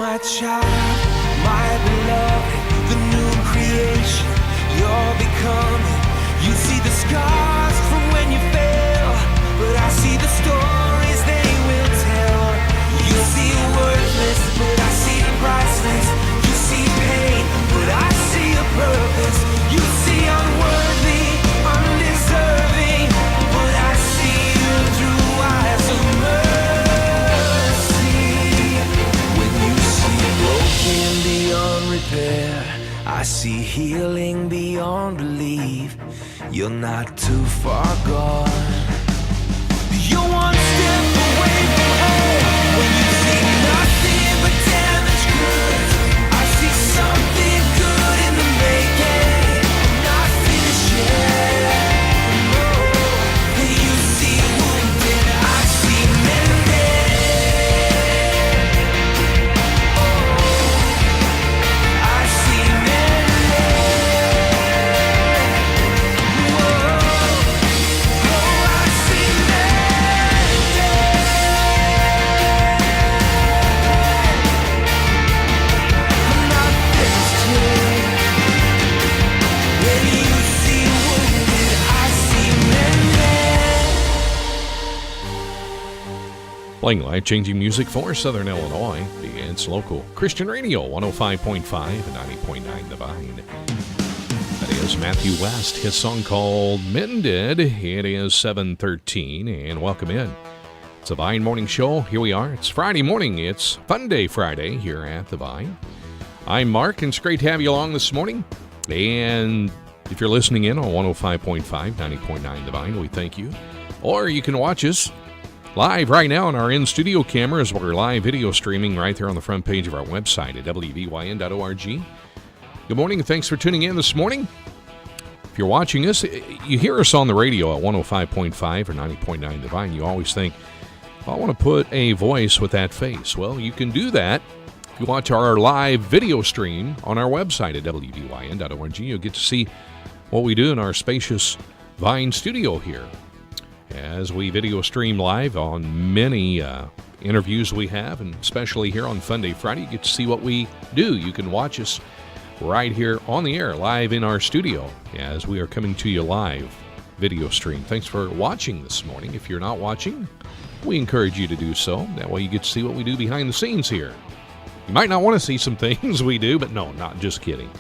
my child, my beloved, the new creation you're becoming. You see the scars from when you fell, but I see the stories they will tell. You see worthless, but I see priceless. You see pain, but I see a purpose. You see unworthy, undeserving, but I see you through eyes of mercy. When you see broken beyond repair, I see healing beyond belief. You're not too far gone. You're one step away from home. When you see nothing but damaged goods, I see something good in the making. Not finished yet. No. You see wounded, I see mended. I see Playing life-changing music for Southern Illinois. It's local Christian radio, 105.5 and 90.9 The Vine. That is Matthew West, his song called Mended. It is 7:13, and welcome in. It's a Vine Morning Show. Here we are. It's Friday morning. It's Funday Friday here at The Vine. I'm Mark, and it's great to have you along this morning. And if you're listening in on 105.5, 90.9 The Vine, we thank you. Or you can watch us live right now on our in-studio cameras. We're live video streaming right there on the front page of our website at wvyn.org. Good morning, and thanks for tuning in this morning. If you're watching us, you hear us on the radio at 105.5 or 90.9 The Vine. You always think, I want to put a voice with that face. Well, you can do that if you watch our live video stream on our website at wvyn.org. You'll get to see what we do in our spacious Vine studio here, as we video stream live on many interviews we have, and especially here on Funday Friday, you get to see what we do. You can watch us right here on the air, live in our studio, as we are coming to you live video stream. Thanks for watching this morning. If you're not watching, we encourage you to do so. That way you get to see what we do behind the scenes here. You might not want to see some things we do, but no, not just kidding.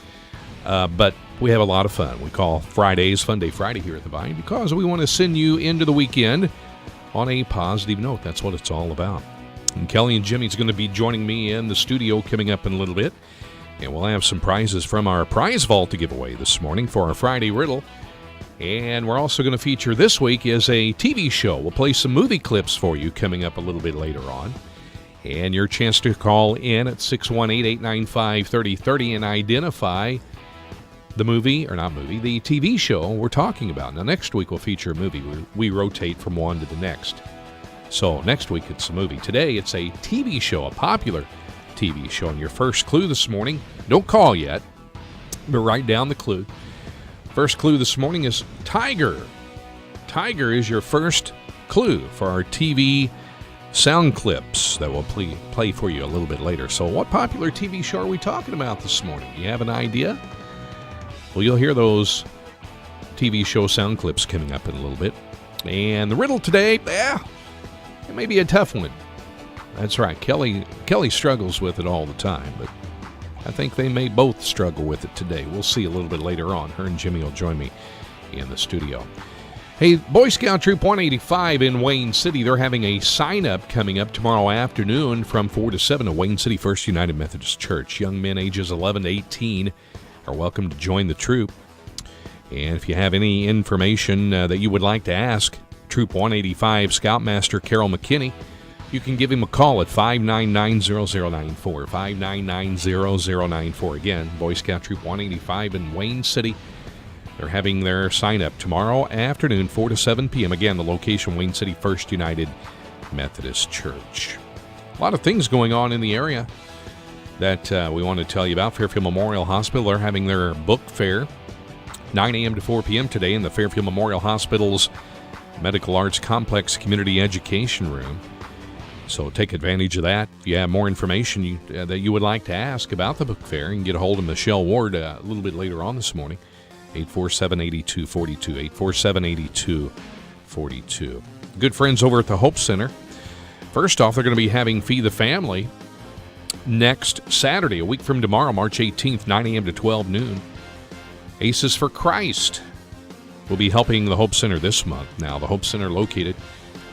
But we have a lot of fun. We call Fridays Funday Friday here at The Vine because we want to send you into the weekend on a positive note. That's what it's all about. And Kelley and Jimmy's going to be joining me in the studio coming up in a little bit. And we'll have some prizes from our prize vault to give away this morning for our Friday riddle. And we're also going to feature this week is a TV show. We'll play some movie clips for you coming up a little bit later on. And your chance to call in at 618-895-3030 and identify the movie, or not movie, the TV show we're talking about. Now, next week we'll feature a movie. We rotate from one to the next. So next week it's a movie. Today it's a TV show, a popular TV show. And your first clue this morning, don't call yet, but write down the clue. First clue this morning is Tiger. Tiger is your first clue for our TV sound clips that we'll play for you a little bit later. So what popular TV show are we talking about this morning? You have an idea? Well, you'll hear those TV show sound clips coming up in a little bit. And the riddle today, it may be a tough one. That's right. Kelley struggles with it all the time, but I think they may both struggle with it today. We'll see a little bit later on. Her and Jimmy will join me in the studio. Hey, Boy Scout Troop 185 in Wayne City, they're having a sign-up coming up tomorrow afternoon from 4 to 7 at Wayne City First United Methodist Church. Young men ages 11 to 18 are welcome to join the troop. And if you have any information that you would like to ask Troop 185 Scoutmaster Carol McKinney, you can give him a call at 599-0094, 599-0094. Again, Boy Scout Troop 185 in Wayne City. They're having their sign-up tomorrow afternoon, 4 to 7 p.m. Again, the location, Wayne City First United Methodist Church. A lot of things going on in the area that we want to tell you about. Fairfield Memorial Hospital, they're having their book fair, 9 a.m. to 4 p.m. today in the Fairfield Memorial Hospital's Medical Arts Complex Community Education Room. So take advantage of that. If you have more information that you would like to ask about the book fair, you can get a hold of Michelle Ward a little bit later on this morning. 847-8242, 847-8242. Good friends over at the Hope Center. First off, they're going to be having Feed the Family next Saturday, a week from tomorrow, March 18th, 9 a.m. to 12 noon. Aces for Christ will be helping the Hope Center this month. Now, the Hope Center located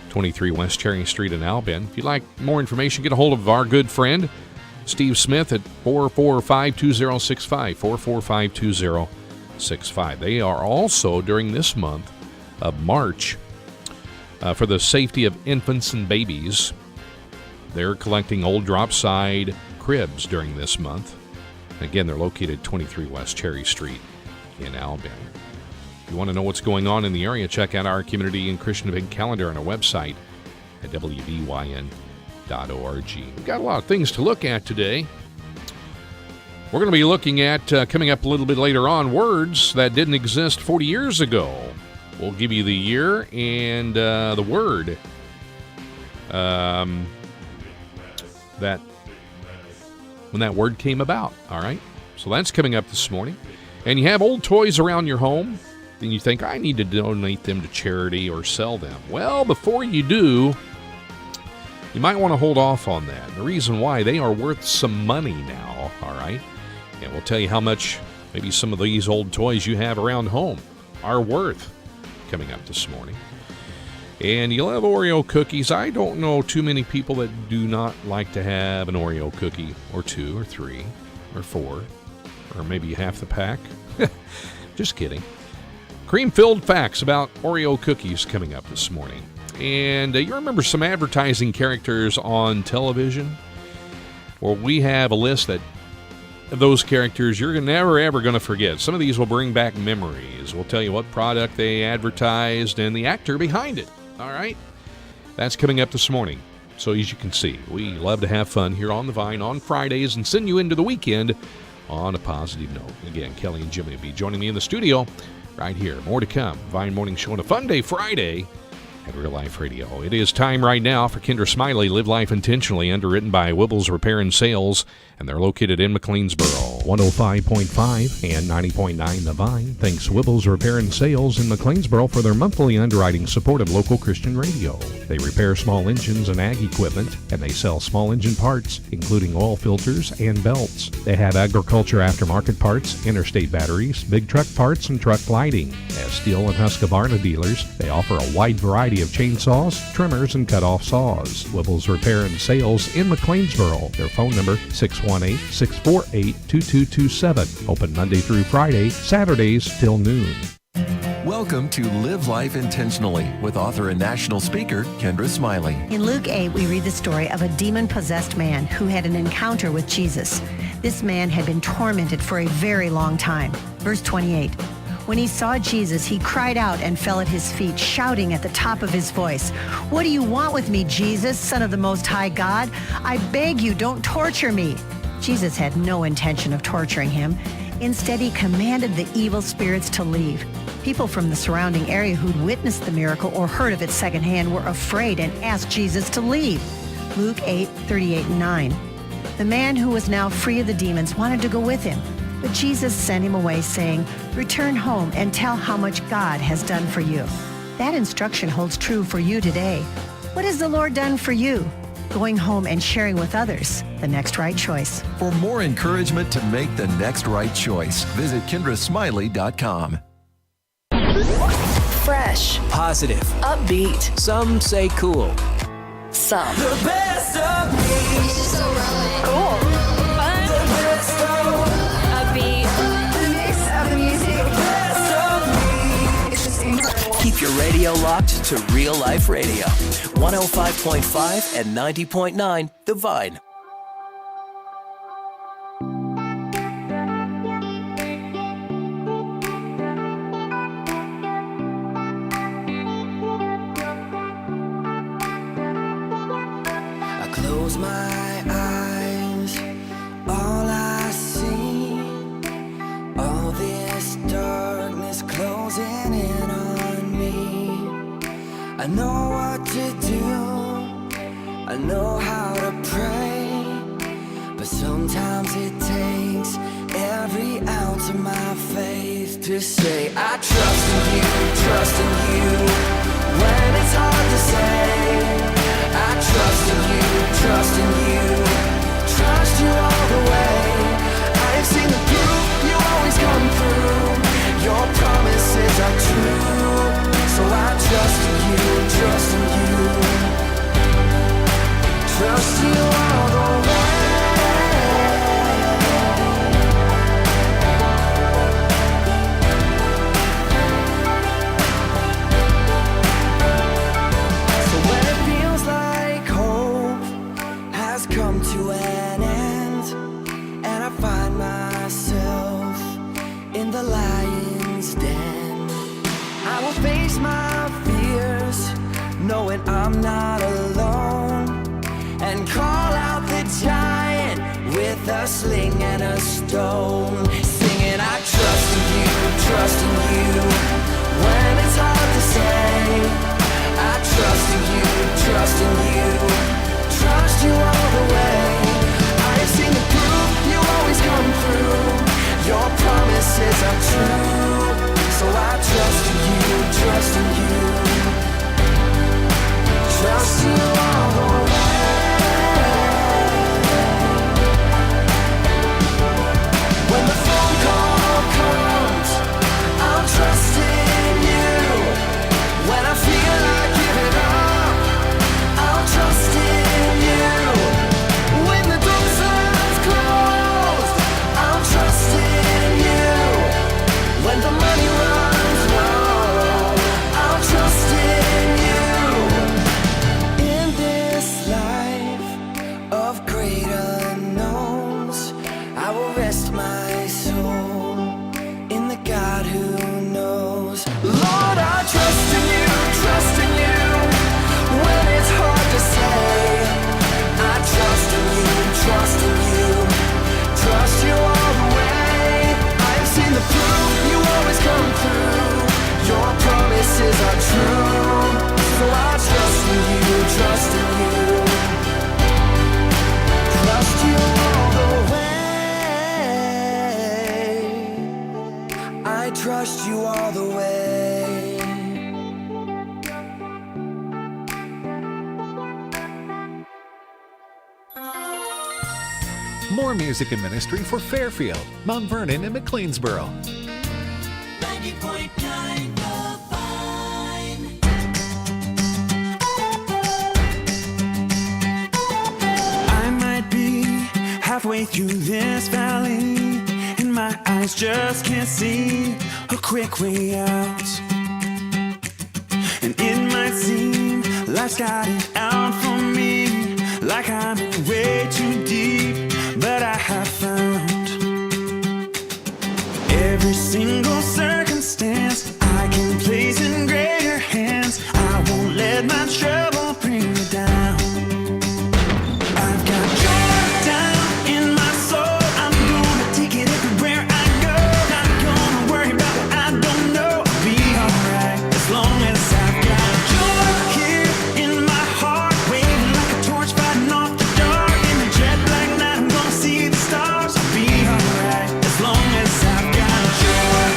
23 West Cherry Street in Albion. If you'd like more information, get a hold of our good friend, Steve Smith, at 445-2065, 445-2065. They are also, during this month of March, for the safety of infants and babies, they're collecting old drop-side cribs during this month. Again, they're located 23 West Cherry Street in Albion. If you want to know what's going on in the area, check out our community and Christian event calendar on our website at wbyn.org. We've got a lot of things to look at today. We're going to be looking at, coming up a little bit later on, words that didn't exist 40 years ago. We'll give you the year and the word that when that word came about. All right, so that's coming up this morning. And you have old toys around your home, then you think, I need to donate them to charity or sell them. Well, before you do, you might want to hold off on that. The reason why, they are worth some money now. All right, and we'll tell you how much maybe some of these old toys you have around home are worth, coming up this morning. And you'll have Oreo cookies. I don't know too many people that do not like to have an Oreo cookie, or 2 or 3 or 4, or maybe half the pack. Just kidding. Cream-filled facts about Oreo cookies coming up this morning. And you remember some advertising characters on television? Well, we have a list of those characters you're never, ever going to forget. Some of these will bring back memories. We'll tell you what product they advertised and the actor behind it. All right? That's coming up this morning. So as you can see, we love to have fun here on The Vine on Fridays and send you into the weekend on a positive note. Again, Kelley and Jimmy will be joining me in the studio right here. More to come. Vine Morning Show on a Funday Friday at Real Life Radio. It is time right now for Kendra Smiley, Live Life Intentionally, underwritten by Wibbles Repair and Sales, and they're located in McLeansboro. 105.5 and 90.9 The Vine. Thanks Wibbles Repair and Sales in McLeansboro for their monthly underwriting support of local Christian radio. They repair small engines and ag equipment, and they sell small engine parts, including oil filters and belts. They have agriculture aftermarket parts, interstate batteries, big truck parts, and truck lighting. As Steel and Husqvarna dealers, they offer a wide variety of chainsaws, trimmers, and cut-off saws. Wibbles Repair and Sales in McLeansboro. Their phone number, 618-648-2227. Open Monday through Friday, Saturdays till noon. Welcome to Live Life Intentionally with author and national speaker Kendra Smiley. In Luke 8, we read the story of a demon-possessed man who had an encounter with Jesus. This man had been tormented for a very long time. Verse 28. When he saw Jesus, he cried out and fell at his feet, shouting at the top of his voice, "What do you want with me, Jesus, Son of the Most High God? I beg you, don't torture me." Jesus had no intention of torturing him. Instead, he commanded the evil spirits to leave. People from the surrounding area who'd witnessed the miracle or heard of it secondhand were afraid and asked Jesus to leave. Luke 8:38-9. The man who was now free of the demons wanted to go with him, but Jesus sent him away, saying, "Return home and tell how much God has done for you." That instruction holds true for you today. What has the Lord done for you? Going home and sharing with others the next right choice. For more encouragement to make the next right choice, visit KendraSmiley.com. Fresh, Positive. upbeat, Some say cool. some The best of me. cool, fun, upbeat. The mix of the music. Best of me. It's just incredible. Keep your radio locked to Real Life Radio. 105.5 and 90.9 The Vine. I close my eyes, all I see, all this darkness closing in on me. I know what to do, I I know how to pray, but sometimes it takes every ounce of my faith to say I trust in you, when it's hard to say. I trust in you, trust you all the way. I have seen the proof, you always come through. Your promises are true, so I trust in you, trust you all the way. So when it feels like hope has come to an end, and I find myself in the lion's den, I will face my fears, knowing I'm not alone, and call out the giant with a sling and a stone, singing I trust in you, when it's hard to say. I trust in you, trust you all the way. I have seen the proof, you always come through. Your promises are true, so I trust in you, trust you all the way. When the phone call comes, I'll trust in you. When I feel like giving up, I'll trust in you. When the door slam's closed, I'll trust in you. When the money runs low, I'll trust in you. In this life of great unknowns, I will rest my soul in the God who knows. Lord, I trust in you, when it's hard to say. I trust in you, trust you all the way. I've seen the proof, you always come through. Your promises are true, so I trust in you, trust you all the way. I trust you all the way. More music and ministry for Fairfield, Mount Vernon, and McLeansboro. 90.9 The Vine. I might be halfway through this valley, and my eyes just can't see a quick way out. And it might seem life's got it out for me, like I'm in way too deep, but I have found every single circumstance I can place in greater hands. I won't let my trouble bring me down. I've got joy down in my soul. I'm gonna take it everywhere I go. Not gonna worry about what I don't know. I'll be alright as long as I've got joy here in my heart, waving like a torch fighting off the dark. In the jet black night, I'm gonna see the stars. I'll be alright as long as I've got joy.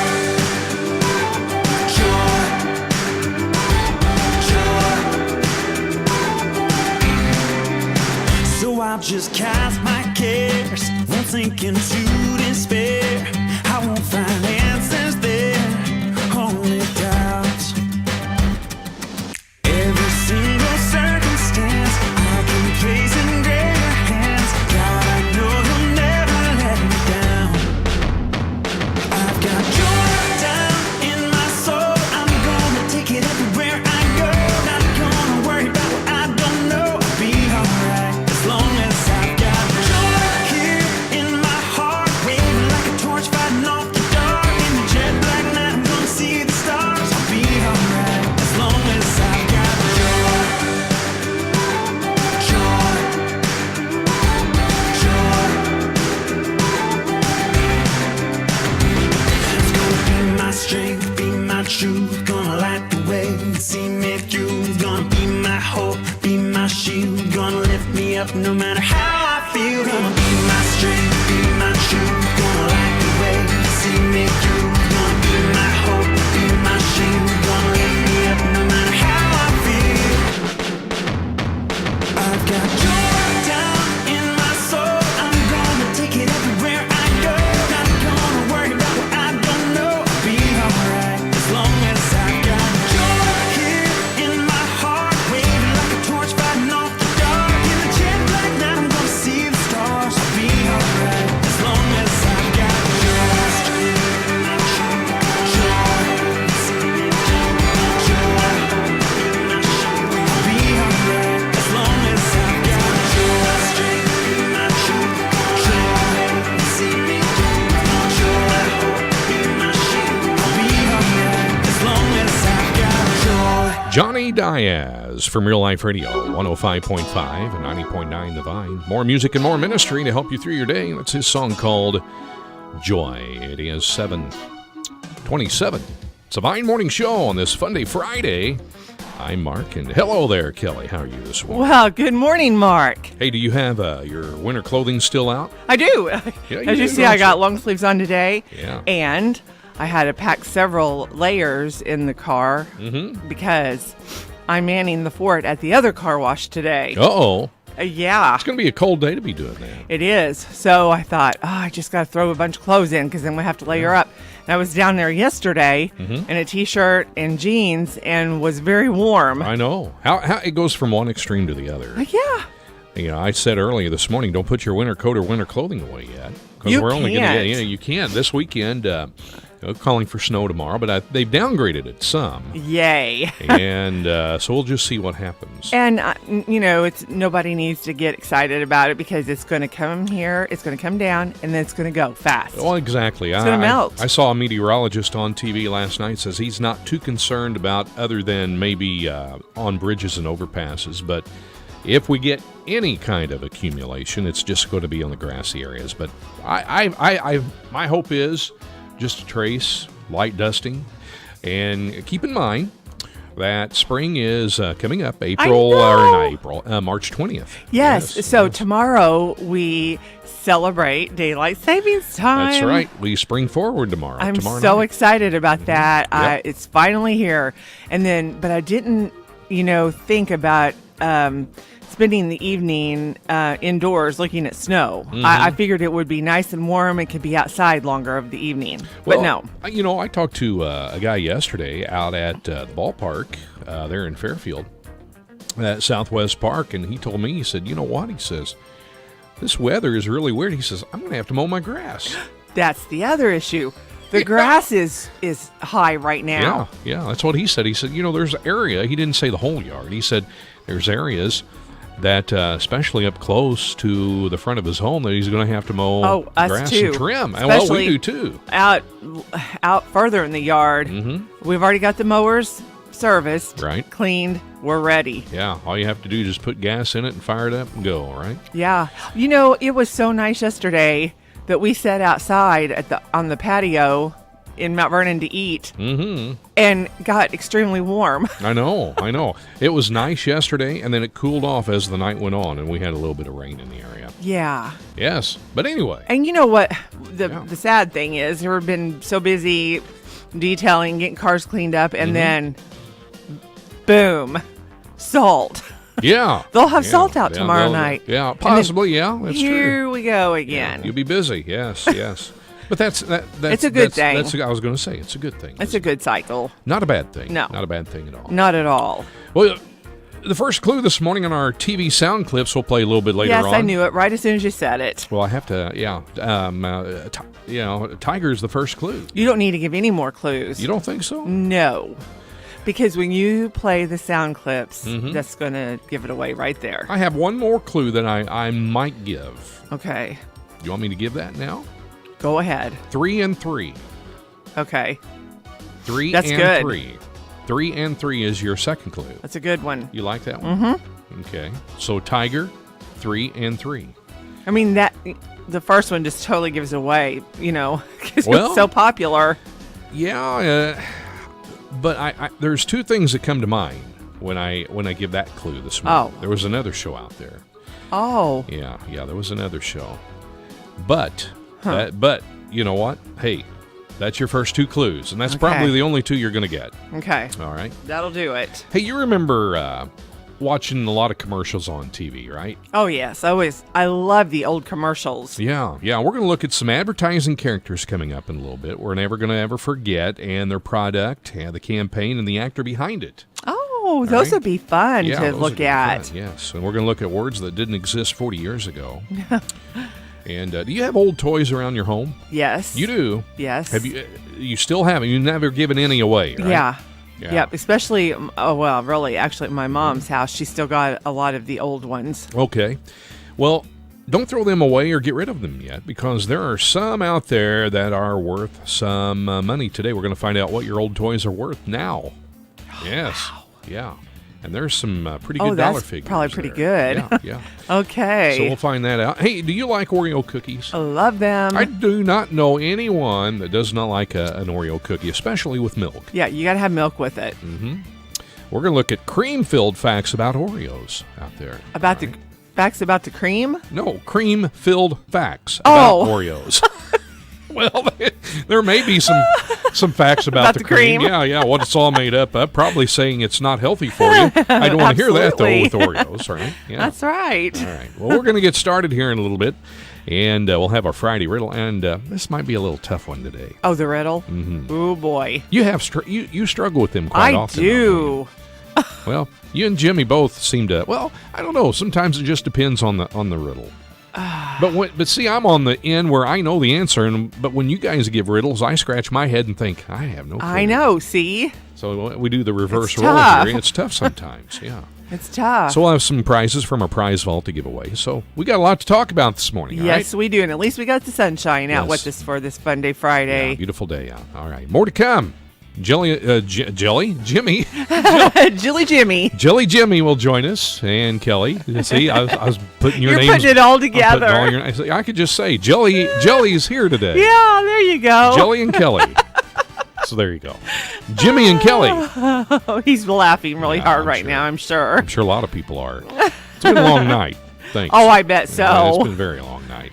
Johnny Diaz from Real Life Radio, 105.5 and 90.9 The Vine. More music and more ministry to help you through your day. That's his song called Joy. It is 7:27. It's a Vine Morning Show on this Funday Friday. I'm Mark, and hello there, Kelley. How are you this morning? Well, good morning, Mark. Hey, do you have your winter clothing still out? I do. Yeah, As you see, I got long sleeves on today. Yeah. And I had to pack several layers in the car because I'm manning the fort at the other car wash today. Uh-oh. Yeah. It's going to be a cold day to be doing that. It is. So I thought, I just got to throw a bunch of clothes in because then we have to layer up. And I was down there yesterday in a T-shirt and jeans and was very warm. I know. How it goes from one extreme to the other. Yeah. You know, I said earlier this morning, don't put your winter coat or winter clothing away yet. You we're only going to can't. get, you can't. This weekend, calling for snow tomorrow, but they've downgraded it some. Yay. And so we'll just see what happens. And, nobody needs to get excited about it because it's going to come here, it's going to come down, and then it's going to go fast. Well, exactly. It's going to melt. I saw a meteorologist on TV last night says he's not too concerned about other than maybe on bridges and overpasses, but if we get any kind of accumulation, it's just going to be on the grassy areas. But my hope is just a trace, light dusting, and keep in mind that spring is coming up, March 20th. Yes. So tomorrow we celebrate Daylight Savings Time. That's right. We spring forward tomorrow. I'm tomorrow so night. excited about that. Yep. It's finally here. But I didn't, think about spending the evening indoors looking at snow. I figured it would be nice and warm and could be outside longer of the evening. But no. I talked to a guy yesterday out at the ballpark there in Fairfield, at Southwest Park, and he told me, he said, you know what? He says, this weather is really weird. He says, I'm going to have to mow my grass. That's the other issue. The grass is high right now. Yeah, that's what he said. He said, there's an area. He didn't say the whole yard. He said there's areas that, especially up close to the front of his home, that he's going to have to mow grass too. and trim. Especially well, we do too. Out further in the yard. We've already got the mowers serviced, right? Cleaned. We're ready. Yeah, all you have to do is just put gas in it and fire it up and go, right? Yeah. It was so nice yesterday that we sat outside on the patio in Mount Vernon to eat and got extremely warm. I know. It was nice yesterday, and then it cooled off as the night went on, and we had a little bit of rain in the area. Yeah. Yes, but anyway. And you know what? The sad thing is, we've been so busy detailing, getting cars cleaned up, and then, boom, salt. Yeah. They'll have salt out tomorrow night. Yeah, possibly, that's true. Here we go again. Yeah, you'll be busy, yes. But that's it's a good thing. I was going to say, it's a good thing. It's a good cycle. Not a bad thing. No. Not a bad thing at all. Not at all. Well, the first clue this morning on our TV sound clips we'll play a little bit later on. Yes, I knew it right as soon as you said it. Well, I have to, Tiger's the first clue. You don't need to give any more clues. You don't think so? No. Because when you play the sound clips, that's going to give it away right there. I have one more clue that I might give. Okay. You want me to give that now? Go ahead. 3 and 3. Okay. 3 That's and good. 3. 3 and 3 is your second clue. That's a good one. You like that one? Okay. So Tiger, 3 and 3. I mean, the first one just totally gives away, because it's so popular. Yeah, but I there's two things that come to mind when I give that clue this morning. Oh. There was another show out there. Oh. Yeah, there was another show. But you know what? Hey, that's your first two clues, and that's probably the only two you're going to get. Okay. All right. That'll do it. Hey, you remember watching a lot of commercials on TV, right? Oh, yes. I love the old commercials. Yeah. We're going to look at some advertising characters coming up in a little bit. We're never going to ever forget, and their product, the campaign, and the actor behind it. Oh, those would be fun to look at. Fun, yes, and we're going to look at words that didn't exist 40 years ago. And do you have old toys around your home? Yes. You do? Yes. Have you? You still haven't? You've never given any away, right? Yeah. Yep. Especially, really, actually, at my mom's house, she's still got a lot of the old ones. Okay. Well, don't throw them away or get rid of them yet, because there are some out there that are worth some money today. We're going to find out what your old toys are worth now. Yes. Wow. Yeah. And there's some pretty good dollar figures. Probably pretty there. good. Yeah. Okay. So we'll find that out. Hey, do you like Oreo cookies? I love them. I do not know anyone that does not like an Oreo cookie, especially with milk. Yeah, you got to have milk with it. Mm-hmm. We're going to look at cream-filled facts about Oreos out there. About the facts about the cream? No, cream-filled facts about Oreos. Well, there may be some facts about the cream. Yeah, what it's all made up of. Probably saying it's not healthy for you. I don't want to hear that, though, with Oreos, right? Yeah. That's right. All right. Well, we're going to get started here in a little bit, and we'll have our Friday riddle, and this might be a little tough one today. Oh, the riddle? Mm-hmm. Oh, boy. You you struggle with them quite often. I do. Well, you and Jimmy both seem to, I don't know. Sometimes it just depends on the riddle. But see, I'm on the end where I know the answer, but when you guys give riddles, I scratch my head and think, I have no clue. I know, see? So we do the reverse role here. It's tough sometimes, yeah. It's tough. So we'll have some prizes from our prize vault to give away. So we got a lot to talk about this morning, all Yes, right? we do, and at least we got the sunshine out with us for this Funday Friday. Yeah, beautiful day out. All right, more to come. Jimmy. Jelly Jimmy. Jelly Jimmy will join us, and Kelley. See, I was putting your names. You're putting it all together. I could just say Jelly's here today. Yeah, there you go. Jelly and Kelley. So there you go. Jimmy and Kelley. Oh, he's laughing really hard right now, I'm sure. I'm sure a lot of people are. It's been a long night. Thanks. Oh, I bet so. Yeah, it's been a very long night.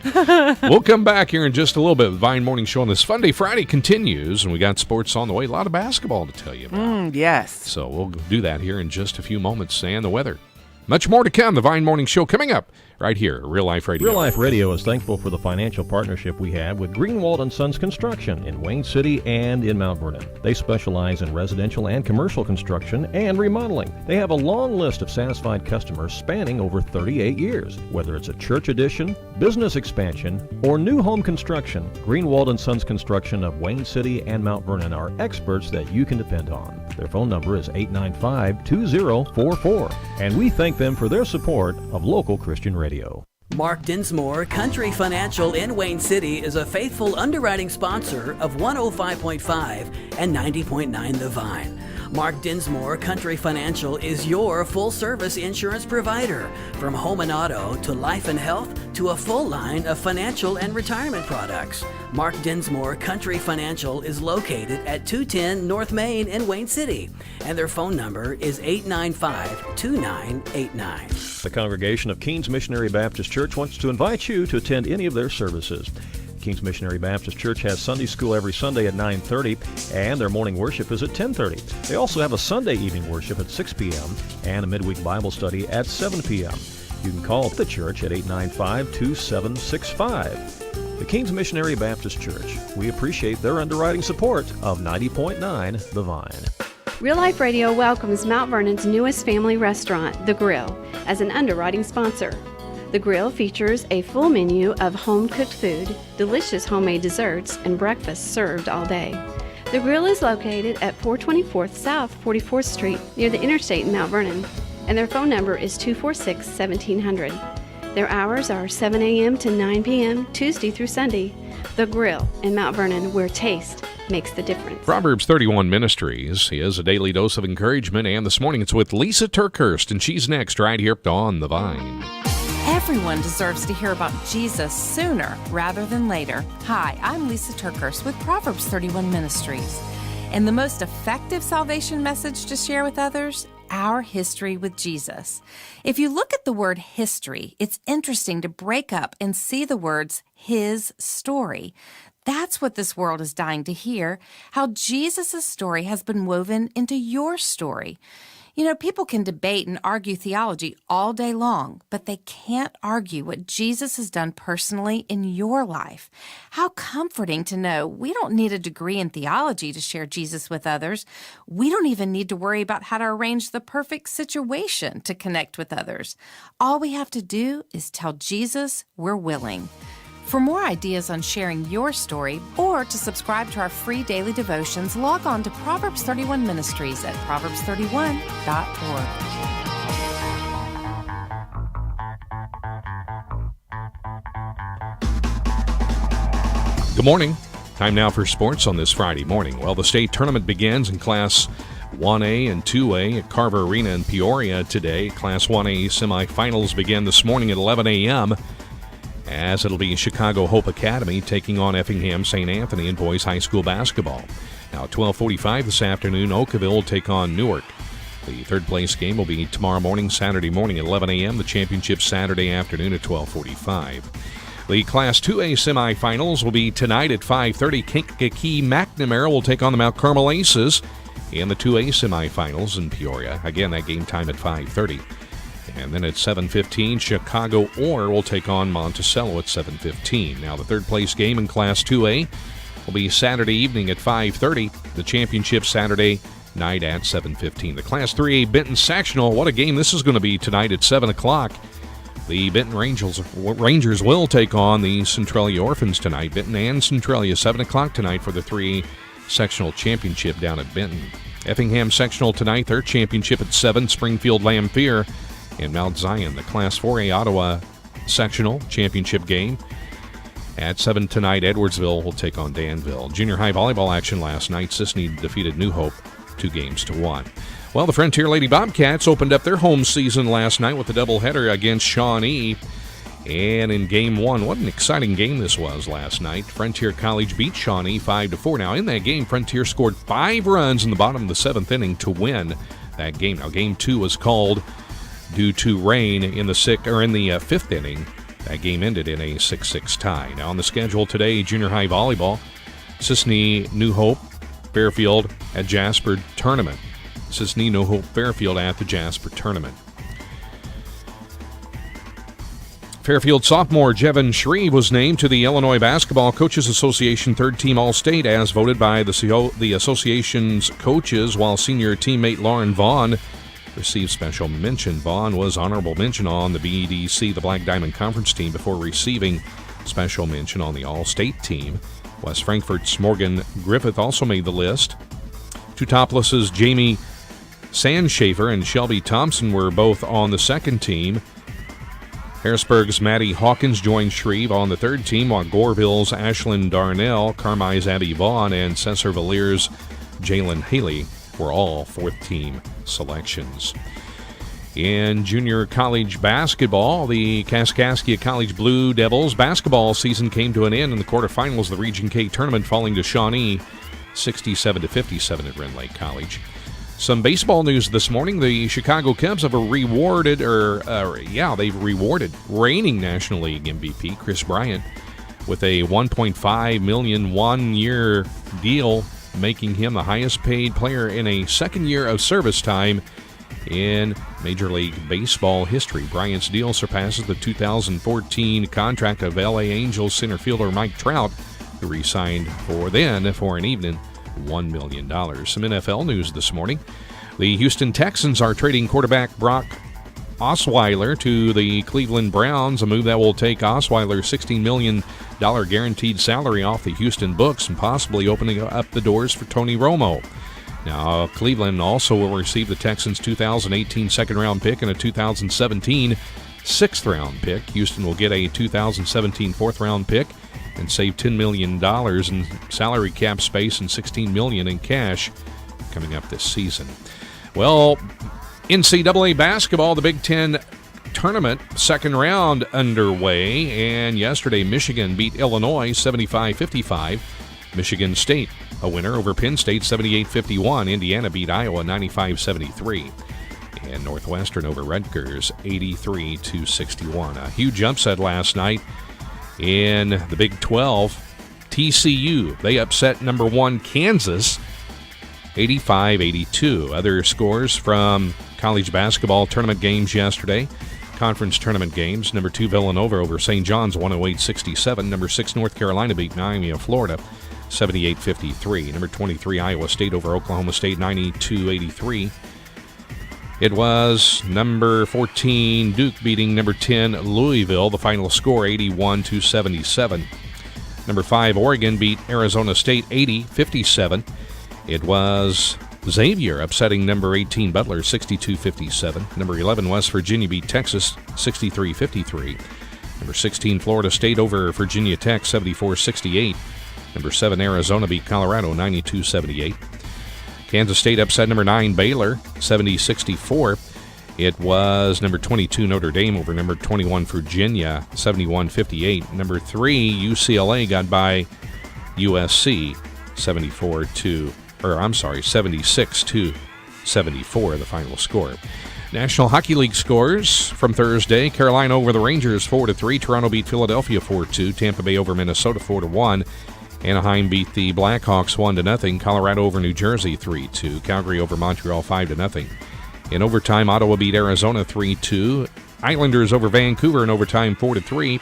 We'll come back here in just a little bit. The Vine Morning Show on this Funday Friday continues, and we got sports on the way. A lot of basketball to tell you about. Yes. So we'll do that here in just a few moments, and the weather. Much more to come. The Vine Morning Show coming up right here, Real Life Radio. Real Life Radio is thankful for the financial partnership we have with Greenwald & Sons Construction in Wayne City and in Mount Vernon. They specialize in residential and commercial construction and remodeling. They have a long list of satisfied customers spanning over 38 years. Whether it's a church addition, business expansion, or new home construction, Greenwald & Sons Construction of Wayne City and Mount Vernon are experts that you can depend on. Their phone number is 895-2044, and we thank them for their support of local Christian radio. Mark Dinsmore Country Financial in Wayne City is a faithful underwriting sponsor of 105.5 and 90.9 The Vine. Mark Dinsmore Country Financial is your full-service insurance provider, from home and auto to life and health to a full line of financial and retirement products. Mark Dinsmore Country Financial is located at 210 North Main in Wayne City, and their phone number is 895-2989. The congregation of Keen's Missionary Baptist Church wants to invite you to attend any of their services. Keen's Missionary Baptist Church has Sunday school every Sunday at 9:30, and their morning worship is at 10:30. They also have a Sunday evening worship at 6 p.m. and a midweek Bible study at 7 p.m. You can call the church at 895-2765. The Keen's Missionary Baptist Church. We appreciate their underwriting support of 90.9 The Vine. Real Life Radio welcomes Mount Vernon's newest family restaurant, The Grill, as an underwriting sponsor. The Grill features a full menu of home-cooked food, delicious homemade desserts, and breakfast served all day. The Grill is located at 424th South 44th Street near the interstate in Mount Vernon, and their phone number is 246-1700. Their hours are 7 a.m. to 9 p.m. Tuesday through Sunday. The Grill in Mount Vernon, where taste makes the difference. Proverbs 31 Ministries is a daily dose of encouragement, and this morning it's with Lisa Turkhurst, and she's next right here on The Vine. Everyone deserves to hear about Jesus sooner rather than later. Hi, I'm Lisa Turkhurst with Proverbs 31 Ministries. And the most effective salvation message to share with others? Our history with Jesus. If you look at the word history, it's interesting to break up and see the words His story. That's what this world is dying to hear, how Jesus' story has been woven into your story. You know, people can debate and argue theology all day long, but they can't argue what Jesus has done personally in your life. How comforting to know we don't need a degree in theology to share Jesus with others. We don't even need to worry about how to arrange the perfect situation to connect with others. All we have to do is tell Jesus we're willing. For more ideas on sharing your story or to subscribe to our free daily devotions, log on to Proverbs 31 Ministries at proverbs31.org. Good morning. Time now for sports on this Friday morning. Well, the state tournament begins in Class 1A and 2A at Carver Arena in Peoria today. Class 1A semifinals begin this morning at 11 a.m. as it'll be Chicago Hope Academy taking on Effingham St. Anthony in boys high school basketball. Now at 12:45 this afternoon, Oakville will take on Newark. The third place game will be tomorrow morning, Saturday morning at 11 a.m. The championship Saturday afternoon at 12:45. The Class 2A semifinals will be tonight at 5:30. Kankakee McNamara will take on the Mount Carmel Aces in the 2A semifinals in Peoria. Again, that game time at 5:30. And then at 7:15, Chicago Orr will take on Monticello at 7:15. Now the third place game in Class 2A will be Saturday evening at 5:30. The championship Saturday night at 7:15. The Class 3A Benton Sectional, what a game this is going to be tonight at 7 o'clock. The Benton Rangers will take on the Centralia Orphans tonight. Benton and Centralia, 7 o'clock tonight for the 3A Sectional Championship down at Benton. Effingham Sectional tonight, their championship at 7. Springfield Lamphere and Mount Zion. The Class 4A Ottawa Sectional Championship game at 7 tonight. Edwardsville will take on Danville. Junior high volleyball action last night. Sisney defeated New Hope 2-1. Well, the Frontier Lady Bobcats opened up their home season last night with a doubleheader against Shawnee. And in Game 1, what an exciting game this was last night. Frontier College beat Shawnee 5-4. Now, in that game, Frontier scored 5 runs in the bottom of the 7th inning to win that game. Now, Game 2 was called due to rain in the 5th inning. That game ended in a 6-6 tie. Now, on the schedule today, junior high volleyball, Sisney, New Hope, Fairfield at Jasper tournament. Sisney, New Hope, Fairfield at the Jasper tournament. Fairfield sophomore Jevin Shreve was named to the Illinois Basketball Coaches Association third-team All-State as voted by the association's coaches, while senior teammate Lauren Vaughn received special mention. Vaughn was honorable mention on the BDC, the Black Diamond Conference team, before receiving special mention on the All-State team. West Frankfort's Morgan Griffith also made the list. Two toplesses, Jamie Sandschafer and Shelby Thompson, were both on the second team. Harrisburg's Maddie Hawkins joined Shreve on the third team, while Goreville's Ashlyn Darnell, Carmi's Abby Vaughn, and Cesar Valier's Jalen Haley were all fourth-team selections. In junior college basketball, the Kaskaskia College Blue Devils basketball season came to an end in the quarterfinals of the Region K tournament, falling to Shawnee 67-57 at Rend Lake College. Some baseball news this morning. The Chicago Cubs have rewarded reigning National League MVP Chris Bryant with a $1.5 million one-year deal, making him the highest paid player in a second year of service time in Major League Baseball history. Bryant's deal surpasses the 2014 contract of LA Angels center fielder Mike Trout, who re-signed for an even $1 million. Some NFL news this morning. The Houston Texans are trading quarterback Brock Osweiler to the Cleveland Browns, a move that will take Osweiler's $16 million guaranteed salary off the Houston books and possibly opening up the doors for Tony Romo. Now, Cleveland also will receive the Texans' 2018 second-round pick and a 2017 sixth-round pick. Houston will get a 2017 fourth-round pick and save $10 million in salary cap space and $16 million in cash coming up this season. Well, NCAA basketball, the Big Ten tournament, second round underway, and yesterday Michigan beat Illinois 75-55. Michigan State, a winner over Penn State 78-51. Indiana beat Iowa 95-73. And Northwestern over Rutgers 83-61. A huge upset last night in the Big 12. TCU, they upset number 1 Kansas 85-82. Other scores from college basketball tournament games yesterday. Conference tournament games. Number 2 Villanova over St. John's 108-67. Number 6 North Carolina beat Miami of Florida 78-53. Number 23 Iowa State over Oklahoma State 92-83. It was number 14 Duke beating number 10 Louisville. The final score 81-77. Number 5 Oregon beat Arizona State 80-57. It was Xavier upsetting number 18 Butler 62-57. Number 11 West Virginia beat Texas 63-53. Number 16 Florida State over Virginia Tech 74-68. Number 7 Arizona beat Colorado 92-78. Kansas State upset number 9 Baylor, 70-64. It was number 22 Notre Dame over number 21 Virginia, 71-58. Number 3 UCLA got by USC, 76-74, the final score. National Hockey League scores from Thursday. Carolina over the Rangers 4-3. Toronto beat Philadelphia 4-2. Tampa Bay over Minnesota 4-1. Anaheim beat the Blackhawks 1-0. Colorado over New Jersey 3-2. Calgary over Montreal 5-0. In overtime, Ottawa beat Arizona 3-2. Islanders over Vancouver in overtime 4-3.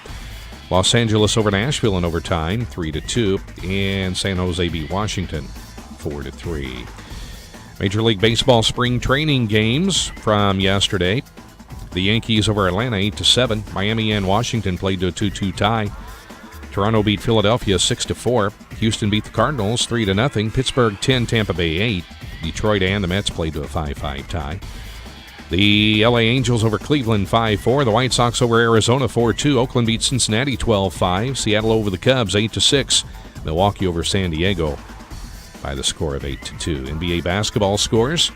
Los Angeles over Nashville in overtime 3-2. And San Jose beat Washington 4-3. Major League Baseball spring training games from yesterday. The Yankees over Atlanta 8-7. Miami and Washington played to a 2-2 tie. Toronto beat Philadelphia 6-4. Houston beat the Cardinals 3-0. Pittsburgh 10, Tampa Bay 8. Detroit and the Mets played to a 5-5 tie. The LA Angels over Cleveland 5-4. The White Sox over Arizona 4-2. Oakland beat Cincinnati 12-5. Seattle over the Cubs 8-6. Milwaukee over San Diego by the score of 8-2. NBA basketball scores.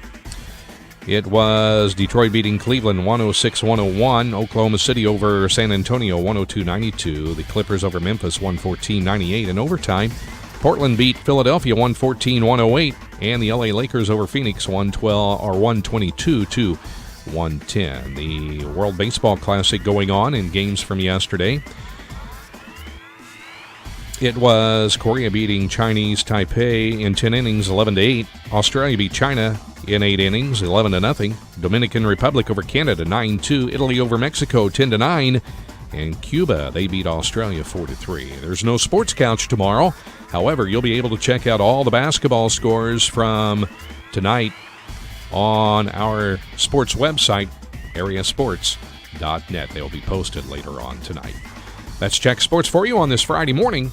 It was Detroit beating Cleveland 106-101. Oklahoma City over San Antonio 102-92. The Clippers over Memphis 114-98. In overtime, Portland beat Philadelphia 114-108. And the LA Lakers over Phoenix 122-110. The World Baseball Classic going on in games from yesterday. It was Korea beating Chinese Taipei in 10 innings, 11-8. Australia beat China in 8 innings, 11-0. Dominican Republic over Canada, 9-2. Italy over Mexico, 10-9. And Cuba, they beat Australia 4-3. There's no sports couch tomorrow. However, you'll be able to check out all the basketball scores from tonight on our sports website, areasports.net. They'll be posted later on tonight. That's Check Sports for you on this Friday morning.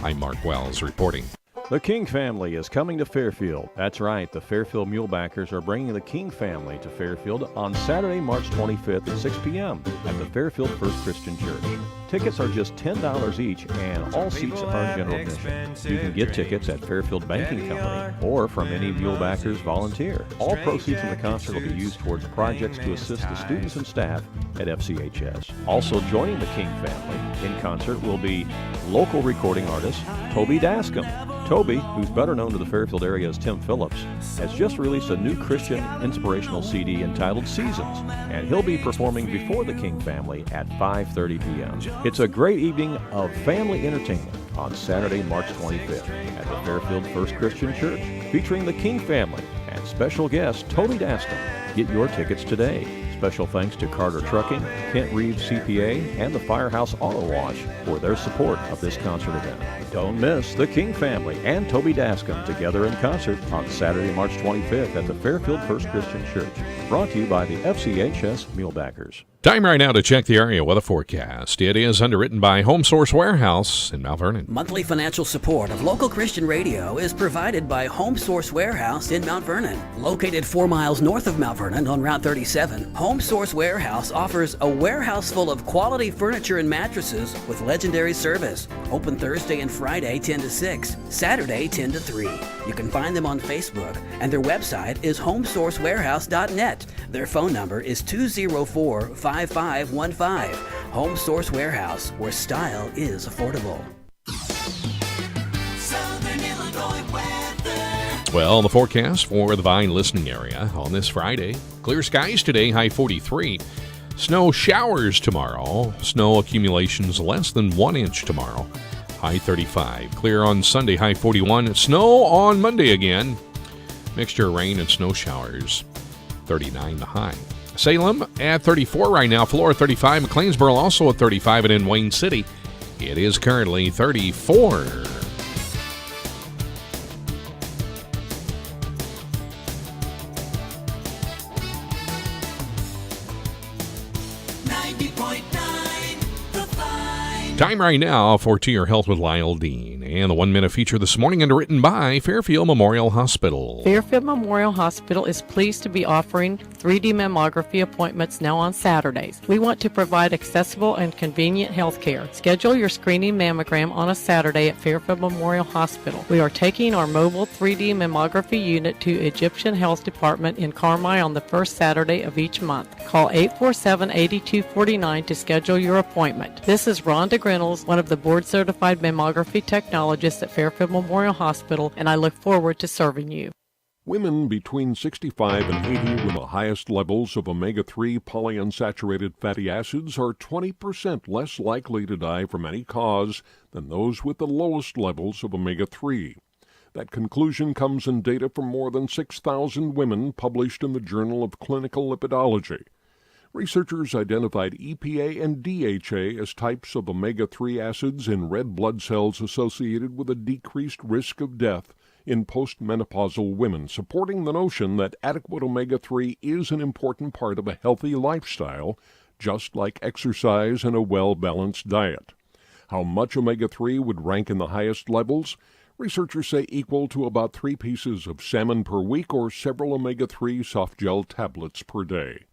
I'm Mark Wells reporting. The King family is coming to Fairfield. That's right, the Fairfield Mulebackers are bringing the King family to Fairfield on Saturday, March 25th at 6 p.m. at the Fairfield First Christian Church. Tickets are just $10 each, and all seats are general admission. You can get tickets at Fairfield Banking Company or from any Mulebackers volunteer. All proceeds from the concert will be used towards projects to assist the students and staff at FCHS. Also joining the King family in concert will be local recording artist Toby Dascom. Toby, who's better known to the Fairfield area as Tim Phillips, has just released a new Christian inspirational CD entitled Seasons, and he'll be performing before the King family at 5:30 p.m. It's a great evening of family entertainment on Saturday, March 25th at the Fairfield First Christian Church, featuring the King family and special guest Toby Dascom. Get your tickets today. Special thanks to Carter Trucking, Kent Reeves CPA, and the Firehouse Auto Wash for their support of this concert event. Don't miss the King family and Toby Dascom together in concert on Saturday, March 25th at the Fairfield First Christian Church. Brought to you by the FCHS Mulebackers. Time right now to check the area weather forecast. It is underwritten by Home Source Warehouse in Mount Vernon. Monthly financial support of local Christian radio is provided by Home Source Warehouse in Mount Vernon. Located 4 miles north of Mount Vernon on Route 37, Home Source Warehouse offers a warehouse full of quality furniture and mattresses with legendary service. Open Thursday and Friday 10 to 6, Saturday 10 to 3. You can find them on Facebook, and their website is homesourcewarehouse.net. Their phone number is 204-5515. Home Source Warehouse, where style is affordable. Southern Illinois weather. Well, the forecast for the Vine listening area on this Friday. Clear skies today, high 43. Snow showers tomorrow. Snow accumulations less than 1 inch tomorrow. High 35. Clear on Sunday, high 41. Snow on Monday again. Mixture of rain and snow showers. 39 the high. Salem at 34 right now. Flora 35. McLeansboro also at 35. And in Wayne City, it is currently 34. Time right now for To Your Health with Lyle Dean. And the 1 Minute feature this morning, underwritten by Fairfield Memorial Hospital. Fairfield Memorial Hospital is pleased to be offering 3D mammography appointments now on Saturdays. We want to provide accessible and convenient health care. Schedule your screening mammogram on a Saturday at Fairfield Memorial Hospital. We are taking our mobile 3D mammography unit to Egyptian Health Department in Carmi on the first Saturday of each month. Call 847-8249 to schedule your appointment. This is Rhonda Grinnells, one of the board-certified mammography technologists at Fairfield Memorial Hospital, and I look forward to serving you. Women between 65 and 80 with the highest levels of omega-3 polyunsaturated fatty acids are 20% less likely to die from any cause than those with the lowest levels of omega-3. That conclusion comes in data from more than 6,000 women published in the Journal of Clinical Lipidology. Researchers identified EPA and DHA as types of omega-3 acids in red blood cells associated with a decreased risk of death in postmenopausal women, supporting the notion that adequate omega-3 is an important part of a healthy lifestyle, just like exercise and a well-balanced diet. How much omega-3 would rank in the highest levels? Researchers say equal to about 3 pieces of salmon per week or several omega-3 soft gel tablets per day.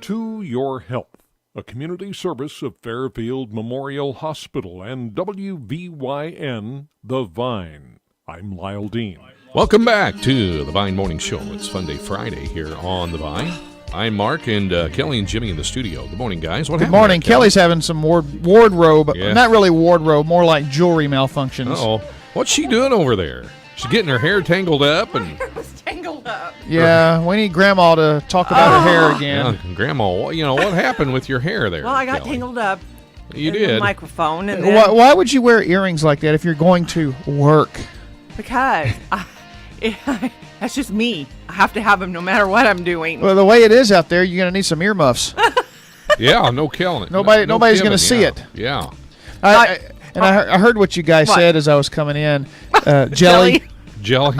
To Your Health, a community service of Fairfield Memorial Hospital and WVYN, The Vine. I'm Lyle Dean. Welcome back to the Vine Morning Show. It's Funday Friday here on the Vine. I'm Mark and Kelley and Jimmy in the studio. Good morning, guys. What Good happened morning. there, Kelley? Kelly's having some wardrobe, Yeah. not really wardrobe, more like jewelry malfunctions. Uh-oh. What's she doing over there? She's getting her hair tangled up and... Tangled up. Yeah, we need Grandma to talk about her hair again. Yeah, Grandma, what happened with your hair there? Well, I got Kelley? tangled up. You in did. the microphone, and then, Why would you wear earrings like that if you're going to work? because that's just me. I have to have them no matter what I'm doing. Well, the way it is out there, you're going to need some earmuffs. Yeah, no killing it. Nobody's going to see it. Yeah. I heard what you guys said as I was coming in. Jelly. Jelly.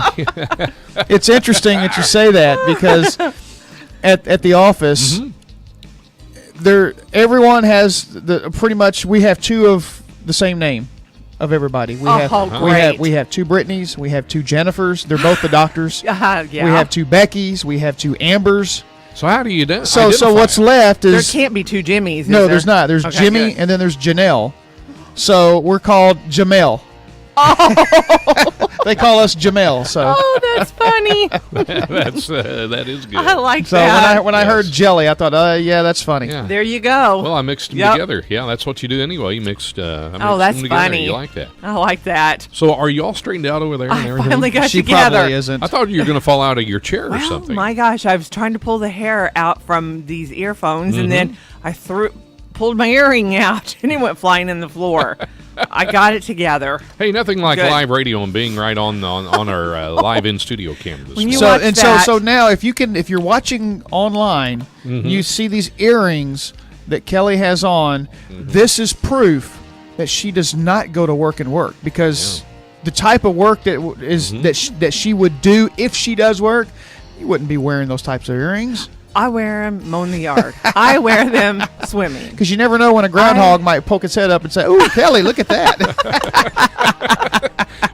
It's interesting that you say that because at the office, everyone has pretty much. We have 2 of the same name of everybody. We have 2 Brittany's. We have 2 Jennifers. They're both the doctors. Yeah. We have 2 Beckys. We have 2 Ambers. So how do you do? So what's left is there can't be 2 Jimmys. No, there's not. There's okay, Jimmy good. and then there's Janelle. So we're called Jamel. Oh. They call us Jamel. So. Oh, that's funny. that is good. I like so that. So when I heard Jelly, I thought, yeah, that's funny. Yeah. There you go. Well, I mixed them together. Yeah, that's what you do anyway. You mixed. I mixed that's them together. funny. You like that? I like that. So are you all straightened out over there and everything? Finally got she together. Probably isn't. I thought you were going to fall out of your chair or something. Oh my gosh! I was trying to pull the hair out from these earphones, and then I pulled my earring out, and it went flying in the floor. I got it together. Hey, nothing like Good. live radio and being right on our live in studio camera. This morning. So now if you're watching online, you see these earrings that Kelley has on. This is proof that she does not go to work and work because the type of work that is that she would do if she does work, you wouldn't be wearing those types of earrings. I wear them mowing the yard. I wear them swimming. Because you never know when a groundhog might poke its head up and say, "Ooh, Kelley, look at that."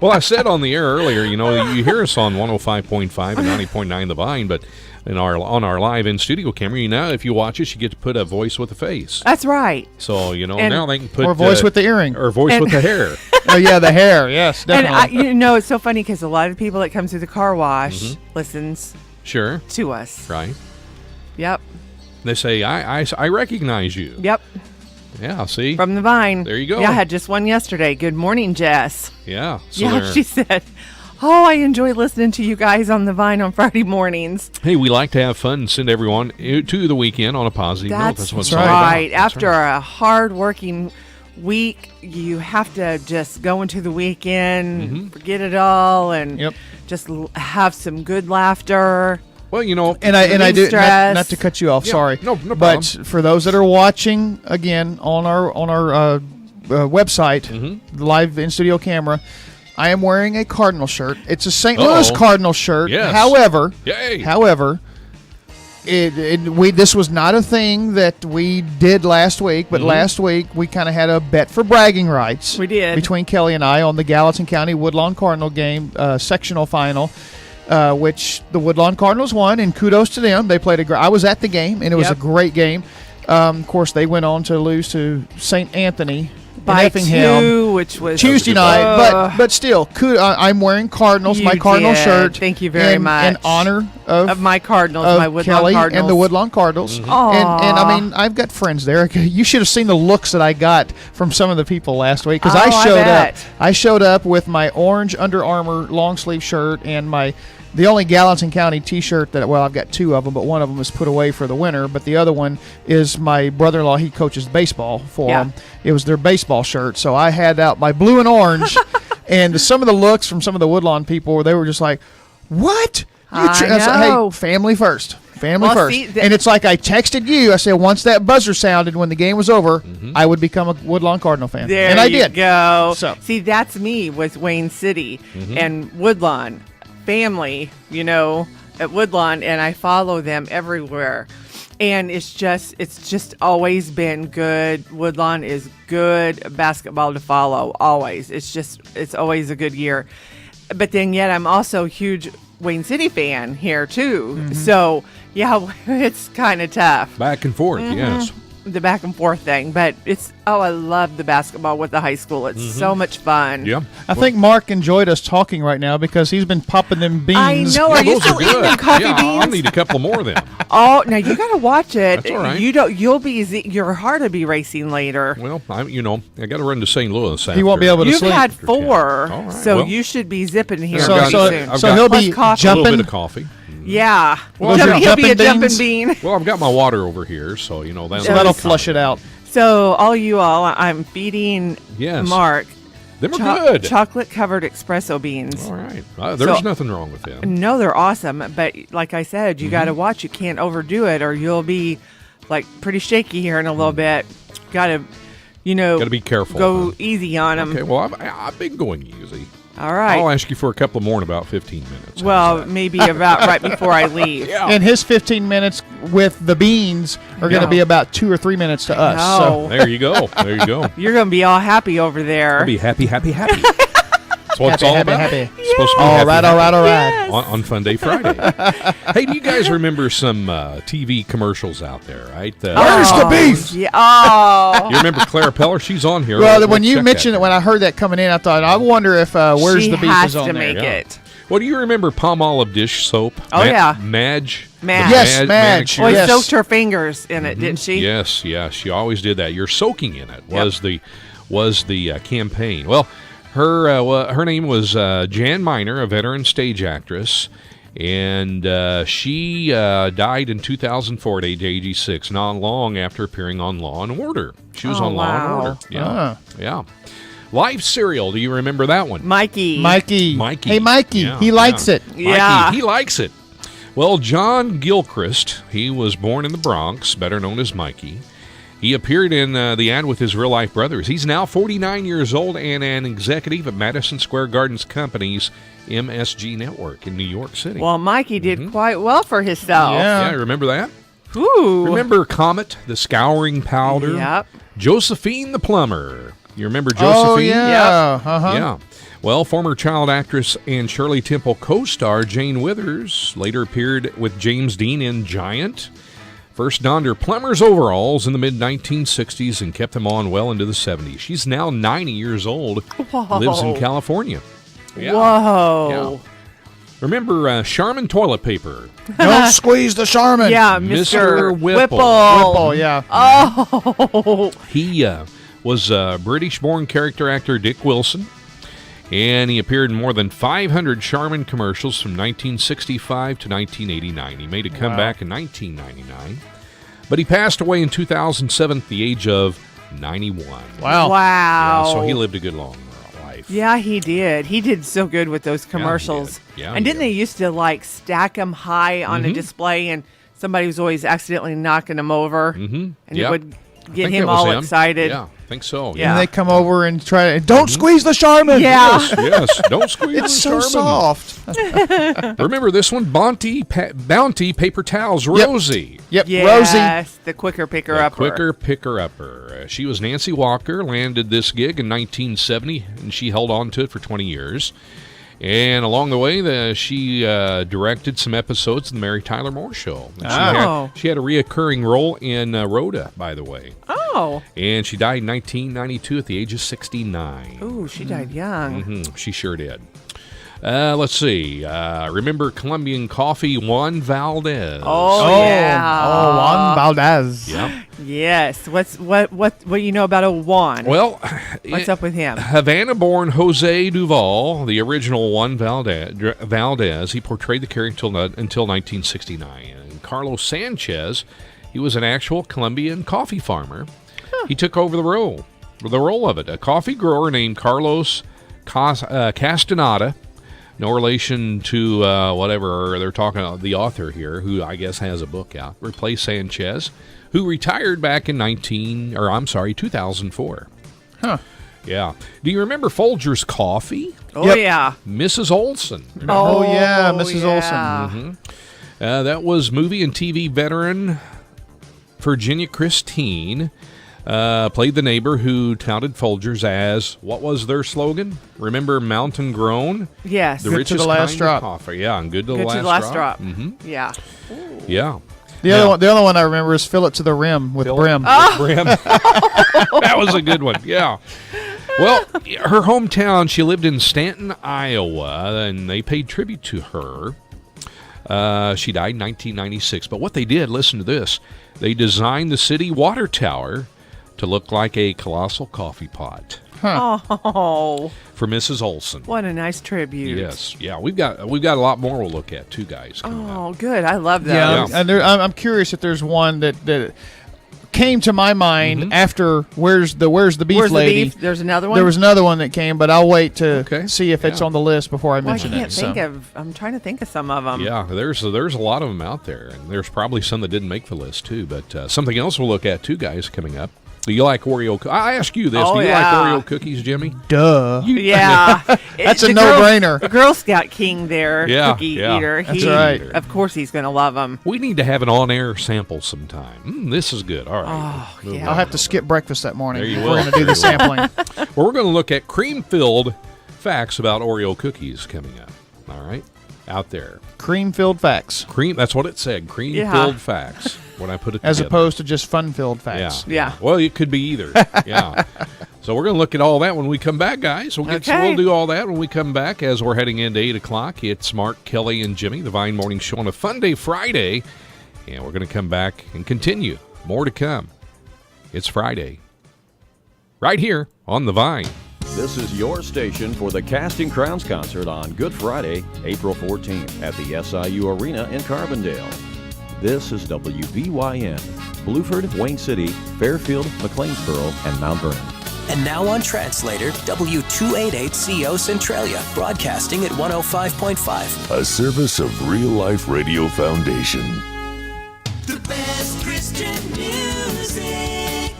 Well, I said on the air earlier, you hear us on 105.5 and 90.9 The Vine, but on our live in studio camera, if you watch us, you get to put a voice with a face. That's right. So now they can put or voice with the earring or voice with the hair. Oh yeah, the hair. Yes, definitely. And it's so funny because a lot of people that come through the car wash listens. Sure. To us. Right. Yep. They say, I recognize you. Yep. Yeah, see? From the Vine. There you go. Yeah, I had just one yesterday. Good morning, Jess. Yeah. So she said, I enjoy listening to you guys on the Vine on Friday mornings. Hey, we like to have fun and send everyone to the weekend on a positive note. That's what's right. That's After a hard-working week, you have to just go into the weekend, forget it all, and just have some good laughter. Well, and I do not to cut you off. Sorry, no problem. But for those that are watching again on our website, the live in studio camera, I am wearing a Cardinal shirt. It's a St. Louis Cardinal shirt. Yes. However, This was not a thing that we did last week, but last week we kind of had a bet for bragging rights. We did. Between Kelley and I on the Gallatin County Woodlawn Cardinal game, sectional final, which the Woodlawn Cardinals won, and kudos to them. They played I was at the game, and it was a great game. Of course, they went on to lose to St. Anthony by in Effingham 2, which was Tuesday night. But still, I'm wearing Cardinals, my Cardinal shirt. Thank you very much. In honor of my Cardinals, my Woodlawn Kelley Cardinals, and the Woodlawn Cardinals. And I mean, I've got friends there. You should have seen the looks that I got from some of the people last week because I showed up. I showed up with my orange Under Armour long sleeve shirt and the only Gallatin County T-shirt I've got 2 of them, but one of them is put away for the winter. But the other one is my brother-in-law. He coaches baseball for them. It was their baseball shirt. So I had out my blue and orange, and some of the looks from some of the Woodlawn people, they were just like, "What?" I said, "Hey, family first. Family first." And it's like I texted you. I said once that buzzer sounded when the game was over, I would become a Woodlawn Cardinal fan. And I did. Go. So see, that's me with Wayne City and Woodlawn. Family, at Woodlawn, and I follow them everywhere, and it's just always been good. Woodlawn is good basketball to follow, always. It's always a good year, but then yet I'm also a huge Wayne City fan here too. So yeah, it's kind of tough back and forth. Yes, the back and forth thing, but I love the basketball with the high school. It's so much fun. Yeah, I think Mark enjoyed us talking right now because he's been popping them beans. I know. Are you still eating coffee beans? I'll need a couple more of them. Oh, now you got to watch it. That's all right. Your heart will be racing later. Well, I got to run to St. Louis. He won't be able to You've sleep. You've had 4, right, so you should be zipping here so soon. So he'll be jumping. A little bit of coffee. Yeah. Well, he'll be a jumping bean. Well, I've got my water over here, so that'll flush it out. So I'm feeding Mark. Them are good. Chocolate-covered espresso beans. All right. There's nothing wrong with them. No, they're awesome. But like I said, you got to watch. You can't overdo it or you'll be pretty shaky here in a little bit. Got to, got to be careful. Go easy on them. Okay, well, I've been going easy. All right. I'll ask you for a couple more in about 15 minutes. Well, maybe about right before I leave. Yeah. And his 15 minutes with the beans are going to be about 2 or 3 minutes to us. No. So. There you go. You're going to be all happy over there. I'll be happy. That's what it's all about. Happy. It's supposed to be all right. Yes. On Funday Friday. Hey, do you guys remember some TV commercials out there, right? Where's the beef? Yeah. Oh. You remember Clara Peller? She's on here. Well, when you mentioned it, when I heard that coming in, I thought, I wonder if Where's the Beef is on to there. make it. Well, do you remember Palm Olive dish soap? Oh, yeah. Madge. Yes, Madge. Well, she soaked her fingers in it, didn't she? Yes, yeah. She always did that. You're soaking in it was the campaign. Well, her name was Jan Miner, a veteran stage actress, and she died in 2004 at age 86, not long after appearing on Law and Order. She was on Law and Order. Yeah, yeah. Life cereal. Do you remember that one? Mikey. Hey, Mikey. Yeah, he likes it. Yeah. Mikey, he likes it. Well, John Gilchrist, he was born in the Bronx, better known as Mikey. He appeared in the ad with his real-life brothers. He's now 49 years old and an executive at Madison Square Garden's company's MSG Network in New York City. Well, Mikey did quite well for himself. Yeah, remember that? Ooh. Remember Comet, the scouring powder? Yep. Josephine the plumber. You remember Josephine? Oh, yeah. Yep. Yeah. Well, former child actress and Shirley Temple co-star Jane Withers later appeared with James Dean in Giant. First donned her plumber's overalls in the mid-1960s and kept them on well into the 70s. She's now 90 years old, lives in California. Yeah. Whoa. Yeah. Remember Charmin toilet paper? Don't squeeze the Charmin. Yeah, Mr. Whipple. Whipple, yeah. Oh. He was British-born character actor Dick Wilson, and he appeared in more than 500 Charmin commercials from 1965 to 1989. He made a comeback in 1999, but he passed away in 2007 at the age of 91. Wow. Yeah, so he lived a good long life. Yeah, he did. He did so good with those commercials. Yeah, and didn't they used to stack them high on a display, and somebody was always accidentally knocking them over, and it would get him all excited. Yeah. think so. Yeah. And they come over and try to, don't squeeze the Charmin. Yeah. Yes, don't squeeze It's the so Charmin. soft. Remember this one? Bounty paper towels, Rosie. Yep, Yes, Rosie. the quicker picker-upper. Quicker picker-upper. She was Nancy Walker, landed this gig in 1970, and she held on to it for 20 years. And along the way, she directed some episodes of the Mary Tyler Moore Show. And she had a reoccurring role in Rhoda, by the way. Oh. And she died in 1992 at the age of 69. Ooh, she died young. Mm-hmm. She sure did. Let's see. Remember Colombian coffee, Juan Valdez? Oh, yeah. Oh, Juan Valdez. Yep. Yes. What you know about old Juan? Well, what's up with him? Havana-born Jose Duval, the original Juan Valdez, he portrayed the character until 1969. And Carlos Sanchez, he was an actual Colombian coffee farmer. He took over the role of it. A coffee grower named Carlos Castaneda. No relation to whatever they're talking about, the author here, who I guess has a book out, replaced Sanchez, who retired back in 2004. Huh. Yeah. Do you remember Folgers Coffee? Oh, yeah. Mrs. Olson. Oh, yeah, Mrs. Olson. Mm-hmm. That was movie and TV veteran Virginia Christine. Played the neighbor who touted Folgers as, what was their slogan? Remember Mountain Grown? Yes. The Good richest to the last kind drop. of coffee. Yeah, and good to the Good last to the last drop. Mm-hmm. Yeah. Yeah. The other one I remember is fill it to the rim with brim. Brim. That was a good one. Yeah. Well, her hometown, she lived in Stanton, Iowa, and they paid tribute to her. She died in 1996. But what they did, listen to this, they designed the city water tower to look like a colossal coffee pot. Huh. Oh. For Mrs. Olson. What a nice tribute. Yes. Yeah, we've got a lot more we'll look at too, guys. Oh, good. I love that. Yeah, and I'm curious if there's one that came to my mind after Where's the Beef Lady. The beef? There's another one? There was another one that came, but I'll wait to see if it's on the list before I mention I can't I'm trying to think of some of them. Yeah, there's a lot of them out there, and there's probably some that didn't make the list too. But something else we'll look at too, guys, coming up. Do you like Oreo? I ask you this. Do you like Oreo cookies, Jimmy? Duh. Yeah. That's a no-brainer. The Girl Scout King there, cookie eater. That's right. Of course he's going to love them. We need to have an on-air sample sometime. This is good. All right. Oh, yeah. I'll have to skip breakfast that morning. There you We're will. going to do the sampling. Well, we're going to look at cream-filled facts about Oreo cookies coming up. All right? Out there. Cream-filled facts. That's what it said. Cream-filled facts. When I put it As together. opposed to just fun-filled facts. Yeah. Well, it could be either. Yeah. So we're going to look at all that when we come back, guys. We'll do all that when we come back as we're heading into 8 o'clock. It's Mark, Kelley, and Jimmy, the Vine Morning Show on a Funday Friday. And we're going to come back and continue. More to come. It's Friday. Right here on the Vine. This is your station for the Casting Crowns concert on Good Friday, April 14th at the SIU Arena in Carbondale. This is WVYN, Blueford, Wayne City, Fairfield, McLeansboro, and Mount Vernon. And now on Translator, W288CO Centralia, broadcasting at 105.5. A service of Real Life Radio Foundation. The best Christian music,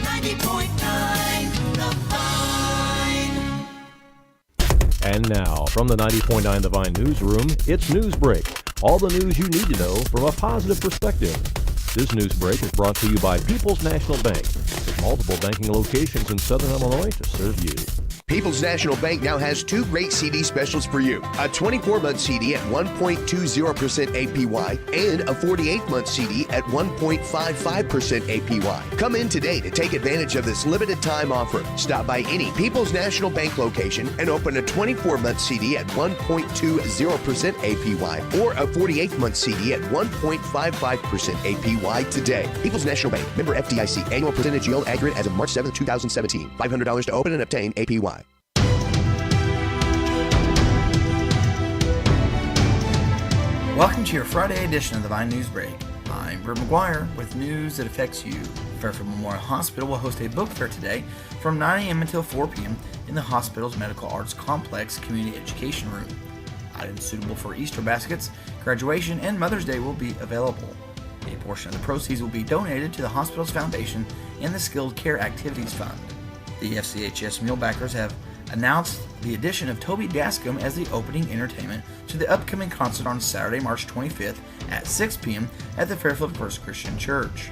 90.9 The Vine. And now, from the 90.9 The Vine newsroom, it's News Break. All the news you need to know from a positive perspective. This news break is brought to you by People's National Bank, with multiple banking locations in Southern Illinois to serve you. People's National Bank now has two great CD specials for you. A 24-month CD at 1.20% APY and a 48-month CD at 1.55% APY. Come in today to take advantage of this limited time offer. Stop by any People's National Bank location and open a 24-month CD at 1.20% APY or a 48-month CD at 1.55% APY today. People's National Bank, member FDIC, annual percentage yield accurate as of March 7, 2017. $500 to open and obtain APY. Welcome to your Friday edition of the Vine News Break. I'm Bert McGuire with news that affects you. Fairfield Memorial Hospital will host a book fair today from 9 a.m. until 4 p.m. in the hospital's Medical Arts Complex Community Education Room. Items suitable for Easter baskets, graduation, and Mother's Day will be available. A portion of the proceeds will be donated to the hospital's foundation and the Skilled Care Activities Fund. The FCHS Mealbackers have announced the addition of Toby Dascom as the opening entertainment to the upcoming concert on Saturday, March 25th at 6 p.m. at the Fairfield First Christian Church.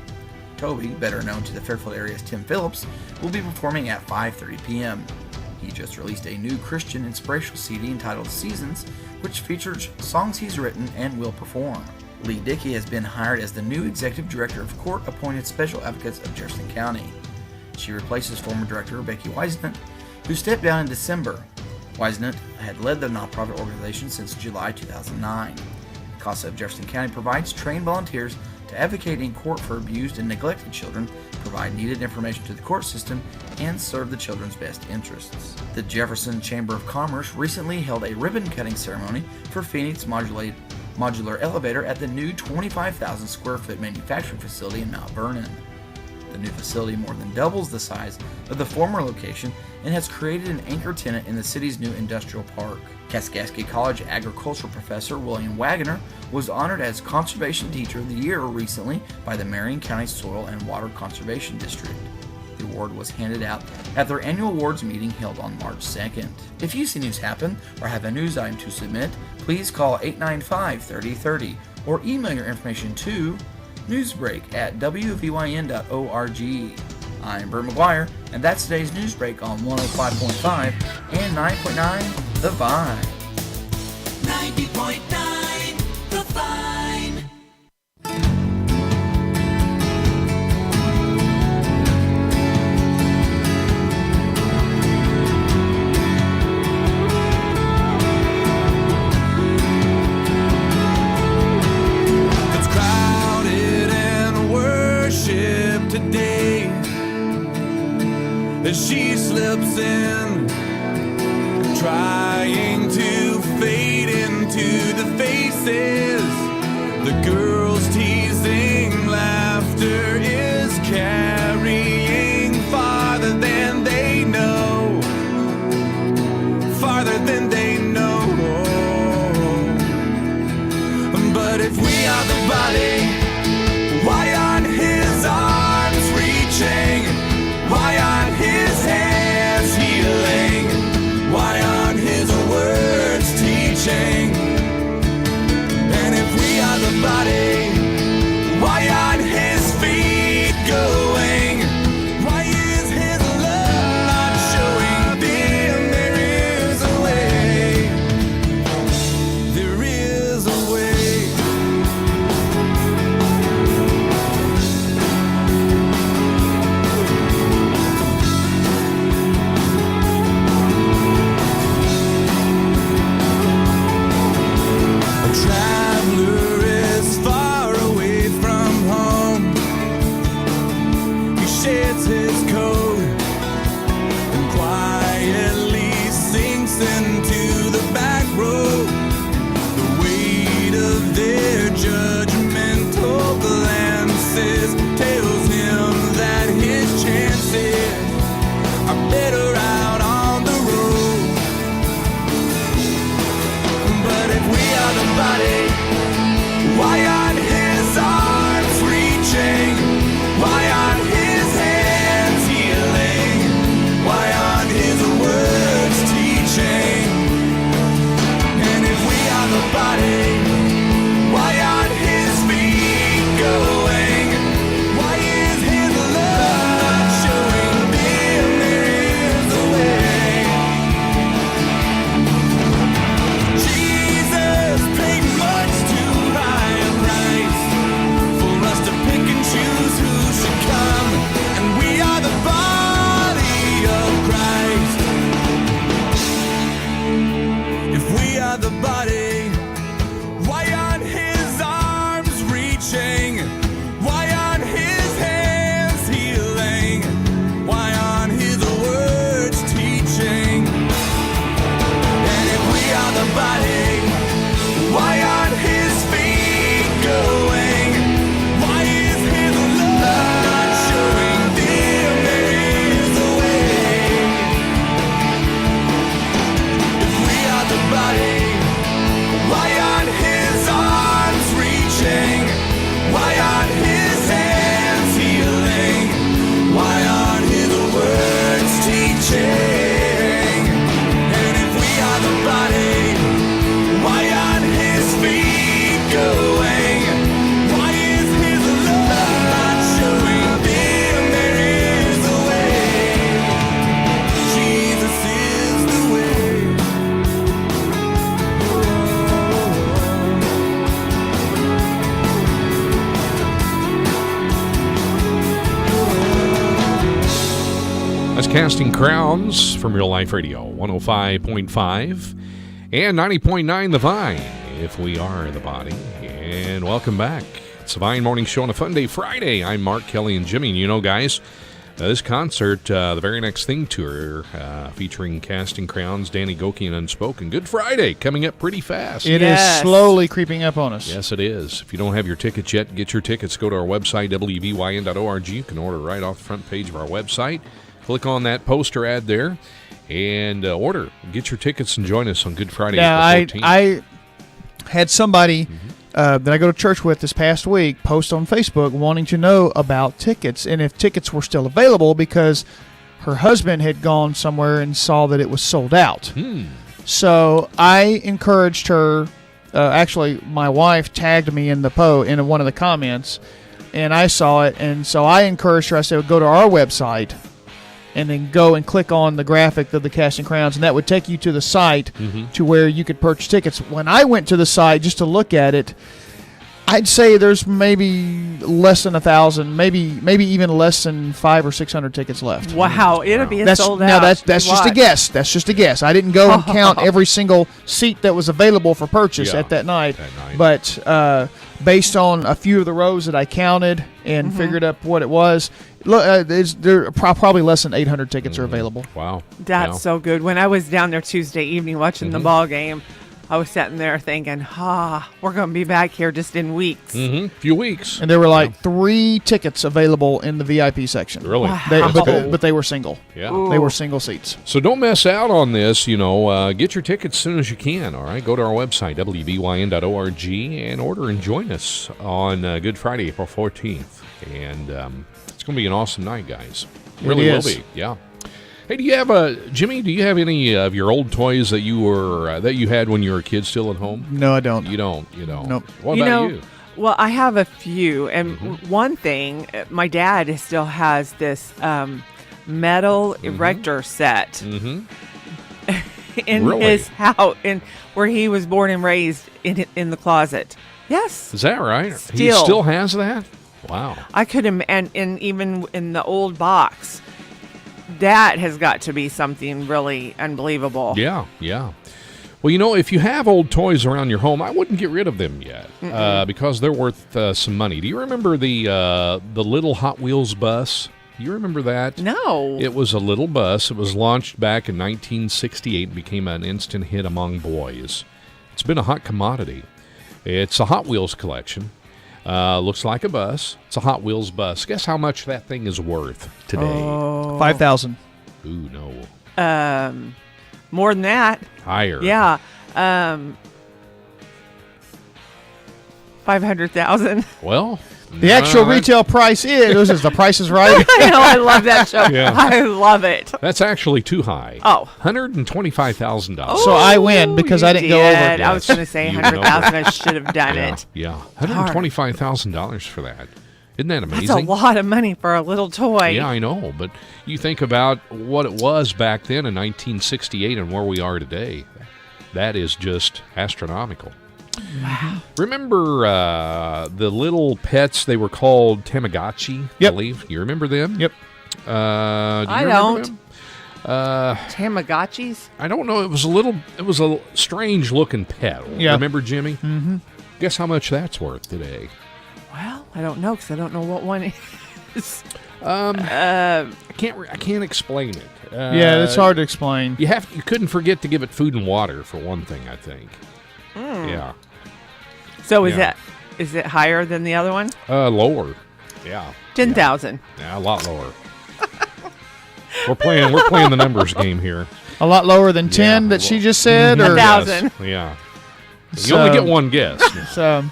Toby, better known to the Fairfield area's Tim Phillips, will be performing at 5:30 p.m. He just released a new Christian inspirational CD entitled Seasons, which features songs he's written and will perform. Lee Dickey has been hired as the new Executive Director of Court-Appointed Special Advocates of Jefferson County. She replaces former Director Becky Weisnant, who stepped down in December. Weisnant had led the nonprofit organization since July 2009. CASA of Jefferson County provides trained volunteers to advocate in court for abused and neglected children, provide needed information to the court system, and serve the children's best interests. The Jefferson Chamber of Commerce recently held a ribbon-cutting ceremony for Phoenix Modular Elevator at the new 25,000 square foot manufacturing facility in Mount Vernon. The new facility more than doubles the size of the former location and has created an anchor tenant in the city's new industrial park. Kaskaskia College agricultural professor William Wagoner was honored as Conservation Teacher of the Year recently by the Marion County Soil and Water Conservation District. The award was handed out at their annual awards meeting held on March 2nd. If you see news happen or have a news item to submit, please call 895-3030 or email your information to newsbreak@wvyn.org. I'm Bert McGuire, and that's today's Newsbreak on 105.5 and 9.9 The Vine. 90.9 The Vine. It's crowded and worship today as she slips in, trying to fade into the faces. The girls teasing laughter is carrying farther than they know, farther than they know. But if we are the body, why aren't his arms reaching? Why aren't his hands healing? Why aren't his words teaching? And if we are the body, why aren't his feet going? Why is his love not showing them? There is a way. There is a way. Traveler is far away from home. He sheds his coat and quietly sinks into the back row. The weight of their judgmental glances tells him that his chances are better out on the road. But if we are the body, why aren't his arms reaching? Why aren't his hands healing? Why aren't his words teaching? And if we are the body, why aren't his feet going? Why is his love not showing them there is a way? Jesus paid much too high a price for us to pick and choose who should come, and we are the body of Christ. If we are the body, why aren't his arms reaching? Why aren't his hands healing? Why aren't his words teaching? And if we are the body, why aren't his feet going? Why is his love not showing them there is a way? If we are the body, Casting Crowns from Real Life Radio, 105.5 and 90.9 The Vine, if we are the body. And welcome back. It's the Vine Morning Show on a Funday Friday. I'm Mark, Kelley, and Jimmy. And you know, guys, this concert, the Very Next Thing Tour, featuring Casting Crowns, Danny Goki, and Unspoken. Good Friday, coming up pretty fast. It is slowly creeping up on us. Yes, it is. If you don't have your tickets yet, get your tickets. Go to our website, wvyn.org. You can order right off the front page of our website. Click on that poster ad there and order. Get your tickets and join us on Good Friday, April 14th. I had somebody that I go to church with this past week post on Facebook wanting to know about tickets and if tickets were still available because her husband had gone somewhere and saw that it was sold out. So I encouraged her. Actually, my wife tagged me in in one of the comments, and I saw it. And so I encouraged her. I said, go to our website and then go and click on the graphic of the Casting Crowns, and that would take you to the site to where you could purchase tickets. When I went to the site just to look at it, I'd say there's maybe less than 1,000, maybe even less than 500 or 600 tickets left. Wow, it'll be sold out. Now that's just a guess. That's just a guess. I didn't go and count every single seat that was available for purchase at that night. But based on a few of the rows that I counted and figured up what it was, look, there are probably less than 800 tickets are available. Wow, that's so good. When I was down there Tuesday evening watching the ball game, I was sitting there thinking, we're going to be back here just in weeks. Few weeks. And there were like 3 tickets available in the VIP section. Really? Wow. But they were single. Yeah. They were single seats. So don't miss out on this. Get your tickets as soon as you can, all right? Go to our website, wvyn.org, and order and join us on Good Friday, April 14th. And it's going to be an awesome night, guys. It really will be. Yeah. Hey, Jimmy, do you have any of your old toys that you had when you were a kid still at home? No, I don't. You don't? Nope. What about you? Well, I have a few. And one thing, my dad still has this metal erector set in his house, where he was born and raised in the closet. Yes. Is that right? Still. He still has that? Wow. I could and even in the old box, that has got to be something really unbelievable. Yeah. Well, if you have old toys around your home, I wouldn't get rid of them yet because they're worth some money. Do you remember the little Hot Wheels bus? Do you remember that? No. It was a little bus. It was launched back in 1968 and became an instant hit among boys. It's been a hot commodity. It's a Hot Wheels collection. Looks like a bus. It's a Hot Wheels bus. Guess how much that thing is worth today? $5,000. Ooh, no. More than that. Higher. Yeah. $500,000. Well, the actual retail price is the Price is Right. I know. I love that show. Yeah. I love it. That's actually too high. Oh. $125,000. So I win because I didn't go over. I was going to say $100,000. I should have done it. Yeah. $125,000 for that. Isn't that amazing? That's a lot of money for a little toy. Yeah, I know. But you think about what it was back then in 1968 and where we are today. That is just astronomical. Wow. Remember the little pets? They were called Tamagotchi, I believe. You remember them? Yep. I don't. Tamagotchis? I don't know. It was a strange looking pet. Yeah. Remember, Jimmy? Mm-hmm. Guess how much that's worth today? Well, I don't know because I don't know what one is. I can't explain it. Yeah, it's hard to explain. You couldn't forget to give it food and water for one thing, I think. Yeah. So is it higher than the other one? Lower. Yeah. 10,000. Yeah, a lot lower. We're playing the numbers game here. A lot lower than 10 that she just said, or 1,000. Yes. Yeah. You only get one guess. So,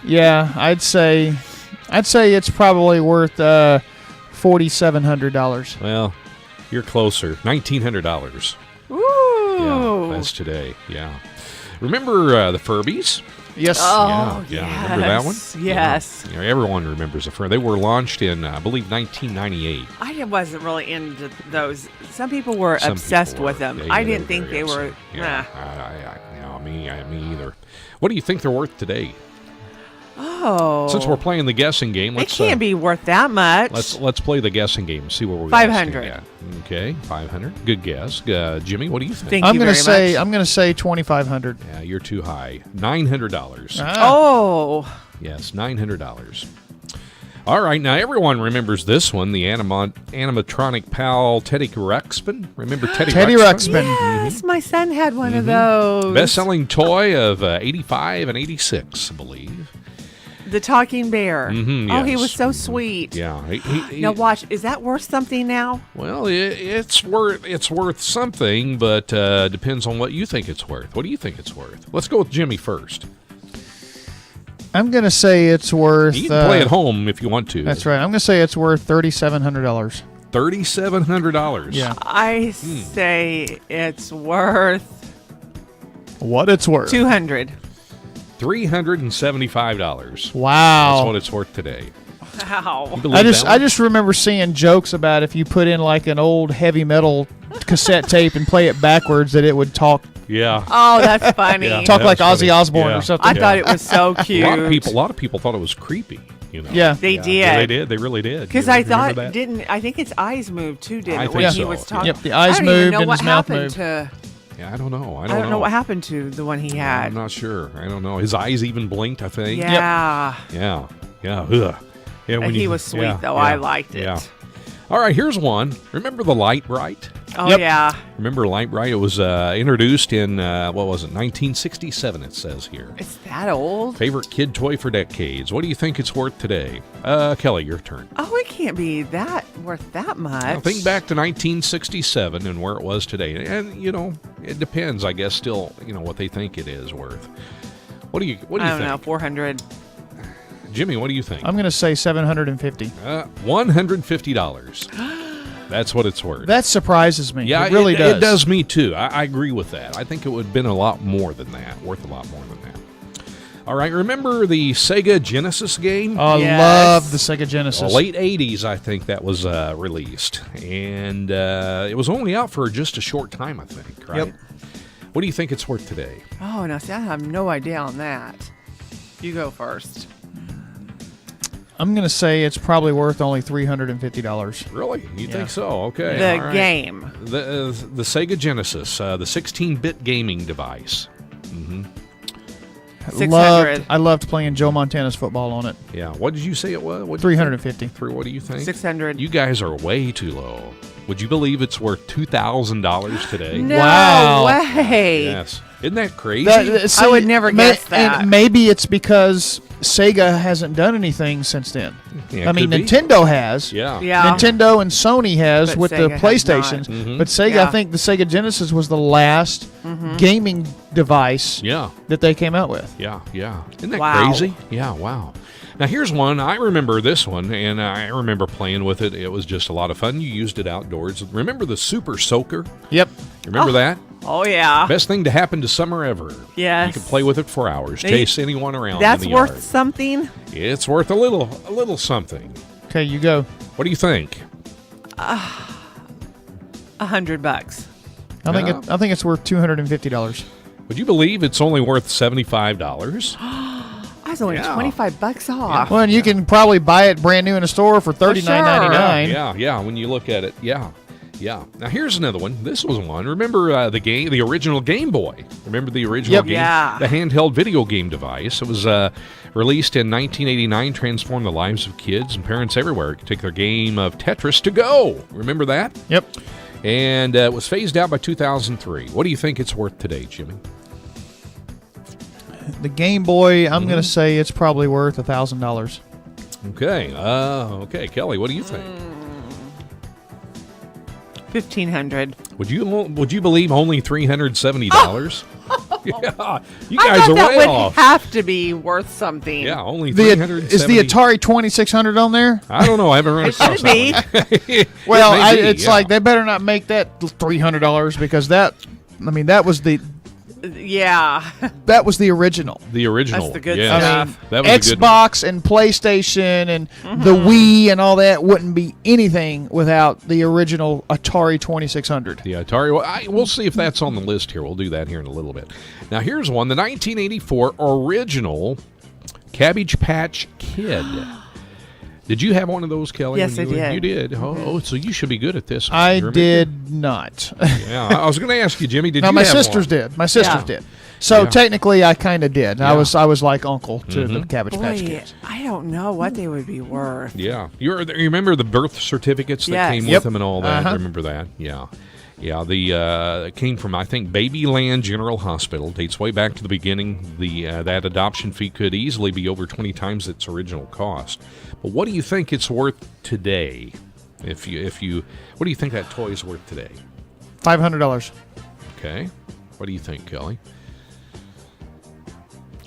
yeah, I'd say it's probably worth $4,700. Well, you're closer. $1,900. Ooh. Yeah, that's today. Yeah. Remember the Furbies? Yes. Oh, yeah. Remember that one? Yes. Yeah, everyone remembers the Furby. They were launched in, I believe, 1998. I wasn't really into those. Some people were obsessed with them. Yeah, I didn't think they were. Yeah. Me either. What do you think they're worth today? Oh. Since we're playing the guessing game, It let's can't be worth that much. let's play the guessing game and see where we 500. stand at. Okay, 500. Good guess. Jimmy, what do you think? Thank I'm you gonna very say much. I'm gonna say $2,500. Yeah, you're too high. $900. Oh. Yes, $900. All right, now everyone remembers this one, the animatronic pal Teddy Ruxpin. Remember Teddy Ruxpin? Yes, my son had one of those. Best-selling toy of 85 and 86, I believe. The talking bear. Oh, he yes. was so sweet. Yeah. Now watch. Is that worth something now? Well, it's worth something, but depends on what you think it's worth. What do you think it's worth? Let's go with Jimmy first. I'm gonna say it's worth. You can play at home if you want to. That's right. I'm gonna say it's worth $3,700. $3,700. Yeah. I say it's worth What it's worth? $200. $375. Wow. That's what it's worth today. Wow. You believe that I just remember seeing jokes about if you put in like an old heavy metal cassette tape and play it backwards that it would talk. Yeah. Oh, that's funny. Talk like Ozzy Osbourne or something. I thought it was so cute. A lot of people thought it was creepy. You know. Yeah. They did. Yeah, they did. They really did. Because You I remember thought that? I think his eyes moved too, didn't I it? think When he so, was talking. Yep, the eyes I don't moved even know and what his mouth happened moved. to. Yeah, I don't know. I don't know what happened to the one he had. I'm not sure. I don't know. His eyes even blinked, I think. Yeah. Yeah. Yeah. Ugh. Yeah. And he was sweet, though. I liked it. Yeah. All right, here's one. Remember the Light Bright? Oh, yeah. Remember Light Bright? It was introduced in, 1967, it says here. It's that old? Favorite kid toy for decades. What do you think it's worth today? Kelley, your turn. Oh, it can't be worth that much. Now, think back to 1967 and where it was today. And, it depends, I guess, still, what they think it is worth. What do you think? I don't know, 400. Jimmy, what do you think? I'm going to say $750. $150. That's what it's worth. That surprises me. Yeah, it really does. It does me too. I agree with that. I think it would have been a lot more than that. Worth a lot more than that. All right, remember the Sega Genesis game? I love the Sega Genesis. Late 80s, I think that was released. And it was only out for just a short time, I think, right? Yep. What do you think it's worth today? Oh, no, see, I have no idea on that. You go first. I'm going to say it's probably worth only $350. Really? You think so? Okay. The all right. game. The Sega Genesis, the 16-bit gaming device. Mm-hmm. I loved playing Joe Montana's football on it. Yeah. What did you say it was? $350. What do you think? 600. You guys are way too low. Would you believe it's worth $2,000 today? No Wow. way. Yes. Isn't that crazy? I would never guess that. And maybe it's because Sega hasn't done anything since then. Yeah, I mean, could be. Nintendo has. Yeah. Nintendo and Sony has But with Sega the has PlayStations. not. Mhm. But Sega, Yeah. I think the Sega Genesis was the last gaming device that they came out with. Yeah, yeah. Isn't that Wow. crazy? Yeah, wow. Now, here's one. I remember this one, and I remember playing with it. It was just a lot of fun. You used it outdoors. Remember the Super Soaker? Yep. Remember that? Oh, yeah. Best thing to happen to summer ever. Yes. You can play with it for hours. They- Chase anyone around That's in the worth yard. something? It's worth a little something. Okay, you go. What do you think? $100. I think it's worth $250. Would you believe it's only worth $75? I was only Yeah. $25 off. Well, and you can probably buy it brand new in a store for $39.99. Yeah, when you look at it, yeah. Now here's another one. This was one. Remember the original Game Boy? Remember the original Yep. game? Yeah. The handheld video game device. It was released in 1989, transformed the lives of kids and parents everywhere. It could take their game of Tetris to go. Remember that? Yep. And it was phased out by 2003. What do you think it's worth today, Jimmy? The Game Boy, I'm going to say it's probably worth $1,000. Okay. Okay, Kelley, what do you think? $1,500. Would you believe only $370? Yeah, you I guys thought are that way would off. have to be worth something. Yeah, only Is the 370. Atari 2600 on there? I don't know. I haven't run It across should that be. one. Well, It may be, it's yeah. like they better not make that $300 because that was the Yeah. original. The original. That's the good yes. stuff. That was a good one. Xbox and PlayStation and the Wii and all that wouldn't be anything without the original Atari 2600. The Atari. Well, we'll see if that's on the list here. We'll do that here in a little bit. Now, here's one. The 1984 original Cabbage Patch Kid. Did you have one of those, Kelly? Yes, I did. You did? Oh, so you should be good at this one. I Remember? did not. Yeah, I was going to ask you, Jimmy, did no, you my have sisters one? did. My sisters Yeah. did. So Yeah. technically, I kind of did. Yeah. I was like uncle to the Cabbage Patch Boy, Kids. I don't know what they would be worth. Yeah. You remember the birth certificates that Yes. came Yep. with them and all that? Uh-huh. Remember that? Yeah. Yeah, it came from, I think, Babyland General Hospital. Dates way back to the beginning. That adoption fee could easily be over 20 times its original cost. But what do you think it's worth today? What do you think that toy is worth today? $500. Okay. What do you think, Kelly?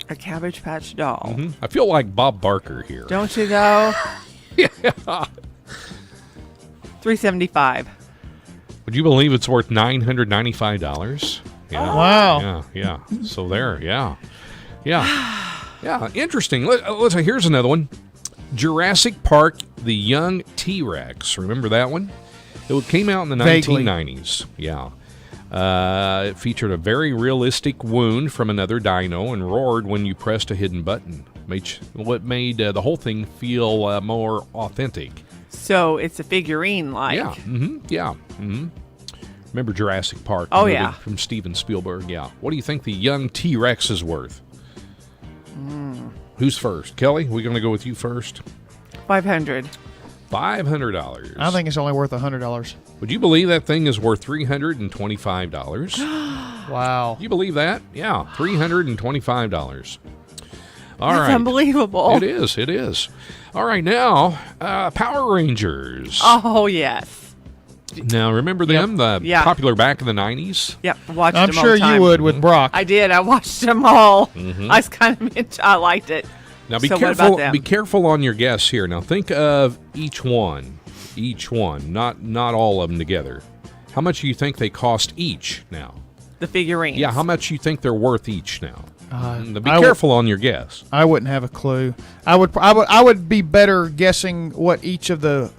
A Cabbage Patch doll. Mm-hmm. I feel like Bob Barker here. Don't you though? Yeah. $375. Would you believe it's worth $995? Yeah. Wow. Yeah. So there, yeah. Interesting. Listen, here's another one. Jurassic Park: The Young T-Rex. Remember that one? It came out in the Vaguely. 1990s. Yeah. It featured a very realistic wound from another dino and roared when you pressed a hidden button. What made the whole thing feel more authentic. So it's a figurine, like. Yeah. Mm-hmm. Yeah. Mm-hmm. Remember Jurassic Park? Oh, movie yeah. From Steven Spielberg. Yeah. What do you think the young T-Rex is worth? Who's first? Kelly, we're going to go with you first. $500. $500. I think it's only worth $100. Would you believe that thing is worth $325? Wow. You believe that? Yeah, $325. All right. That's unbelievable. It is. All right, now, Power Rangers. Oh, yes. Now, remember them? Yeah. Popular back in the 90s? Yep, watched I'm them all sure the time. you would with Brock. I did. I watched them all. Mhm. I was kind of I liked it. Now, be So what about careful. them? Be careful on your guess here. Now, think of each one, not all of them together. How much do you think they cost each now? The figurines. Yeah, how much you think they're worth each now? Now, be I careful on your guess. I wouldn't have a clue. I would be better guessing what each of the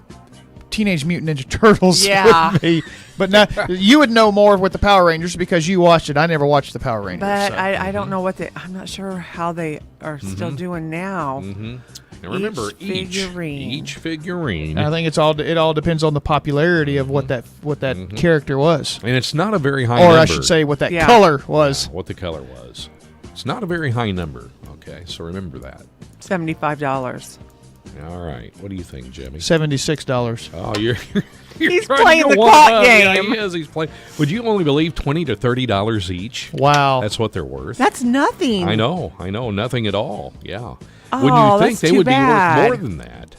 Teenage Mutant Ninja Turtles would be. But now you would know more with the Power Rangers because you watched it. I never watched the Power Rangers. But so. I don't know what I'm not sure how they are still doing now. Mm-hmm. Now remember, each figurine. I think it all depends on the popularity of what that character was, and it's not a very high or number. I should say what that color was. Yeah, what the color was. It's not a very high number. Okay, so remember that. $75. All right. What do you think, Jimmy? $76. Oh, you're He's trying to playing go the one clock up. game. Yeah, he is. He's playing. Would you only believe $20 to $30 each? Wow. That's what they're worth. That's nothing. I know. Nothing at all. Yeah. Oh, Wouldn't you think that's they too would bad. be worth more than that?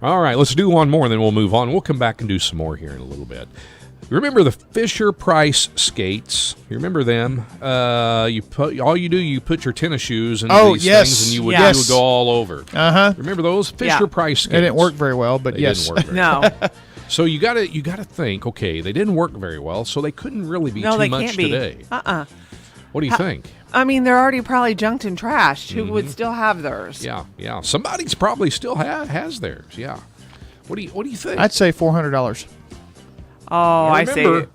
All right. Let's do one more, and then we'll move on. We'll come back and do some more here in a little bit. Remember the Fisher-Price skates? You remember them? You put your tennis shoes into these things, and you would go all over. Uh-huh. Remember those Fisher-Price skates? It didn't work very well, but They yes. didn't work very well. So you got to think. Okay, they didn't work very well, so they couldn't really be too they much can't be. today. What do you think? I mean, they're already probably junked and trashed. Who would still have theirs? Yeah. Somebody's probably still has theirs. Yeah. What do you think? I'd say $400. Oh, I say.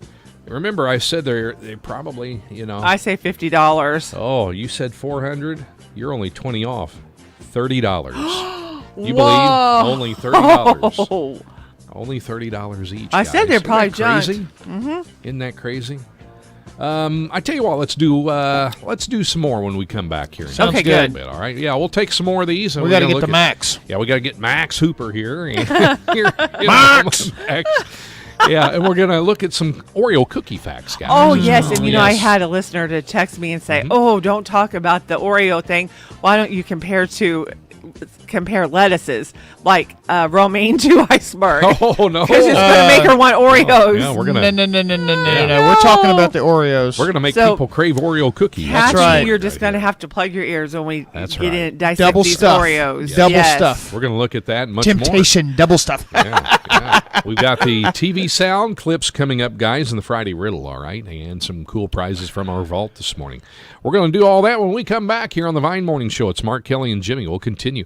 Remember, I said they probably, I say $50. Oh, you said 400. You're only 20 off. $30. You Whoa. believe only $30? Only $30 each. I said they're probably junked. Crazy. Isn't that crazy? I tell you what, let's do some more when we come back here. Sounds Okay, good. good. All right, yeah, we'll take some more of these. And We we're got to gonna get look to at- Max. Yeah, we got to get Max Hooper here. Max! Yeah, and we're gonna look at some Oreo cookie facts, guys. Oh, yes. And, I yes. had a listener to text me and say, oh, don't talk about the Oreo thing. Why don't you compare lettuces like romaine to iceberg? Oh, no. Because it's going to make her want Oreos. Yeah, we're gonna. No. We're talking about the Oreos. We're gonna make So- people crave Oreo cookies. Catch right. me, you're just going to have to plug your ears when we That's get right. in dissect Double these stuff. Oreos. Double Yes. stuff. We're gonna look at that and much more. Temptation, double stuff. Yeah. We've got the TV sound clips coming up, guys, in the Friday Riddle, all right, and some cool prizes from our vault this morning. We're going to do all that when we come back here on the Vine Morning Show. It's Mark, Kelly, and Jimmy. We'll continue.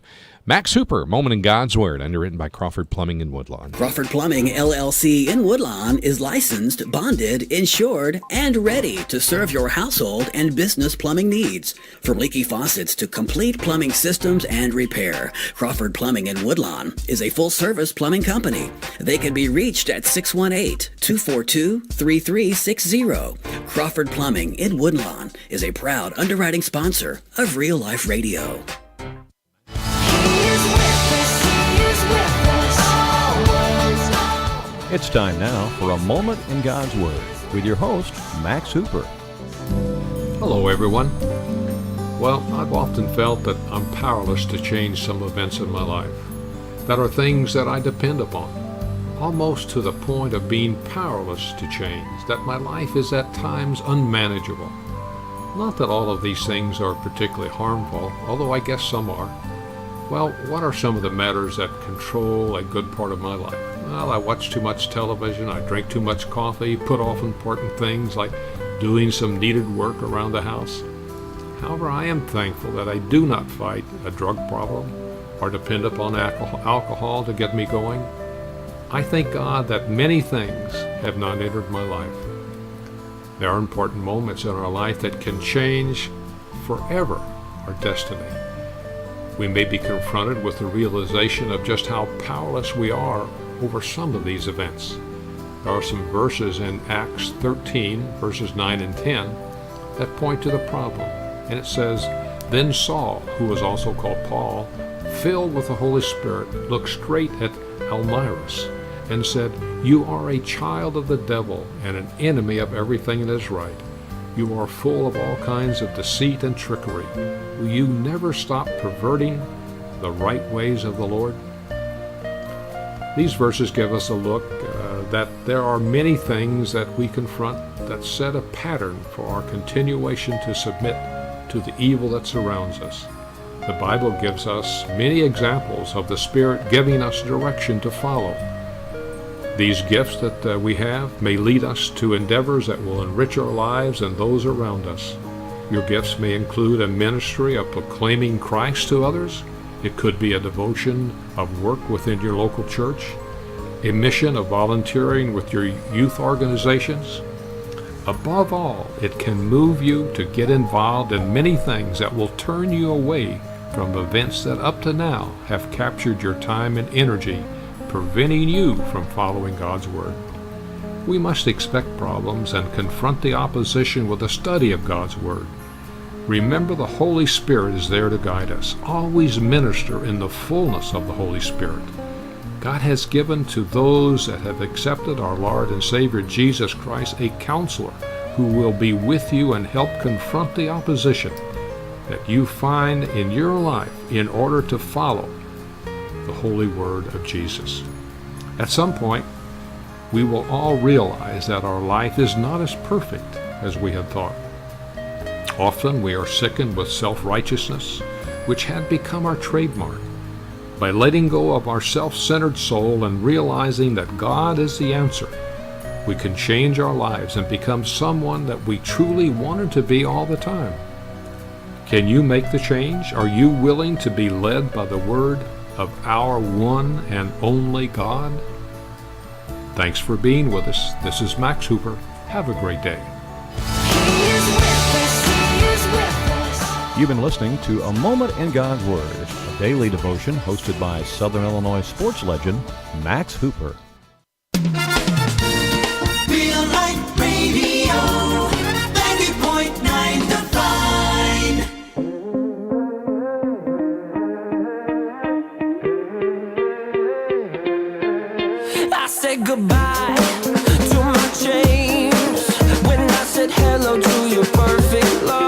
Max Hooper, Moment in God's Word, underwritten by Crawford Plumbing in Woodlawn. Crawford Plumbing, LLC in Woodlawn is licensed, bonded, insured, and ready to serve your household and business plumbing needs. From leaky faucets to complete plumbing systems and repair, Crawford Plumbing in Woodlawn is a full-service plumbing company. They can be reached at 618-242-3360. Crawford Plumbing in Woodlawn is a proud underwriting sponsor of Real Life Radio. It's time now for A Moment in God's Word with your host, Max Hooper. Hello, everyone. Well, I've often felt that I'm powerless to change some events in my life that are things that I depend upon, almost to the point of being powerless to change, that my life is at times unmanageable. Not that all of these things are particularly harmful, although I guess some are. Well, what are some of the matters that control a good part of my life? Well, I watch too much television, I drink too much coffee, put off important things like doing some needed work around the house. However, I am thankful that I do not fight a drug problem or depend upon alcohol to get me going. I thank God that many things have not entered my life. There are important moments in our life that can change forever our destiny. We may be confronted with the realization of just how powerless we are over some of these events. There are some verses in Acts 13, verses 9 and 10, that point to the problem. And it says, "Then Saul, who was also called Paul, filled with the Holy Spirit, looked straight at Almyrus and said, 'You are a child of the devil and an enemy of everything that is right. You are full of all kinds of deceit and trickery. Will you never stop perverting the right ways of the Lord?'" These verses give us a look that there are many things that we confront that set a pattern for our continuation to submit to the evil that surrounds us. The Bible gives us many examples of the Spirit giving us direction to follow. These gifts that we have may lead us to endeavors that will enrich our lives and those around us. Your gifts may include a ministry of proclaiming Christ to others. It could be a devotion of work within your local church, a mission of volunteering with your youth organizations. Above all, it can move you to get involved in many things that will turn you away from events that up to now have captured your time and energy, preventing you from following God's Word. We must expect problems and confront the opposition with a study of God's Word. Remember, the Holy Spirit is there to guide us. Always minister in the fullness of the Holy Spirit. God has given to those that have accepted our Lord and Savior Jesus Christ a counselor who will be with you and help confront the opposition that you find in your life in order to follow the holy word of Jesus. At some point, we will all realize that our life is not as perfect as we had thought. Often we are sickened with self-righteousness, which had become our trademark. By letting go of our self-centered soul and realizing that God is the answer, we can change our lives and become someone that we truly wanted to be all the time. Can you make the change? Are you willing to be led by the word of our one and only God? Thanks for being with us. This is Max Hooper. Have a great day. You've been listening to A Moment in God's Word, a daily devotion hosted by Southern Illinois sports legend Max Hooper. Real Life Radio, 90.9 The Vine. I said goodbye to my chains when I said hello to your perfect love.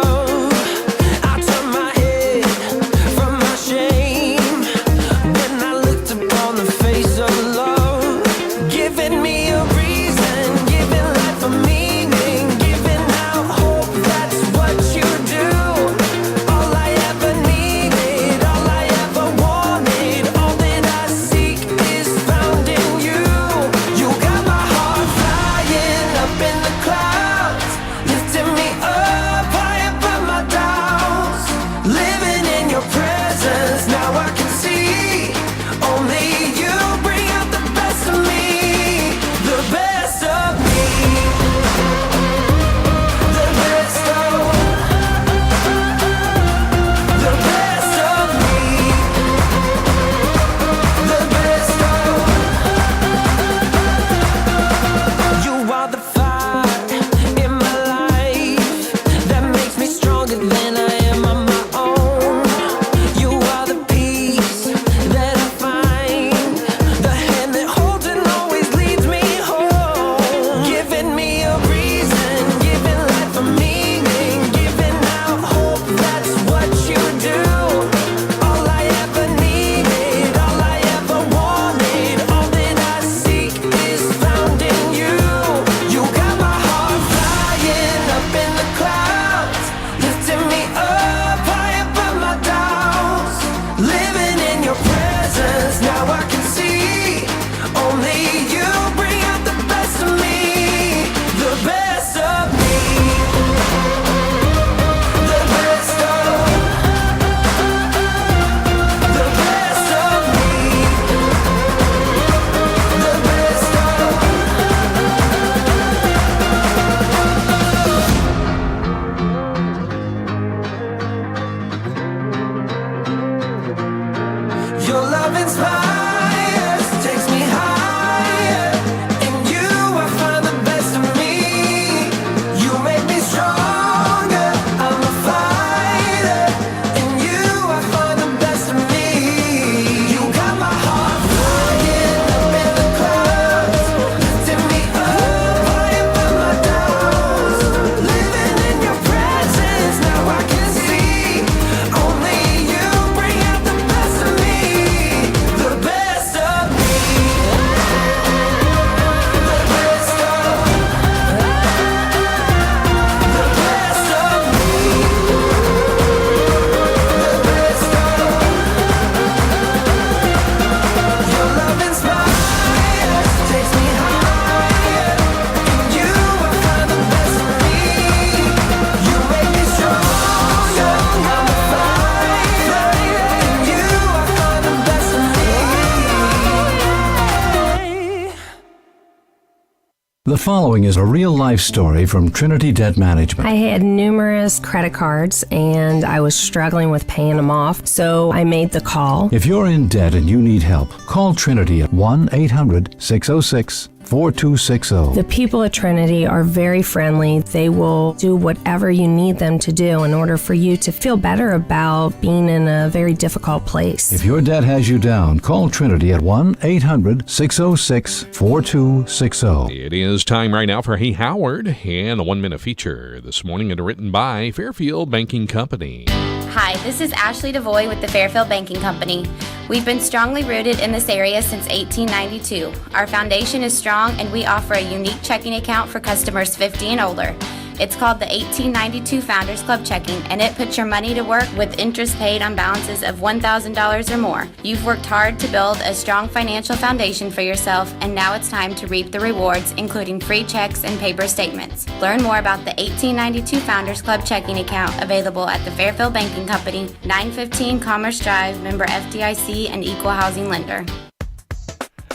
Living in your presence, now I can see The following is a real-life story from Trinity Debt Management. I had numerous credit cards, and I was struggling with paying them off, so I made the call. If you're in debt and you need help, call Trinity at 1-800-606-4260. The people at Trinity are very friendly. They will do whatever you need them to do in order for you to feel better about being in a very difficult place. If your debt has you down, call Trinity at 1-800-606-4260. It is time right now for Hey Howard and a 1-minute feature this morning, and written by Fairfield Banking Company. Hi, this is Ashley DeVoy with the Fairfield Banking Company. We've been strongly rooted in this area since 1892. Our foundation is strong and we offer a unique checking account for customers 50 and older. It's called the 1892 Founders Club Checking, and it puts your money to work with interest paid on balances of $1,000 or more. You've worked hard to build a strong financial foundation for yourself, and now it's time to reap the rewards, including free checks and paper statements. Learn more about the 1892 Founders Club Checking account, available at the Fairfield Banking Company, 915 Commerce Drive, member FDIC and equal housing lender.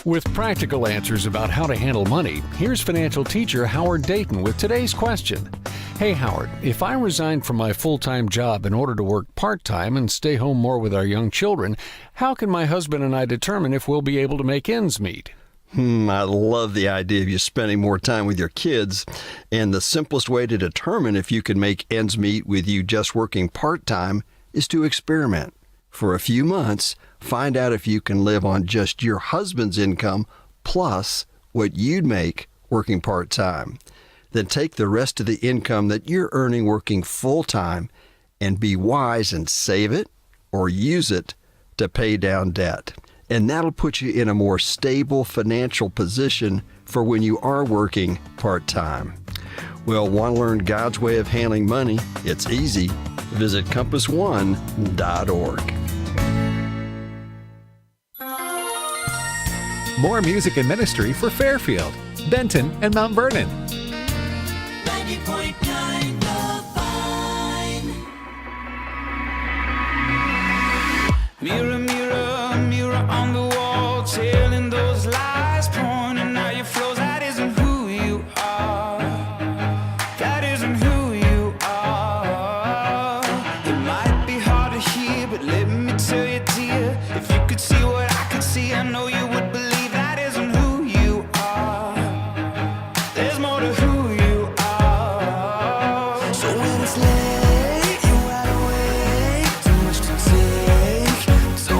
With practical answers about how to handle money, here's financial teacher Howard Dayton with today's question. Hey Howard, if I resign from my full-time job in order to work part-time and stay home more with our young children, how can my husband and I determine if we'll be able to make ends meet? I love the idea of you spending more time with your kids. And the simplest way to determine if you can make ends meet with you just working part-time is to experiment. For a few months, find out if you can live on just your husband's income plus what you'd make working part-time. Then take the rest of the income that you're earning working full-time and be wise and save it or use it to pay down debt. And that'll put you in a more stable financial position for when you are working part-time. Well, want to learn God's way of handling money? It's easy. Visit compassone.org. More music and ministry for Fairfield, Benton, and Mount Vernon. 90.9 The Vine. Mirror, mirror, mirror on the wall, telling those lies, pointing out your flaws. That isn't who you are. That isn't who you are. It might be hard to hear, but let me tell you, dear, if you could see what I could see, I know you would believe. That isn't who you are. There's more to who you are. So when it's late, you're wide awake, too much to take. So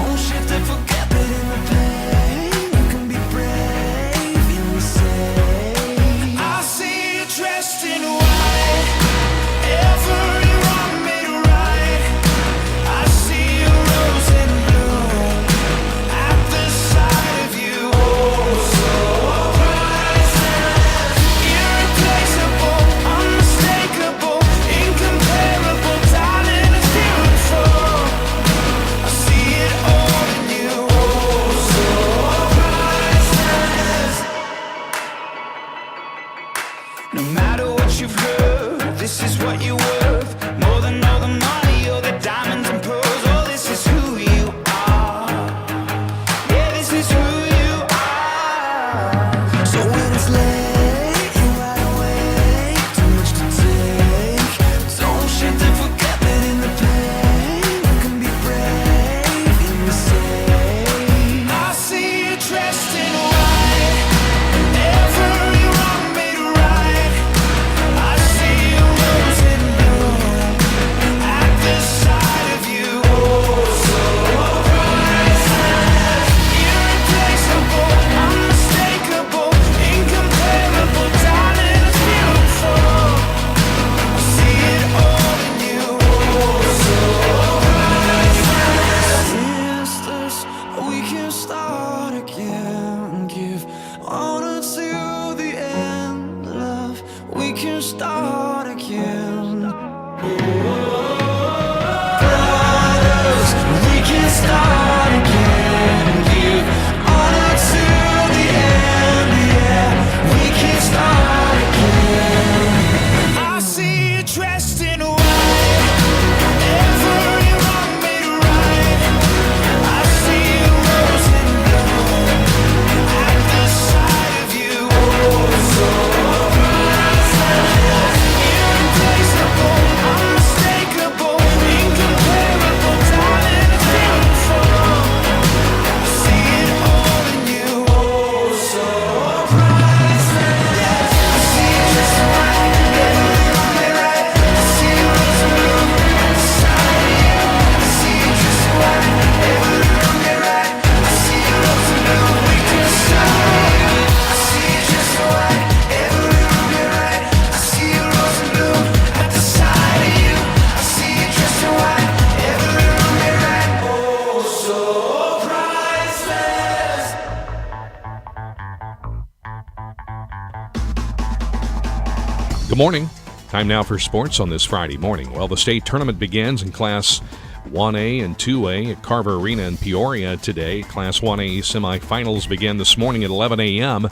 Good morning. Time now for sports on this Friday morning. Well, the state tournament begins in Class 1A and 2A at Carver Arena in Peoria today. Class 1A semifinals begin this morning at 11 a.m.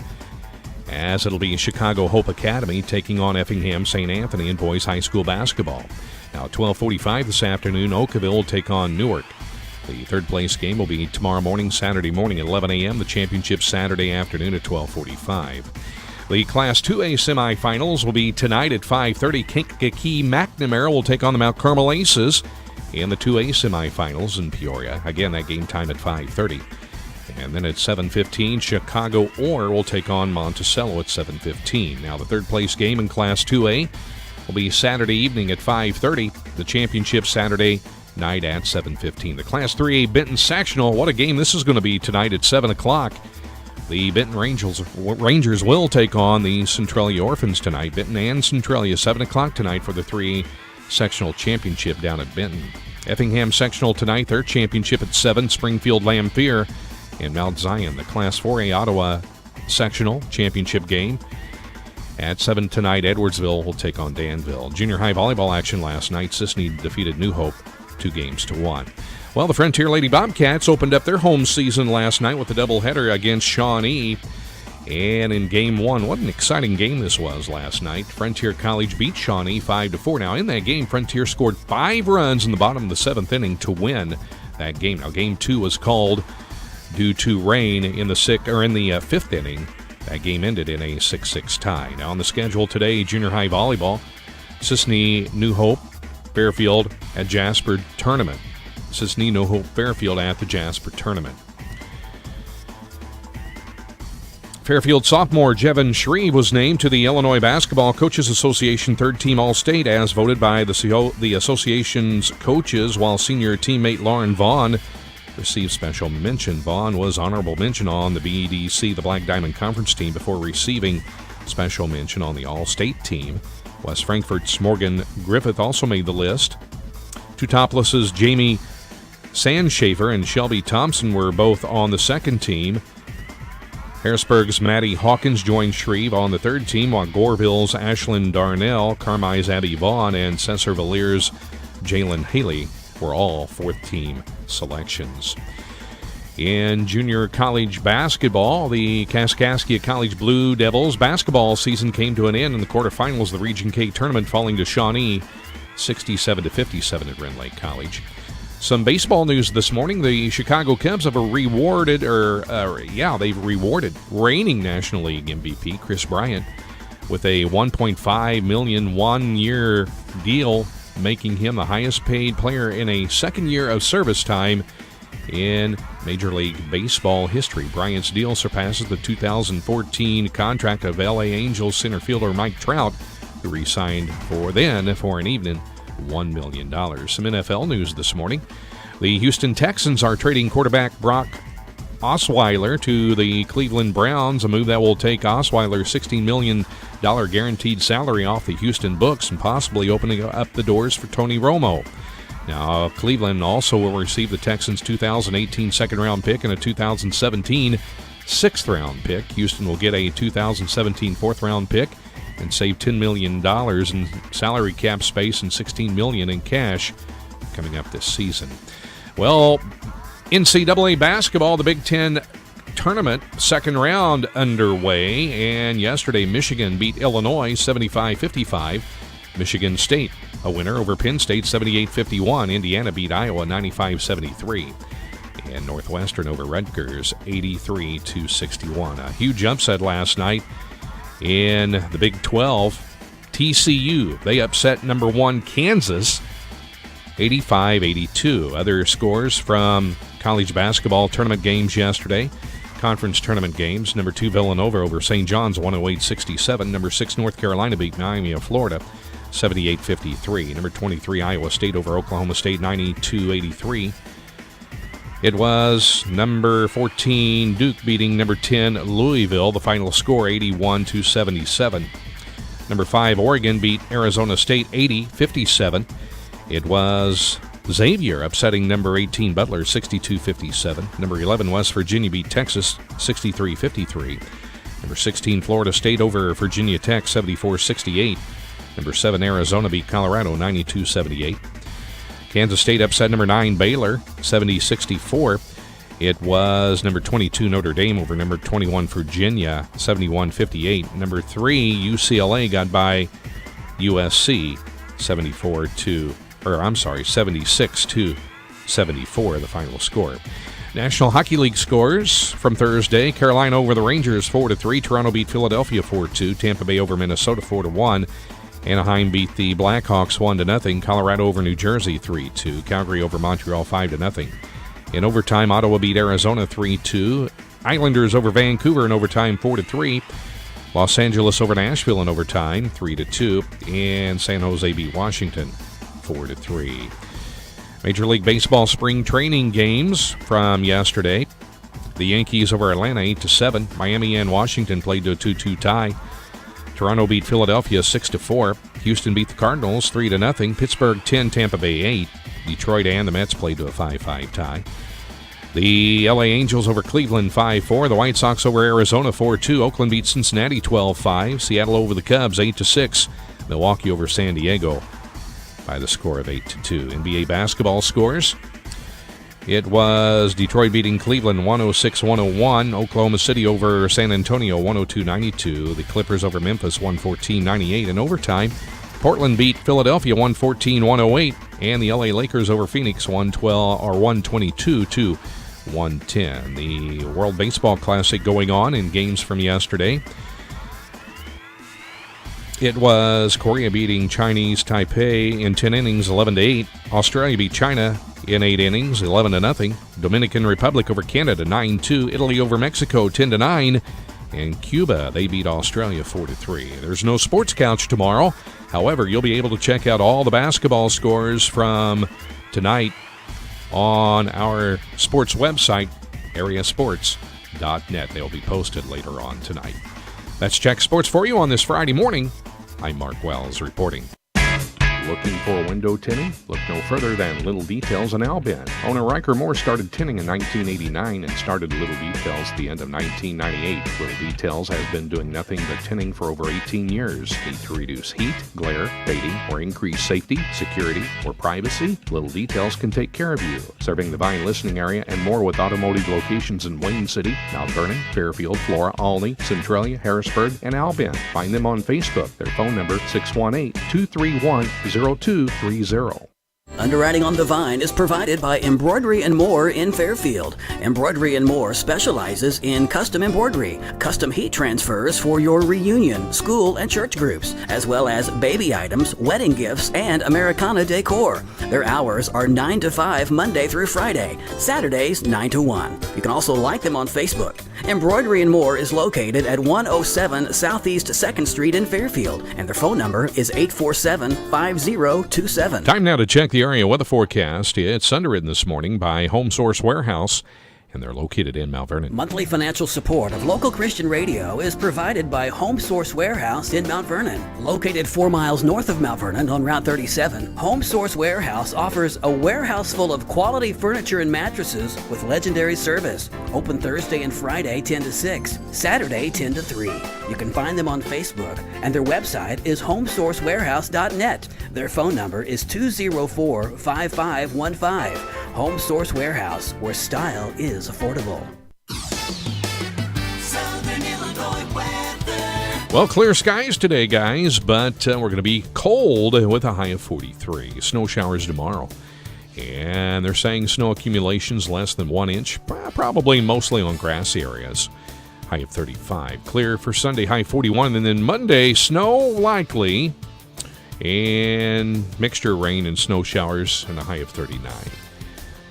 as it'll be Chicago Hope Academy taking on Effingham St. Anthony in boys high school basketball. Now at 12:45 this afternoon, Oakville will take on Newark. The third place game will be tomorrow morning, Saturday morning at 11 a.m. The championship Saturday afternoon at 12:45. The Class 2A semifinals will be tonight at 5:30. Kankakee McNamara will take on the Mount Carmel Aces in the 2A semifinals in Peoria. Again, that game time at 5:30. And then at 7:15, Chicago Orr will take on Monticello at 7:15. Now the third place game in Class 2A will be Saturday evening at 5:30. The championship Saturday night at 7:15. The Class 3A Benton Sectional, what a game this is going to be tonight at 7 o'clock. The Benton Rangers will take on the Centralia Orphans tonight. Benton and Centralia, 7 o'clock tonight for the 3A Sectional Championship down at Benton. Effingham Sectional tonight, their championship at 7. Springfield Lamphere and Mount Zion. The Class 4A Ottawa Sectional Championship game at 7 tonight. Edwardsville will take on Danville. Junior high volleyball action last night. Sisney defeated New Hope 2-1. Well, the Frontier Lady Bobcats opened up their home season last night with a doubleheader against Shawnee. And in Game 1, what an exciting game this was last night. Frontier College beat Shawnee 5-4. Now, in that game, Frontier scored 5 runs in the bottom of the 7th inning to win that game. Now, Game 2 was called due to rain in the 5th inning. That game ended in a 6-6 tie. Now, on the schedule today, junior high volleyball, Sisney, New Hope, Fairfield at Jasper Tournament. Sisney, New Hope, Fairfield at the Jasper Tournament. Fairfield sophomore Jevin Shreve was named to the Illinois Basketball Coaches Association third-team All-State as voted by the association's coaches, while senior teammate Lauren Vaughn received special mention. Vaughn was honorable mention on the BEDC, the Black Diamond Conference team, before receiving special mention on the All-State team. West Frankfort's Morgan Griffith also made the list. Two toplesses, Jamie Sandschafer and Shelby Thompson, were both on the second team. Harrisburg's Maddie Hawkins joined Shreve on the third team, while Goreville's Ashlyn Darnell, Carmi's Abby Vaughn, and Cesar Valier's Jalen Haley were all fourth-team selections. In junior college basketball, the Kaskaskia College Blue Devils basketball season came to an end in the quarterfinals of the Region K tournament, falling to Shawnee 67-57 at Rend Lake College. Some baseball news this morning. The Chicago Cubs have rewarded reigning National League MVP Chris Bryant with a $1.5 million one-year deal, making him the highest paid player in a second year of service time in Major League Baseball history. Bryant's deal surpasses the 2014 contract of LA Angels center fielder Mike Trout, who re-signed for an even $1 million. Some NFL news this morning. The Houston Texans are trading quarterback Brock Osweiler to the Cleveland Browns, a move that will take Osweiler's $16 million guaranteed salary off the Houston books and possibly opening up the doors for Tony Romo. Now, Cleveland also will receive the Texans' 2018 second-round pick and a 2017 sixth-round pick. Houston will get a 2017 fourth-round pick and save $10 million in salary cap space and $16 million in cash coming up this season. Well, NCAA basketball, the Big Ten tournament, second round underway, and yesterday Michigan beat Illinois 75-55. Michigan State, a winner over Penn State 78-51. Indiana beat Iowa 95-73. And Northwestern over Rutgers 83-61. A huge upset last night in the Big 12. TCU, they upset number 1 Kansas 85-82. Other scores from college basketball tournament games yesterday. Conference tournament games. Number 2 Villanova over St. John's 108-67. Number 6 North Carolina beat Miami of Florida 78-53. Number 23 Iowa State over Oklahoma State 92-83. It was number 14 Duke beating number 10 Louisville. The final score 81-77. Number 5 Oregon beat Arizona State 80-57. It was Xavier upsetting number 18 Butler 62-57. Number 11 West Virginia beat Texas 63-53. Number 16 Florida State over Virginia Tech 74-68. Number 7, Arizona beat Colorado 92-78. Kansas State upset number 9, Baylor 70-64. It was number 22, Notre Dame over number 21, Virginia 71-58. Number 3, UCLA got by USC 76-74, the final score. National Hockey League scores from Thursday. Carolina over the Rangers 4-3. Toronto beat Philadelphia 4-2. Tampa Bay over Minnesota 4-1. Anaheim beat the Blackhawks 1-0. Colorado over New Jersey 3-2. Calgary over Montreal 5-0. In overtime, Ottawa beat Arizona 3-2. Islanders over Vancouver in overtime 4-3. Los Angeles over Nashville in overtime 3-2. And San Jose beat Washington 4-3. Major League Baseball spring training games from yesterday. The Yankees over Atlanta 8-7. Miami and Washington played to a 2-2 tie. Toronto beat Philadelphia 6-4. Houston beat the Cardinals 3-0. Pittsburgh 10, Tampa Bay 8. Detroit and the Mets played to a 5-5 tie. The LA Angels over Cleveland 5-4. The White Sox over Arizona 4-2. Oakland beat Cincinnati 12-5. Seattle over the Cubs 8-6. Milwaukee over San Diego by the score of 8-2. NBA basketball scores. It was Detroit beating Cleveland 106-101. Oklahoma City over San Antonio 102-92. The Clippers over Memphis 114-98. In overtime, Portland beat Philadelphia 114-108. And the LA Lakers over Phoenix 122-110. The World Baseball Classic going on in games from yesterday. It was Korea beating Chinese Taipei in 10 innings, 11-8. Australia beat China in 8 innings, 11-0. Dominican Republic over Canada, 9-2. Italy over Mexico, 10-9. And Cuba, they beat Australia 4-3. There's no sports couch tomorrow. However, you'll be able to check out all the basketball scores from tonight on our sports website, areasports.net. They'll be posted later on tonight. That's Check Sports for you on this Friday morning. I'm Mark Wells reporting. Looking for window tinting? Look no further than Little Details in Albin. Owner Riker Moore started tinting in 1989 and started Little Details at the end of 1998. Little Details has been doing nothing but tinting for over 18 years. Need to reduce heat, glare, fading, or increase safety, security, or privacy? Little Details can take care of you. Serving the Vine listening area and more with automotive locations in Wayne City, Mount Vernon, Fairfield, Flora, Olney, Centralia, Harrisburg, and Albin. Find them on Facebook. Their phone number 618-231-0230. Underwriting on the Vine is provided by Embroidery & More in Fairfield. Embroidery & More specializes in custom embroidery, custom heat transfers for your reunion, school, and church groups, as well as baby items, wedding gifts, and Americana decor. Their hours are 9 to 5 Monday through Friday, Saturdays 9 to 1. You can also like them on Facebook. Embroidery & More is located at 107 Southeast 2nd Street in Fairfield, and their phone number is 847-5027. Time now to check the area weather forecast. It's underwritten this morning by Home Source Warehouse, and they're located in Mount Vernon. Monthly financial support of local Christian radio is provided by Home Source Warehouse in Mount Vernon. Located 4 miles north of Mount Vernon on Route 37, Home Source Warehouse offers a warehouse full of quality furniture and mattresses with legendary service. Open Thursday and Friday 10 to 6, Saturday 10 to 3. You can find them on Facebook, and their website is homesourcewarehouse.net. Their phone number is 204-5515. Home Source Warehouse, where style is affordable. Southern Illinois weather. Well, clear skies today, guys, but we're going to be cold with a high of 43. Snow showers tomorrow. And they're saying snow accumulations less than 1 inch, probably mostly on grassy areas. High of 35. Clear for Sunday, high 41. And then Monday, snow likely. And mixture rain and snow showers and a high of 39.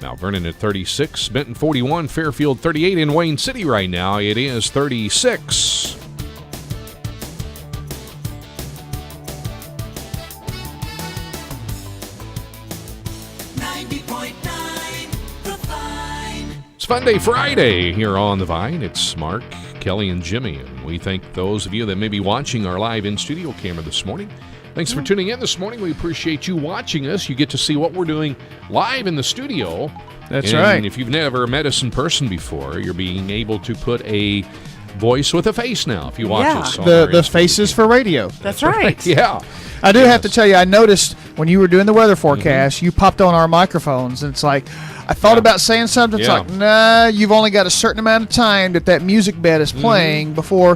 Mount Vernon at 36, Benton 41, Fairfield 38. In Wayne City right now, it is 36. It's Funday Friday here on The Vine. It's Mark, Kelly, and Jimmy. And we thank those of you that may be watching our live in-studio camera this morning. Thanks for tuning in this morning. We appreciate you watching us. You get to see what we're doing live in the studio. That's right. And if you've never met us in person before, you're being able to put a voice with a face now. If you watch Yeah. us, on The our faces for radio. That's right. Yeah. I do have to tell you, I noticed when you were doing the weather forecast, Mm-hmm. you popped on our microphones, and it's like, I thought about saying something. It's Yeah. like, nah, you've only got a certain amount of time that music bed is Mm-hmm. playing before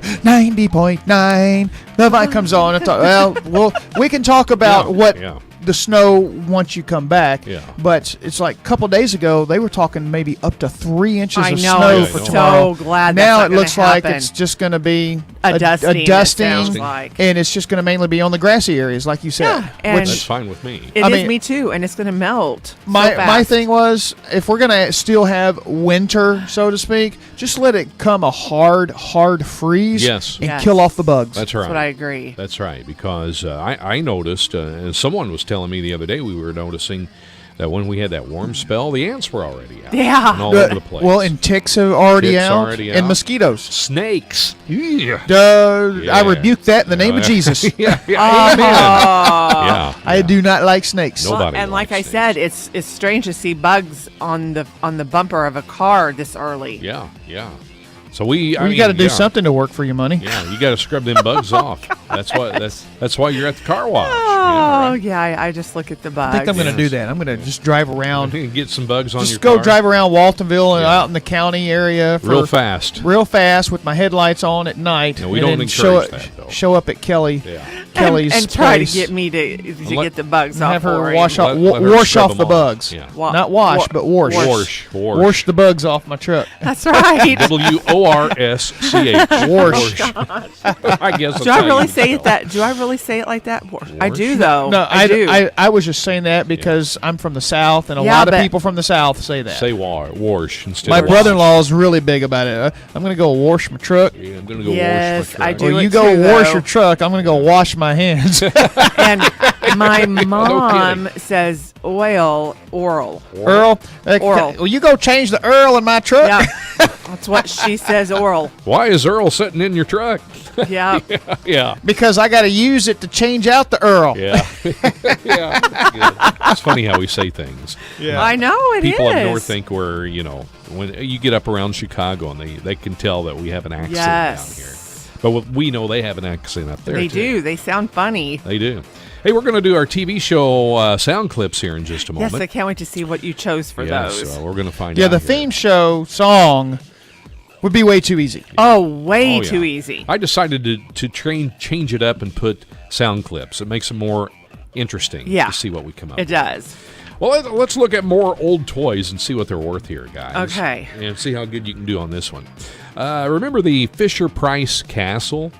90.9 the mic comes on. It's like, well, we can talk about what the snow once you come back. Yeah. But it's like a couple days ago, they were talking maybe up to 3 inches I of know, snow I'm for so tomorrow. glad that's now not it gonna looks like happen. it's just going to be A dusting, it dusting, sounds like. and it's just going to mainly be on the grassy areas, like you said. Yeah, and That's fine with me. It I is mean, me too, and it's going to melt. My so fast. my thing was, if we're gonna still have winter, so to speak, just let it come a hard freeze. Yes. and kill off the bugs. That's right. That's what I agree. That's right, because I noticed, and someone was telling me the other day, we were noticing that when we had that warm spell, the ants were already out. Yeah. And all over the place. Well, and ticks are already Ticks out, already and out. mosquitoes. Snakes. Yeah. I rebuke that in the name of Jesus. yeah. Amen. Oh. Yeah. I do not like snakes. Nobody and like I likes said, it's strange to see bugs on the bumper of a car this early. Yeah. Yeah. So we. You got to do something to work for your money. Yeah, you got to scrub them bugs off. That's why you're at the car wash. Oh yeah, I just look at the bugs. I think I'm going to do that. I'm going to just drive around. Get some bugs on your Just car. go drive around Waltonville and out in the county area real fast with my headlights on at night. No, we and don't then encourage that, though. Show up at Kelley's and try place to get me to get the bugs and off have her for wash him. off, Let her wash scrub off them the off. bugs. Yeah. Not wash, but wash. Wash the bugs off my truck. That's right. WORSCH. Wash. I guess. Do I really say it that? Do I really say it like that? I do though. No, I do. I was just saying that because I'm from the South, and a Yeah, lot of but- people from the South say that. Say wash instead My of brother-in-law is really big about it. I'm going to go wash my truck. Yeah, I'm going to go Yes, wash my I truck. do. Well, you it go too, wash though. your truck. I'm going to go wash my hands. And my mom says oral. Earl, Oral. Well, you go change the Earl in my truck. Yeah, that's what she says. Oral. Why is Earl sitting in your truck? Yeah. Yeah. Because I got to use it to change out the Earl. Yeah. Yeah. It's funny how we say things. Yeah. I know it People is. up north think we're, when you get up around Chicago and they can tell that we have an accent Yes. down here. But we know they have an accent up there, They too. do. They sound funny. They do. Hey, we're going to do our TV show sound clips here in just a moment. Yes, I can't wait to see what you chose for Yes, those. we're going to find Yeah, out the here. theme show song would be way too easy. Oh, way Oh, yeah. too easy. I decided to change it up and put sound clips. It makes it more interesting Yeah. to see what we come up It with. does. Well, let's look at more old toys and see what they're worth here, guys. Okay. And see how good you can do on this one. Remember the Fisher-Price castle?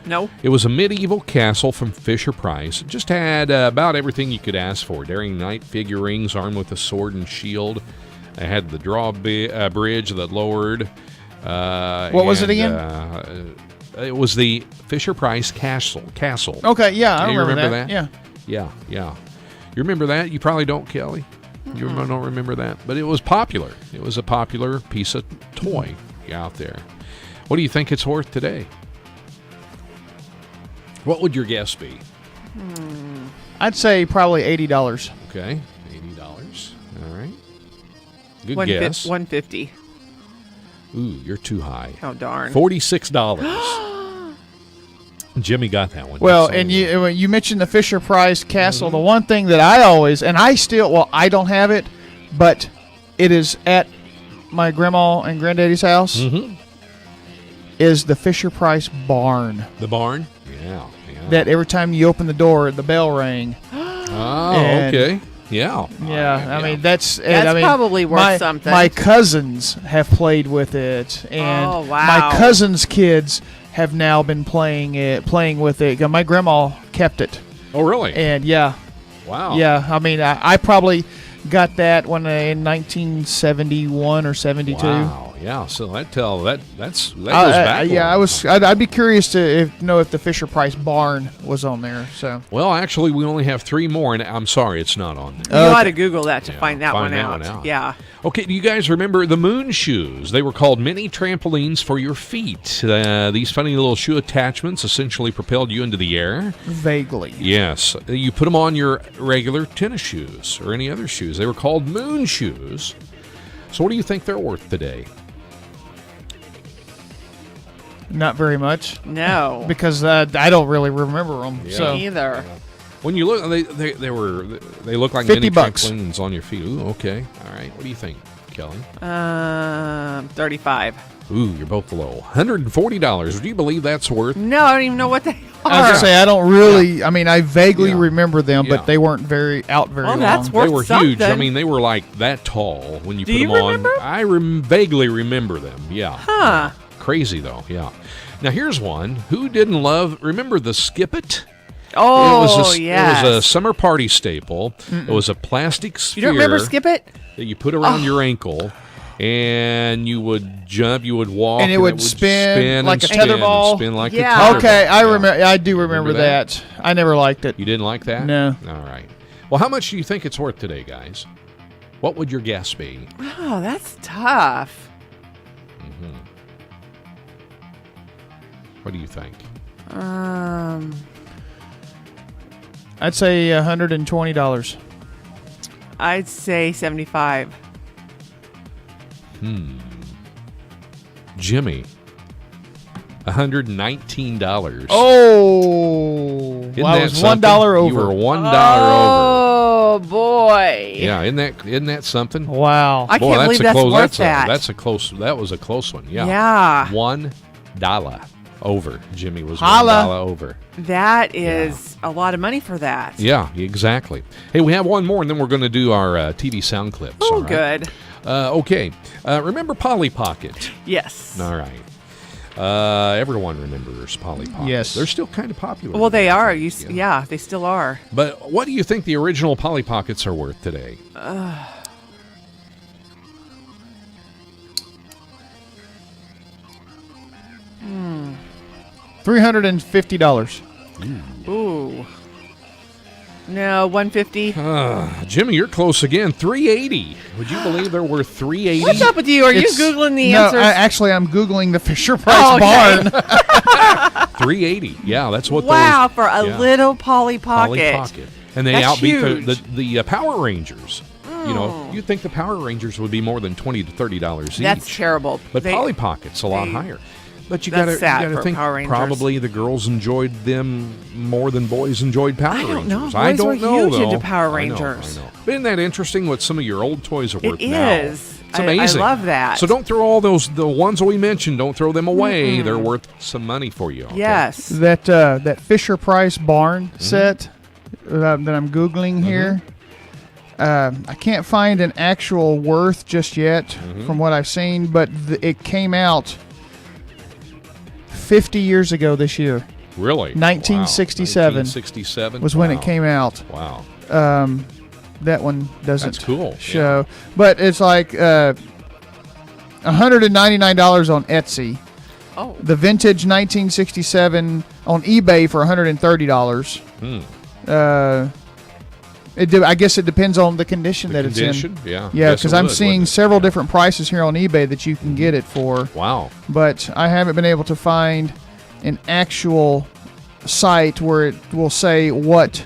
No. It was a medieval castle from Fisher-Price. It just had about everything you could ask for. Daring knight figurines armed with a sword and shield. It had the drawbridge that lowered. What was it again? It was the Fisher-Price castle. Okay, yeah, I You remember that. Yeah. Yeah. You remember that? You probably don't, Kelley. You don't remember that. But it was popular. It was a popular piece of toy out there. What do you think it's worth today? What would your guess be? I'd say probably $80. Okay, $80. All right. Good 150. guess. 150. Ooh, you're too high. Oh, darn. $46. Jimmy got that one. Well, That's and all. you mentioned the Fisher-Price castle. The one thing that I always, and I don't have it, but it is at my grandma and granddaddy's house, is the Fisher-Price barn. The barn? Yeah. That every time you open the door, the bell rang. Oh, And- okay. Yeah. Yeah, I mean that's probably worth something. My cousins have played with it, and Oh, wow. my cousins' kids have now been playing with it. My grandma kept it. Oh, really? And yeah, Wow. yeah. I mean, I probably got that when in 1971 or 72. Wow. Yeah. So that goes back. Yeah, I'd be curious to know if the Fisher-Price barn was on there. So Well, actually, we only have 3 more, and I'm sorry, it's not on there. You ought to Google that to find that find one that out. one out. Yeah. Okay, do you guys remember the moon shoes? They were called mini trampolines for your feet. These funny little shoe attachments essentially propelled you into the air. vaguely. Yes. You put them on your regular tennis shoes or any other shoes. They were called moon shoes. So what do you think they're worth today? Not very much. No. Because I don't really remember them. Yeah. So. Me either. When you look, they look like $50. mini trampolines on your feet. Ooh, okay. All right. What do you think, Kelly? 35. Ooh, you're both low. $140. Do you believe that's worth? No, I don't even know what they are. I was gonna say I don't really. I mean, I vaguely remember them, Yeah. but they weren't very long. that's worth They were something. huge. I mean, they were like that tall when you Do put you them on. remember? I vaguely remember them. Yeah. Huh. Crazy though. Yeah. Now here's one. Who didn't love? Remember the Skip It? Oh, It was a summer party staple. It was a plastic sphere. You don't remember Skip It? That you put around your ankle, and you would jump, you would walk, And it would spin like a spin tether and ball. spin like Yeah. a tether Okay, ball. I Yeah. remember. I do remember that. I never liked it. You didn't like that? No. All right. Well, how much do you think it's worth today, guys? What would your guess be? Oh, that's tough. What do you think? I'd say $120. I'd say 75. Jimmy. $119. Oh, Isn't well, I that was something? $1 over. You were $1 over. Oh boy. Yeah, isn't that something? Wow. I can't believe that's worth that. That was a close one. Yeah. Yeah. $1 over. Jimmy was Holla. $1 over. That is a lot of money for that. Yeah, exactly. Hey, we have one more, and then we're going to do our TV sound clips. Oh, all right? good. Okay. Remember Polly Pocket? Yes. All right. Everyone remembers Polly Pocket. Yes. They're still kind of popular. Well, they are. Yeah, they still are. But what do you think the original Polly Pockets are worth today? $350. Ooh. No, 150. Jimmy, you're close again. $380. Would you believe they're worth $380? What's up with you? Are you Googling the answers? Actually, I'm Googling the Fisher Price barn. $380. Yeah, that's what wow, those... for a little Polly Pocket. Polly Pocket. And they That's outbeat the Power Rangers. You know, you'd think the Power Rangers would be more than $20 to $30 each. That's terrible. But Polly Pocket's a lot higher. But you That's sad gotta for think Power Rangers. probably the girls enjoyed them more than boys enjoyed Power Rangers. I don't know. I Boys don't were know, huge though. into Power I know, Rangers. I know. But isn't that interesting what some of your old toys are worth It now? is. It's amazing. I love that. So don't throw all the ones we mentioned, don't throw them away. They're worth some money for you. Okay? Yes. That Fisher Price barn set that I'm Googling here. I can't find an actual worth just yet from what I've seen, but it came out 50 years ago this year. Really? 1967. 1967 was when it came out. Wow. That one doesn't That's cool. show. But it's like $199 on Etsy. Oh. The vintage 1967 on eBay for $130. I guess it depends on the condition that it's in. Yeah. Yeah, Yes, because it I'm would, seeing wouldn't it? several different prices here on eBay that you can get it for. Wow. But I haven't been able to find an actual site where it will say what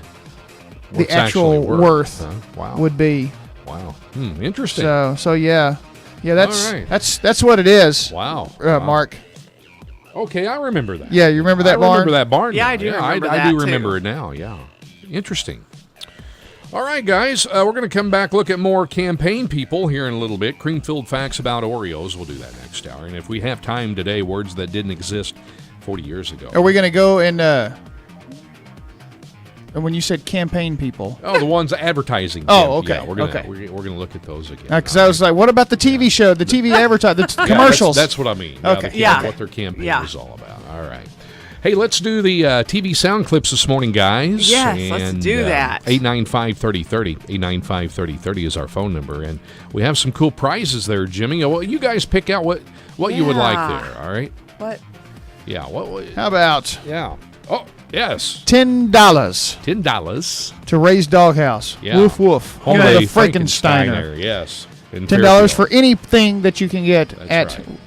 What's the actual actually worth Wow. would be. Wow. Interesting. So yeah. Yeah, All right. that's what it is. Wow. Mark. Okay, I remember that. Yeah, you remember that I barn? remember that barn. Yeah, now. I do remember I that, do too. remember it now, yeah. Interesting. All right, guys, we're going to come back, look at more campaign people here in a little bit. Cream-filled facts about Oreos. We'll do that next hour. And if we have time today, words that didn't exist 40 years ago. Are we going to go and when you said campaign people? Oh, the ones advertising. Oh, okay. Yeah, we're gonna Okay. we're going to look at those again. Because I was like, what about the TV show, the TV advertising, the commercials? That's what I mean. Okay. What their campaign is all about. All right. Hey, let's do the TV sound clips this morning, guys. Yes, let's do that. 895-3030. 895-3030 is our phone number. And we have some cool prizes there, Jimmy. Well, you guys pick out what you would like there, all right? What? Yeah. How about Yeah. Oh, yes. $10 $10 to raise Doghouse? Yeah. Woof woof. Home of the Frankensteiner. Yes. In $10 Fairfield. for anything that you can get That's at, right.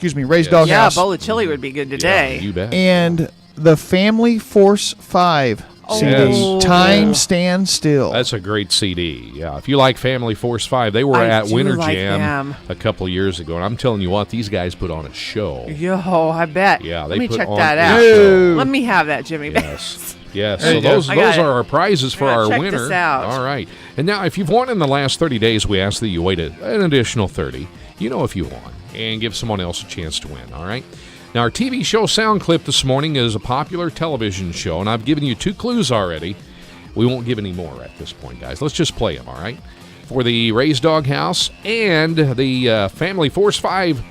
Raised Yeah, a Doghouse. bowl of chili would be good today. Yeah, you bet. And the Family Force 5 CD. Time Stands Still. That's a great CD. Yeah, if you like Family Force 5, they were at Winter Jam a couple of years ago, and I'm telling you what, these guys put on a show. Yo, I bet. Yeah, Let me put check on that a out. show. Let me have that, Jimmy. Yes. Yes, There so you go. those I got are it. our prizes for I gotta our check winner. this out. All right. And now, if you've won in the last 30 days, we ask that you wait an additional 30. You know if you won. And give someone else a chance to win, all right? Now, our TV show sound clip this morning is a popular television show, and I've given you 2 clues already. We won't give any more at this point, guys. Let's just play them, all right? For the Raised Dog House and the Family Force 5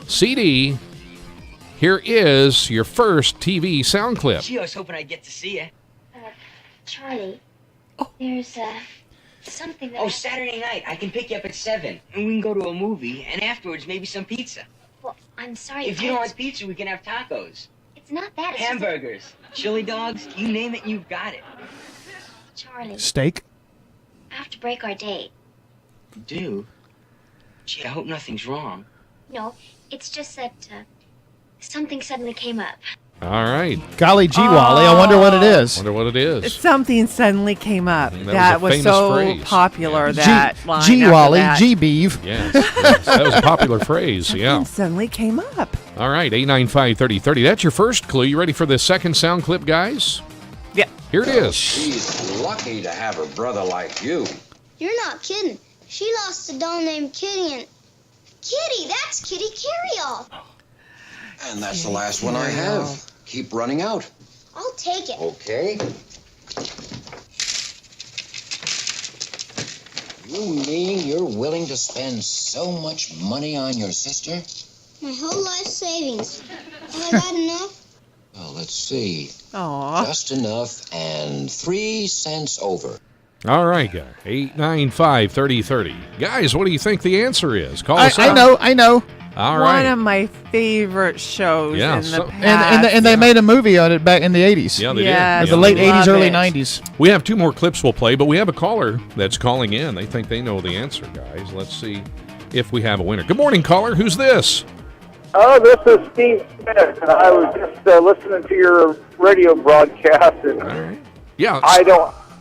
CD, here is your first TV sound clip. Gee, I was hoping I'd get to see you. Charlie, there's something that... Oh, Saturday night. I can pick you up at 7, and we can go to a movie, and afterwards maybe some pizza. Well, I'm sorry. If you don't want pizza, we can have tacos. It's not that. It's Hamburgers, chili dogs, you name it, you've got it. Charlie, Steak. I have to break our date. You do? Gee, I hope nothing's wrong. No, it's just that something suddenly came up. All right. Golly gee, Wally, I wonder what it is. Wonder what it is. Something suddenly came up. That That was a was famous so phrase. popular, Yeah. that line Gee, after Wally, that. gee, beeve. Yes, yes, that was a popular phrase, yeah. Something suddenly came up. All right, 895-3030. That's your first clue. You ready for the second sound clip, guys? Yeah. Here it is. She's lucky to have a brother like you. You're not kidding. She lost a doll named Kitty and... Kitty, that's Kitty Carryall. And that's the last one I have. Keep running out. I'll take it. Okay. You mean you're willing to spend so much money on your sister? My whole life savings. Have I got enough? Well, let's see. Aww. Just enough and 3 cents over. All right, guys. 895-3030. Guys, what do you think the answer is? Call us I up. know. All One right. of my favorite shows Yeah, in the so- past. And they made a movie on it back in the 80s. Yeah, they Yes, did. The Yeah, late they did. 80s, Love early it. 90s. We have 2 more clips we'll play, but we have a caller that's calling in. They think they know the answer, guys. Let's see if we have a winner. Good morning, caller. Who's this? Oh, this is Steve Smith, and I was just listening to your radio broadcast, and Yeah.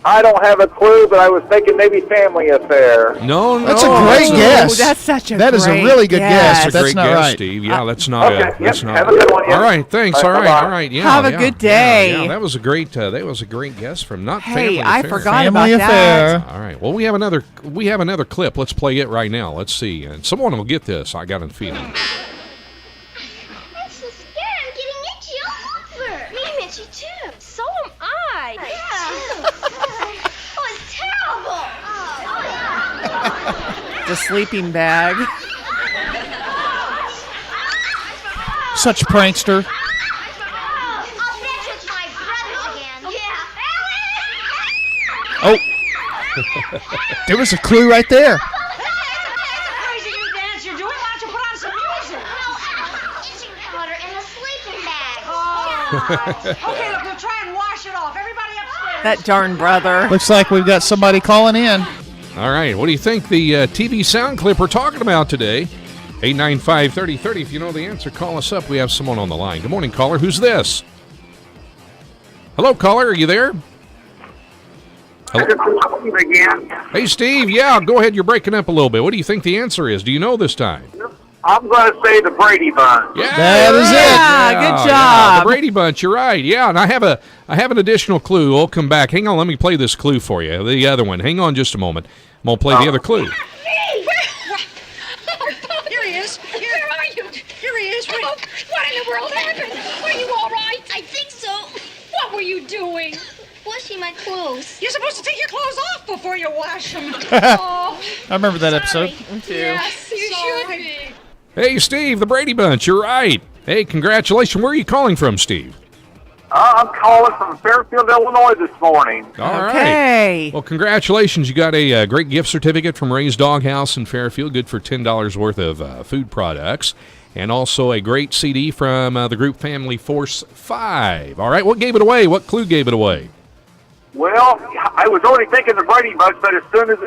I don't have a clue, but I was thinking maybe Family Affair. No. That's a great guess. That's such a That is a great really good guess. guess. That's a That's great not guess, right. Steve. Yeah, that's not Okay, that's yep, not have a good one, yeah. All right, thanks. All All right, right, bye-bye. all right. Yeah, Have a yeah, good day. Yeah, that was a great guess from not Hey, Family I Affair. forgot Family about Affair. that. All right. Well, we have another clip. Let's play it right now. Let's see. And someone will get this. I got a feeling. I'm so scared. I'm getting itchy all over. Me, I'm itchy too. So am I. Yeah. Oh, it's terrible. The sleeping bag. Such a prankster. I'll bet it's my brothers again. Yeah. Oh. There was a clue right there. Crazy new dance you're doing. Why don't you put on some music? No, itching powder in a sleeping bag. Oh. Okay, look, we'll try and wash it off. Everybody upstairs. That darn brother. Looks like we've got somebody calling in. All right. What do you think the TV sound clip we're talking about today? 895-3030. If you know the answer, call us up. We have someone on the line. Good morning, caller. Who's this? Hello, caller. Are you there? Hello? Again. Hey, Steve. Yeah, go ahead. You're breaking up a little bit. What do you think the answer is? Do you know this time? I'm going to say the Brady Bunch. Yeah, That is it. Yeah, good yeah, job. the Brady Bunch. You're right. Yeah, and I have an additional clue. We'll come back. Hang on. Let me play this clue for you. The other one. Hang on just a moment. I'm going to play the other clue. Here he is. Where are you? Here he is. Oh, what in the world happened? Are you all right? I think so. What were you doing? Washing my clothes. You're supposed to take your clothes off before you wash them. Oh, I remember that episode. yes, you should be. Hey, Steve, the Brady Bunch. You're right. Hey, congratulations. Where are you calling from, Steve? I'm calling from Fairfield, Illinois this morning. All right. Okay. Well, congratulations. You got a great gift certificate from Ray's Doghouse in Fairfield, good for $10 worth of food products, and also a great CD from the group Family Force 5. All right, what gave it away? What clue gave it away? Well, I was already thinking the Brady Bunch, but as soon as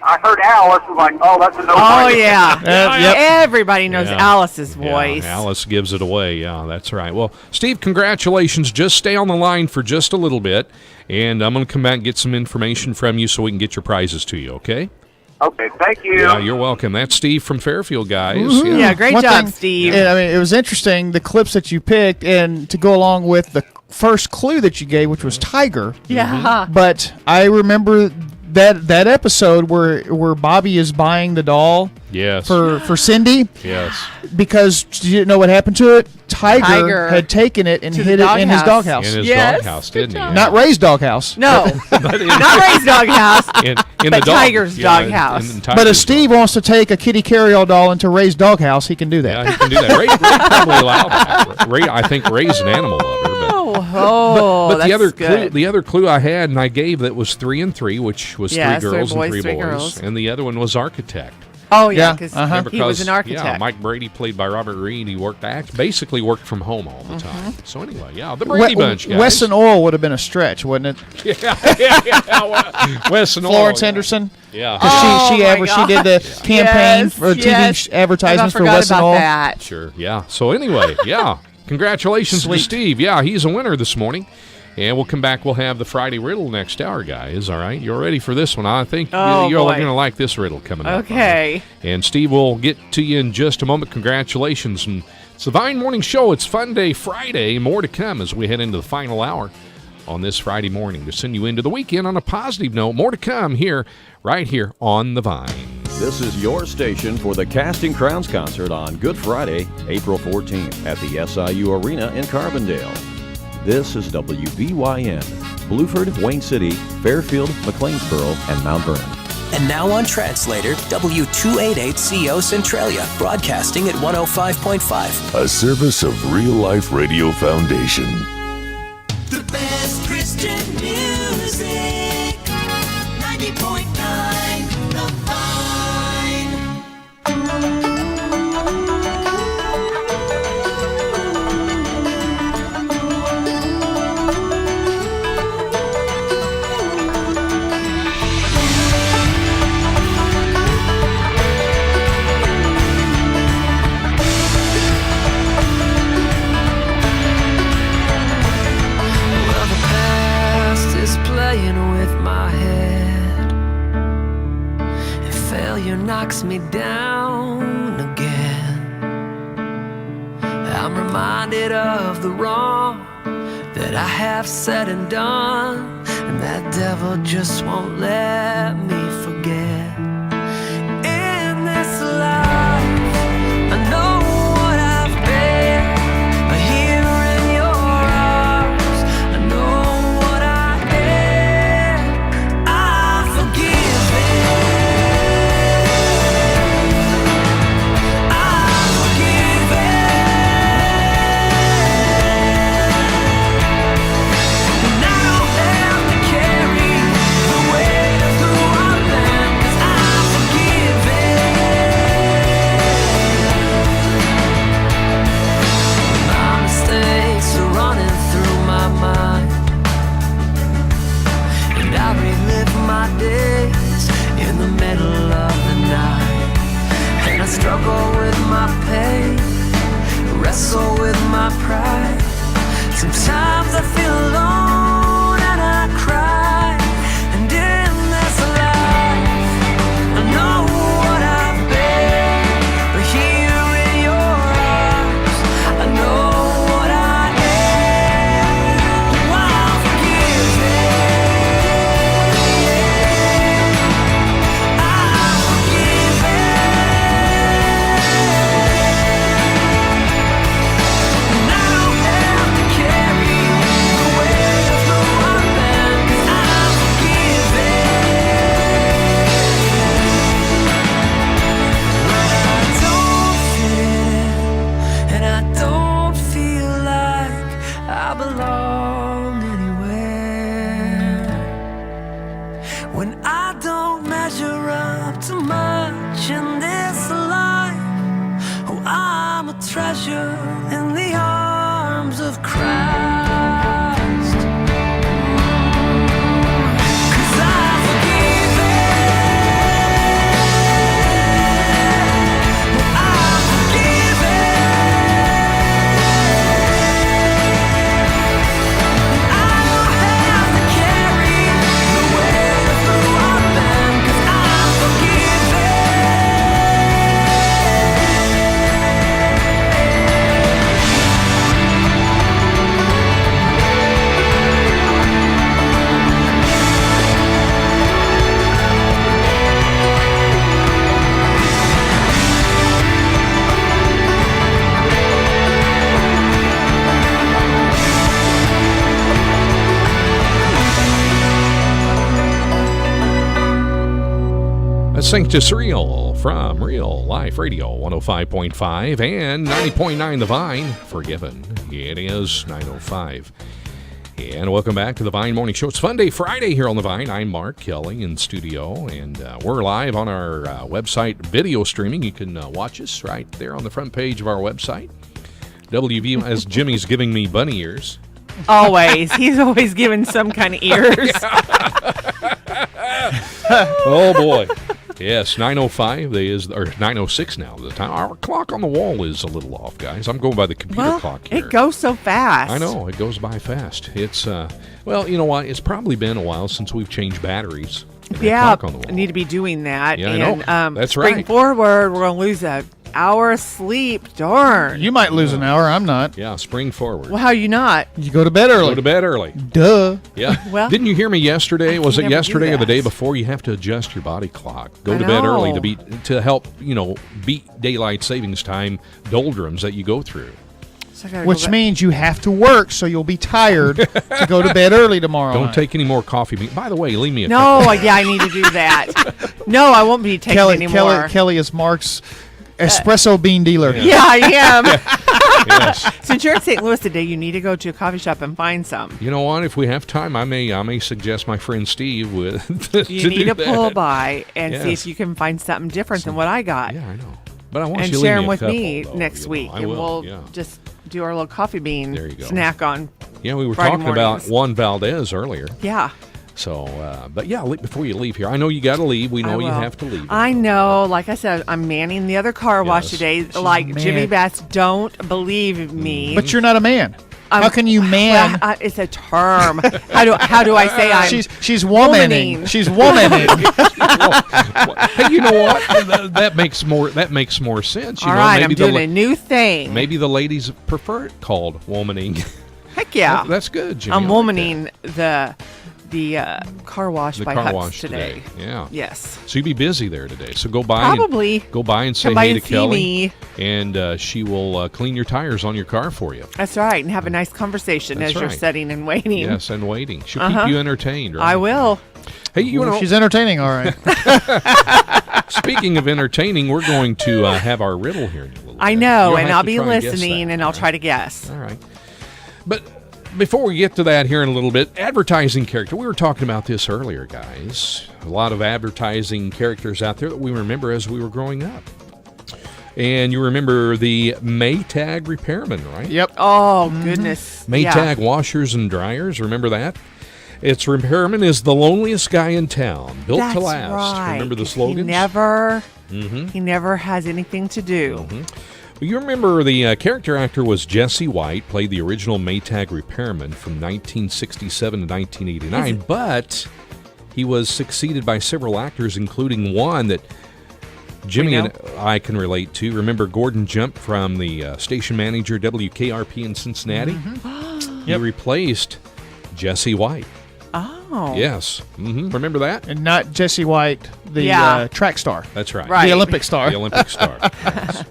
I heard Alice, I was like, oh, that's a no. Oh, yeah. Everybody knows Alice's voice. Yeah, Alice gives it away. Yeah, that's right. Well, Steve, congratulations. Just stay on the line for just a little bit, and I'm going to come back and get some information from you so we can get your prizes to you, okay? Okay, thank you. Yeah, you're welcome. That's Steve from Fairfield, guys. Mm-hmm. Yeah, great job, Steve. I mean, it was interesting, the clips that you picked, and to go along with the first clue that you gave, which was Tiger. Yeah. But I remember that episode where Bobby is buying the doll. Yes. For Cindy. Yes. Because you didn't know what happened to it. Tiger had taken it and hid it in his doghouse. In his doghouse, didn't he? Not Ray's doghouse. No, not Ray's doghouse. But Tiger's doghouse. But if Steve wants to take a kitty carry-all doll into Ray's doghouse, he can do that. Yeah, he can do that. Ray probably allowed that. Ray, I think Ray's an animal lover. But the other clue I had and I gave that was 3 and 3, which was 3 girls and 3 boys, and the other one was architect. Oh yeah, because he was an architect. Yeah, Mike Brady, played by Robert Reed. He basically worked from home all the time. So anyway, the Brady Bunch guys. Wes and Oil would have been a stretch, wouldn't it? Yeah. Wes and Oil. Florence Henderson. Yeah. She did the campaign for TV advertisements for Wes and Oil. That. Sure. Yeah. So anyway, congratulations to Steve. Yeah, he's a winner this morning. And we'll come back. We'll have the Friday riddle next hour, guys. All right? You're ready for this one. I think you're going to like this riddle coming up. Okay. And Steve will get to you in just a moment. Congratulations. And it's the Vine Morning Show. It's Funday Friday. More to come as we head into the final hour on this Friday morning to send you into the weekend on a positive note. More to come right here on the Vine. This is your station for the Casting Crowns concert on Good Friday, April 14th at the SIU Arena in Carbondale. This is WVYN, Blueford, Wayne City, Fairfield, McLeansboro, and Mount Vernon. And now on Translator, W288CO Centralia, broadcasting at 105.5. A service of Real Life Radio Foundation. The best Christian music, 90.9 The Vine. Knocks me down again. I'm reminded of the wrong that I have said and done, and that devil just won't let me forget. In this life, I know what I've been, but here in your arms, I know what I am. I forgive it. Struggle with my pain, wrestle with my pride. Sometimes I feel alone and I cry. And in this life, I know what I've been, but here in your arms, I know what I am. I'll forgive it. I'll forgive it. Treasure in the arms of Christ. Sanctus Real from Real Life Radio 105.5 and 90.9 The Vine. Forgiven. It is 9:05. And welcome back to the Vine Morning Show. It's Funday, Friday here on the Vine. I'm Mark Kelley in studio, and we're live on our website video streaming. You can watch us right there on the front page of our website. WV, as Jimmy's giving me bunny ears. Always. He's always giving some kind of ears. Oh, boy. Yes, 9:05 or 9:06 now. The time. Our clock on the wall is a little off, guys. I'm going by the computer clock here. It goes so fast. I know. It goes by fast. It's, well, you know what? It's probably been a while since we've changed batteries. Yeah, Clock on the wall. I need to be doing that. Yeah, and, I know. That's spring right. forward, we're going to lose an hour of sleep. Darn. You might lose an hour. I'm not. Yeah, spring forward. Well, how are you not? You go to bed early. Go to bed early. Duh. Yeah. Well, didn't you hear me yesterday? Was it never do yesterday or the that. day before? You have to adjust your body clock. Go I to bed early know. to help, beat daylight savings time doldrums that you go through. So I gotta Which go back. means you have to work, so you'll be tired to go to bed early tomorrow. Don't night. take any more coffee. By the way, leave me a No, yeah, I need to do that. No, I won't be taking any more. Kelly is Mark's espresso bean dealer. Yeah, I am. Yes. Since you're in St. Louis today, you need to go to a coffee shop and find some. You know what? If we have time, I may suggest my friend Steve with. You need to pull by and see Yes. if you can find something different than what I got. Yeah, I know. But I want And you to share leave them me a with couple, me though, next week, I and will, we'll just do our little coffee bean There you go. snack on. Yeah, we were Friday talking about mornings. Juan Valdez earlier. Yeah. So, but yeah, before you leave here, I know you got to leave. We know you will. have to leave. I know. Like I said, I'm manning the other car wash Yes. today. Like Jimmy Bass, don't believe me. But you're not a man. How can you man? Well, it's a term. How do I say I'm? She's womaning. She's womaning. Hey, you know what? That makes more sense. You All know, right, maybe I'm doing a new thing. Maybe the ladies prefer it called womaning. Heck yeah. That's good, Jimmy. I'm I like womaning the car wash the by car Hutz wash today. Yeah. Yes. So you'd be busy there today. So go by. Probably. Go by and say Come by hey to and see Kelley, me. and she will clean your tires on your car for you. That's right, and have a nice conversation That's as you're right. sitting and waiting. Yes, and waiting. She'll Uh-huh. keep you entertained, right? I will. Hey, you know, She's entertaining, all right. speaking of entertaining, we're going to have our riddle here in a little bit. I know, You'll and have I'll to be try and guess listening, that, and I'll all try right? to guess. All right. But before we get to that here in a little bit, advertising character. We were talking about this earlier, guys. A lot of advertising characters out there that we remember as we were growing up. And you remember the Maytag repairman, right? Yep. Oh, goodness. Maytag washers and dryers. Remember that? Its repairman is the loneliest guy in town, built That's to last. right. Remember the slogans? He never has anything to do. You remember the character actor was Jesse White, played the original Maytag repairman from 1967 to 1989, but he was succeeded by several actors, including one that Jimmy and I can relate to. Remember Gordon Jump from the station manager WKRP in Cincinnati? He replaced Jesse White. Oh. Yes. Remember that? And not Jesse White, the track star. That's right. The Olympic star. The Olympic star. Yes.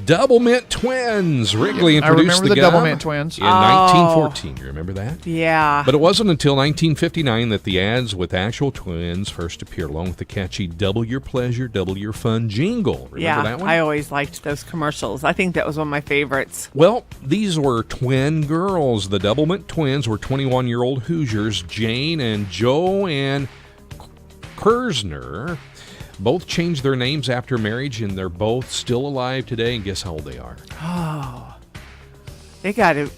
Double Mint Twins. Wrigley I introduced remember the gum Double Mint Twins. in 1914. You remember that? Yeah. But it wasn't until 1959 that the ads with actual twins first appeared, along with the catchy "Double Your Pleasure, Double Your Fun" jingle. Remember that one? I always liked those commercials. I think that was one of my favorites. Well, these were twin girls. The Double Mint Twins were 21-year-old Hoosiers, Jane and Joanne Kersner. Both changed their names after marriage, and they're both still alive today. And guess how old they are? Oh. They got to be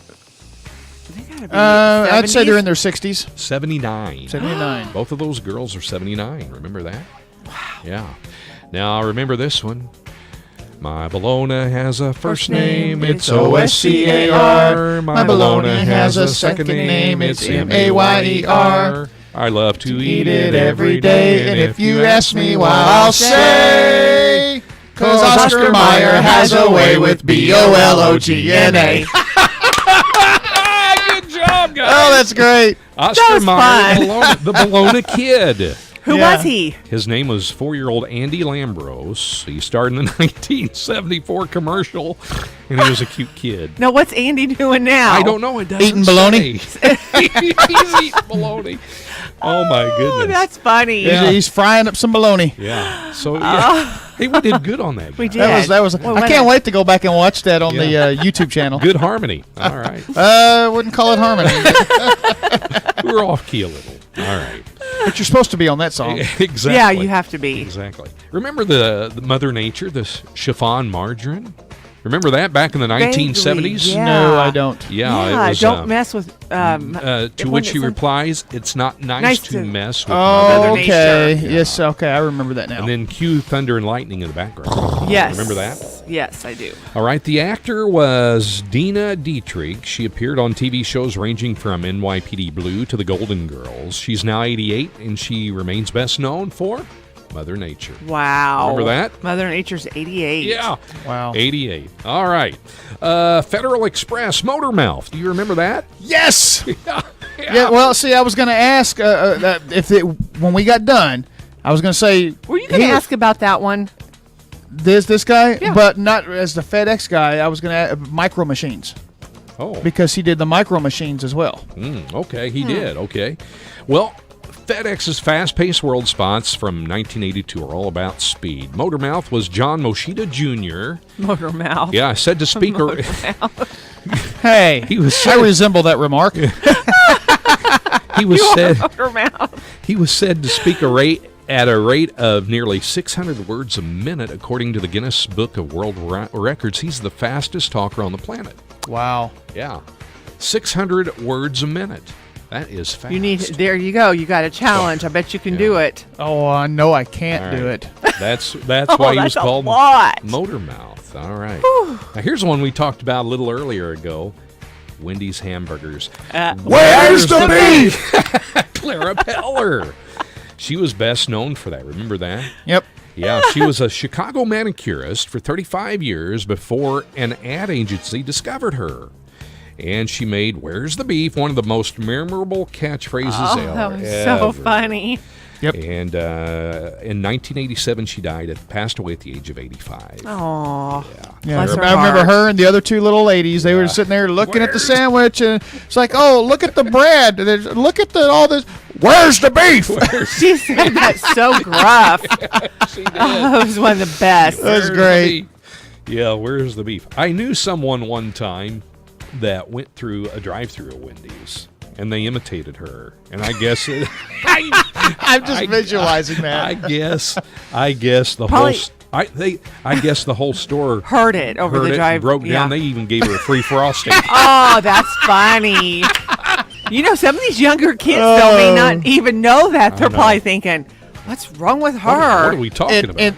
I'd say 70s? they're in their 60s. 79. 79. Both of those girls are 79. Remember that? Wow. Yeah. Now, remember this one. My Bologna has a first name, it's O-S-C-A-R. My Bologna has a second name, it's M-A-Y-E-R. I love to eat it every day, and if you ask me why, I'll say, 'cause Oscar Mayer has a way with B-O-L-O-G-N-A. Good job, guys. Oh, that's great. Oscar Mayer, the Bologna Kid. Who was he? His name was 4-year-old Andy Lambros. He starred in the 1974 commercial, and he was a cute kid. Now, what's Andy doing now? I don't know. It doesn't Eating bologna? He's eating bologna. Oh, my goodness. That's funny. Yeah. He's frying up some bologna. Yeah. So, yeah. Hey, we did good on that. We did. That was. I can't wait to go back and watch that on the YouTube channel. Good harmony. All right. Wouldn't call it harmony. We're off key a little. All right. But you're supposed to be on that song. Exactly. Yeah, you have to be. Exactly. Remember the Mother Nature, the chiffon margarine? Remember that back in the 1970s? Yeah. No, I don't. Yeah, it was, don't mess with. to which he replies, "It's not nice to mess with Oh, Mother okay. Nature." Yes, okay. I remember that now. And then cue thunder and lightning in the background. Yes. Remember that? Yes, I do. All right. The actor was Dina Dietrich. She appeared on TV shows ranging from NYPD Blue to The Golden Girls. She's now 88, and she remains best known for Mother Nature. Wow. Remember that? Mother Nature's 88. Yeah. Wow. 88. All right. Federal Express Motor Mouth. Do you remember that? Yes. Yeah. Well, see, I was going to ask when we got done. I was going to say. Were you going to ask about that one? This guy, Yeah. but not as the FedEx guy. I was going to Micro Machines. Oh. Because he did the Micro Machines as well. Okay, he did. Okay. Well, FedEx's fast-paced world spots from 1982 are all about speed. Motormouth was John Moshida Jr. Motormouth. Yeah, said to speak. Hey, he was. I resemble that remark. He was said. Motormouth. He was said to speak at a rate of nearly 600 words a minute, according to the Guinness Book of World Records. He's the fastest talker on the planet. Wow. Yeah, 600 words a minute. That is fast. There you go. You got a challenge. I bet you can do it. Oh, no, I can't do it. That's why he was that's a called lot. Motormouth. All right. Now here's one we talked about a little earlier ago. Wendy's hamburgers. Where's the beef? Clara Peller. She was best known for that. Remember that? Yep. Yeah, she was a Chicago manicurist for 35 years before an ad agency discovered her. And she made "Where's the Beef" one of the most memorable catchphrases ever. That was so funny. Yep. And in 1987, she passed away at the age of 85. Oh. Yeah, I remember her and the other two little ladies. They were sitting there looking at the sandwich, and it's like, oh, look at the bread. Look at all this. Where's the beef? She said that so gruff. She did. Oh, it was one of the best. That was great. Yeah, where's the beef? I knew someone one time that went through a drive-thru at Wendy's, and they imitated her. And I guess I'm just visualizing that. I guess the Probably, I guess the whole store heard it over the drive. broke down. They even gave her a free frosting. Oh, that's funny. You know, some of these younger kids may not even know that. They're probably thinking, "What's wrong with her?" What are we talking about? And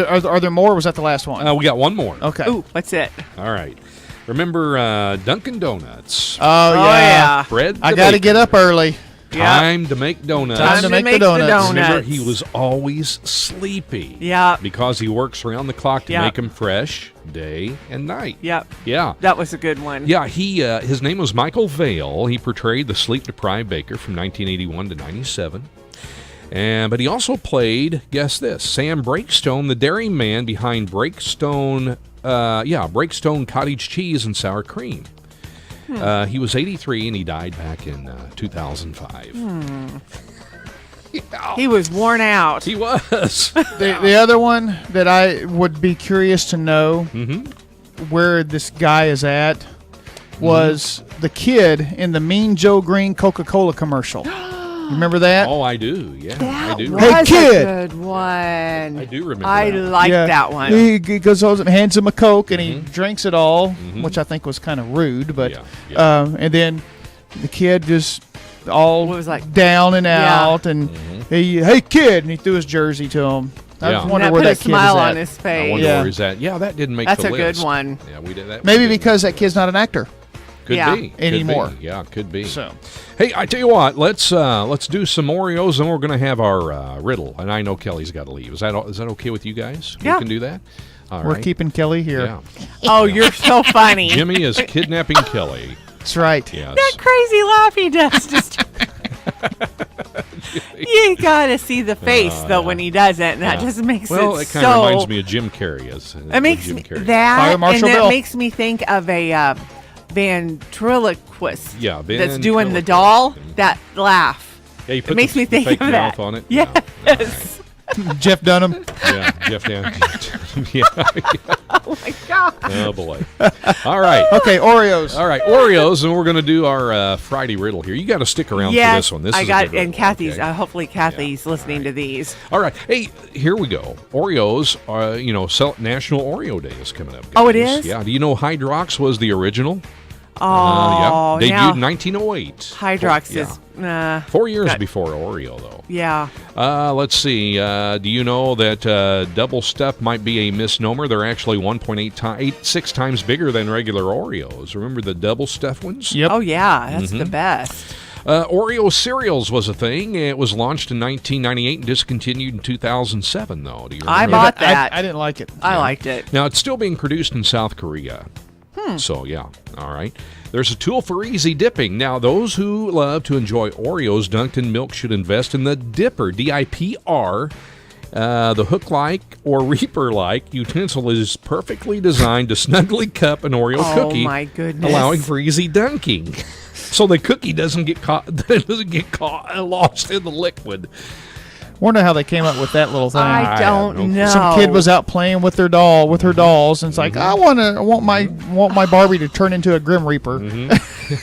are there more? Or was that the last one? We got one more. Okay. Ooh, what's it? All right. Remember Dunkin' Donuts? Oh yeah. Bread. I got to get up early. Time to make donuts. Time to make the donuts. Remember, he was always sleepy. Yeah. Because he works around the clock to make them fresh day and night. Yep. Yeah. That was a good one. Yeah, his name was Michael Vale. He portrayed the sleep-deprived baker from 1981 to 97. But he also played, guess this, Sam Breakstone, the dairyman behind Breakstone Cottage Cheese and Sour Cream. He was 83 and he died back in 2005. He was worn out. He was. The other one that I would be curious to know where this guy is at was the kid in the Mean Joe Green Coca-Cola commercial. You remember that? Oh, I do. Yeah, I do. Hey, kid. A good one. I do remember. I liked that one. He goes over and hands him a Coke, and he drinks it all, which I think was kind of rude. But and then the kid just all was like down and out, and hey kid, and he threw his jersey to him. I just wonder where that kid smile is at. on his face. I wonder where he's at. Yeah, that didn't make That's the a list. good one. Yeah, we did that. Maybe because that kid's not an actor. Could be anymore. Could be. Yeah, could be. So, hey, I tell you what, let's do some Oreos, and we're going to have our riddle. And I know Kelly's got to leave. Is that okay with you guys? Yeah. We can do that. All we're right. keeping Kelley here. Yeah. Oh, you're so funny. Jimmy is kidnapping Kelly. That's right. Yes. That crazy laugh he does just. You gotta see the face though when he does it, and that just makes well, it it kind of so. reminds me of Jim Carrey. It makes Jim me Carrey. that, Fire Marshal and Bill. that makes me think of a ventriloquist. Yeah, that's doing the doll. That laugh. Yeah, you put It makes the me think fake of mouth that. on it. Yes. Jeff Dunham. Yeah, Jeff Dunham. Yeah. Oh my god. Oh boy. All right. Okay, Oreos. All right, Oreos, and we're going to do our Friday riddle here. You got to stick around for this one. This I is got a good and one, Kathy's. okay? Hopefully, Kathy's listening to these. All right. Hey, here we go. Oreos are, National Oreo Day is coming up, guys. Oh, it is? Yeah. Do you know Hydrox was the original? Oh, yeah. now Debuted in 1908. Hydrox is 4 years before Oreo, though. Yeah. Let's see. Do you know that double stuff might be a misnomer? They're actually 1.86 times bigger than regular Oreos. Remember the double stuff ones? Yep. Oh yeah, that's the best. Oreo cereals was a thing. It was launched in 1998 and discontinued in 2007, though. Do you remember I bought that. I didn't like it. I liked it. Now, it's still being produced in South Korea. So, yeah. All right. There's a tool for easy dipping. Now, those who love to enjoy Oreos dunked in milk should invest in the Dipper, D-I-P-R. The hook-like or Reaper-like utensil is perfectly designed to snugly cup an Oreo cookie, my goodness. allowing for easy dunking. So the cookie doesn't get caught lost in the liquid. Wonder how they came up with that little thing. I don't know. Some kid was out playing with her dolls, and it's like, I want my Barbie to turn into a Grim Reaper.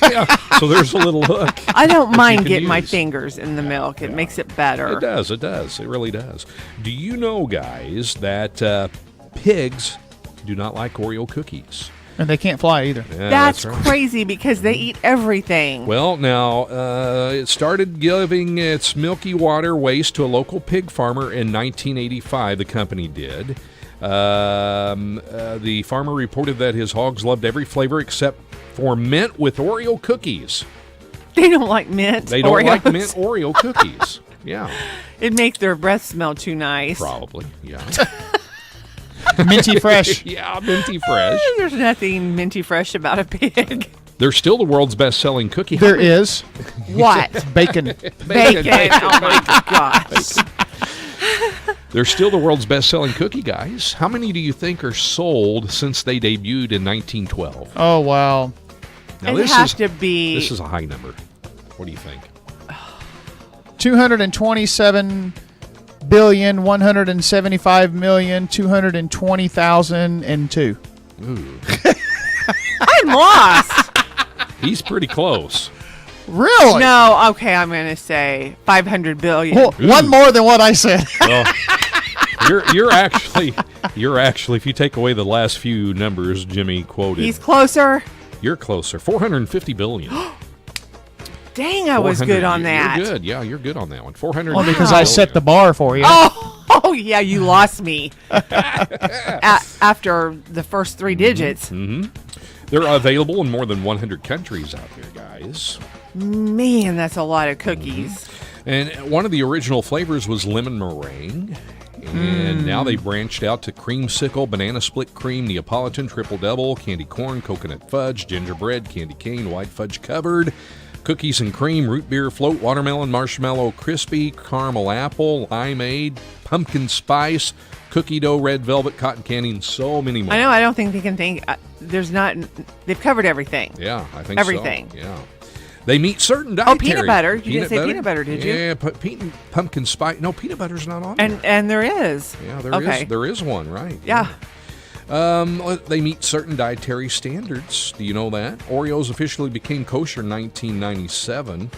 Yeah. So there's a little hook. I don't that mind you getting can my use. fingers in the milk. It makes it better. It does. It really does. Do you know, guys, that pigs do not like Oreo cookies? And they can't fly either. Yeah, That's right. crazy because they eat everything. Well, now, it started giving its milky water waste to a local pig farmer in 1985, the company did. The farmer reported that his hogs loved every flavor except for mint with Oreo cookies. They don't like mint. They don't Oreos. like mint Oreo cookies. Yeah. It'd make their breath smell too nice. Probably, yeah. Minty fresh. Yeah, minty fresh. There's nothing minty fresh about a pig. They're still the world's best-selling cookie. There is. What? Bacon. Bacon. Oh my gosh. They're still the world's best-selling cookie, guys. How many do you think are sold since they debuted in 1912? Oh, wow. Now, It'd have to be... This is a high number. What do you think? 227,175,220,002. Ooh. I'm lost. He's pretty close. Really? No, okay, I'm going to say 500 billion. Well, one more than what I said. Well, you're actually, if you take away the last few numbers Jimmy quoted. He's closer. You're closer. 450 billion. Dang, I was good on that. You're good. Yeah, you're good on that one. 400. Well, because I set the bar for you. Oh, yeah, you lost me after the first three digits. Mm-hmm. They're available in more than 100 countries out there, guys. Man, that's a lot of cookies. Mm-hmm. And one of the original flavors was lemon meringue. And now they branched out to creamsicle, banana split cream, Neapolitan, triple double, candy corn, coconut fudge, gingerbread, candy cane, white fudge covered, cookies and cream, root beer float, watermelon, marshmallow, crispy, caramel apple, limeade, pumpkin spice, cookie dough, red velvet, cotton candy, and so many more. I know. I don't think they can think. There's not. They've covered everything. Yeah, I think everything. So. Yeah. They meet certain dietary... Oh, peanut butter. You didn't say peanut butter, did you? Yeah, pumpkin spice. No, peanut butter's not on there. And there is. Yeah, there is one, right. Yeah. They meet certain dietary standards. Do you know that? Oreos officially became kosher in 1997.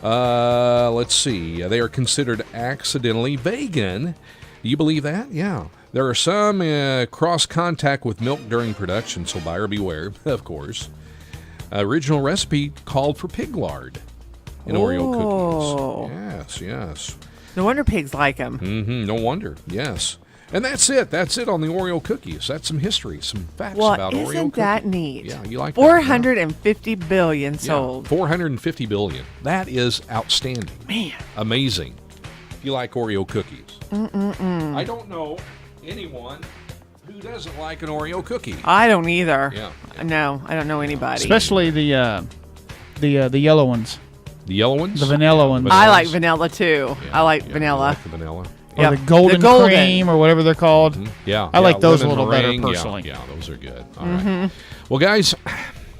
Let's see. They are considered accidentally vegan. Do you believe that? Yeah. There are some cross-contact with milk during production, so buyer beware, of course. Original recipe called for pig lard in Oreo cookies. Yes. No wonder pigs like them. Mm-hmm. No wonder. Yes. And that's it. That's it on the Oreo cookies. That's some history, some facts about Oreo cookies. Isn't that neat? Yeah, you like 450 billion sold. 450 billion. That is outstanding. Man. Amazing. If you like Oreo cookies. Mm-mm-mm. I don't know anyone who doesn't like an Oreo cookie. I don't either. Yeah. No, I don't know anybody. Especially the yellow ones. The yellow ones? The vanilla ones. I like vanilla too. Yeah, I like yeah, vanilla. I like the vanilla. Or the golden cream or whatever they're called. Yeah. I like those a lemon little meringue. better personally. Yeah, those are good. All right. Well, guys,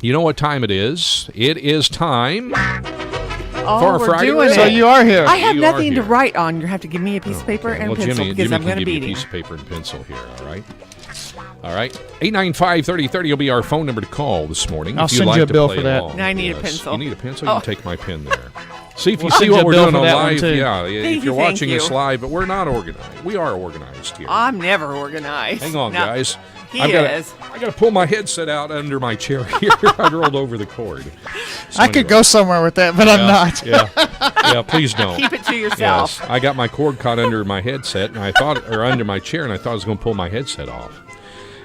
you know what time it is. It is time for our we're Friday doing Riddle. So you are here. I have You are nothing to here. write on. You have to give me a piece of paper and a pencil Jimmy, because I'm can going to give you beat a him. piece of paper and pencil here, all right? All right. 895-3030 will be our phone number to call this morning. I'll if you'd send like you a to bill play for that. along. Now I need a Yes. pencil. You need a pencil? Oh. You can take my pen there. See, if you We'll see send what you a we're bill doing for on that one, live, too. if you're Thank watching you. us live, but we're not organized. We are organized here. I'm never organized. Hang on, Now, guys. He I is. got to pull my headset out under my chair here. I rolled over the cord. So I could go somewhere with that, but I'm not. Yeah, please don't. Keep it to yourself. Yes, I got my cord caught under my headset, and under my chair, and I thought I was going to pull my headset off.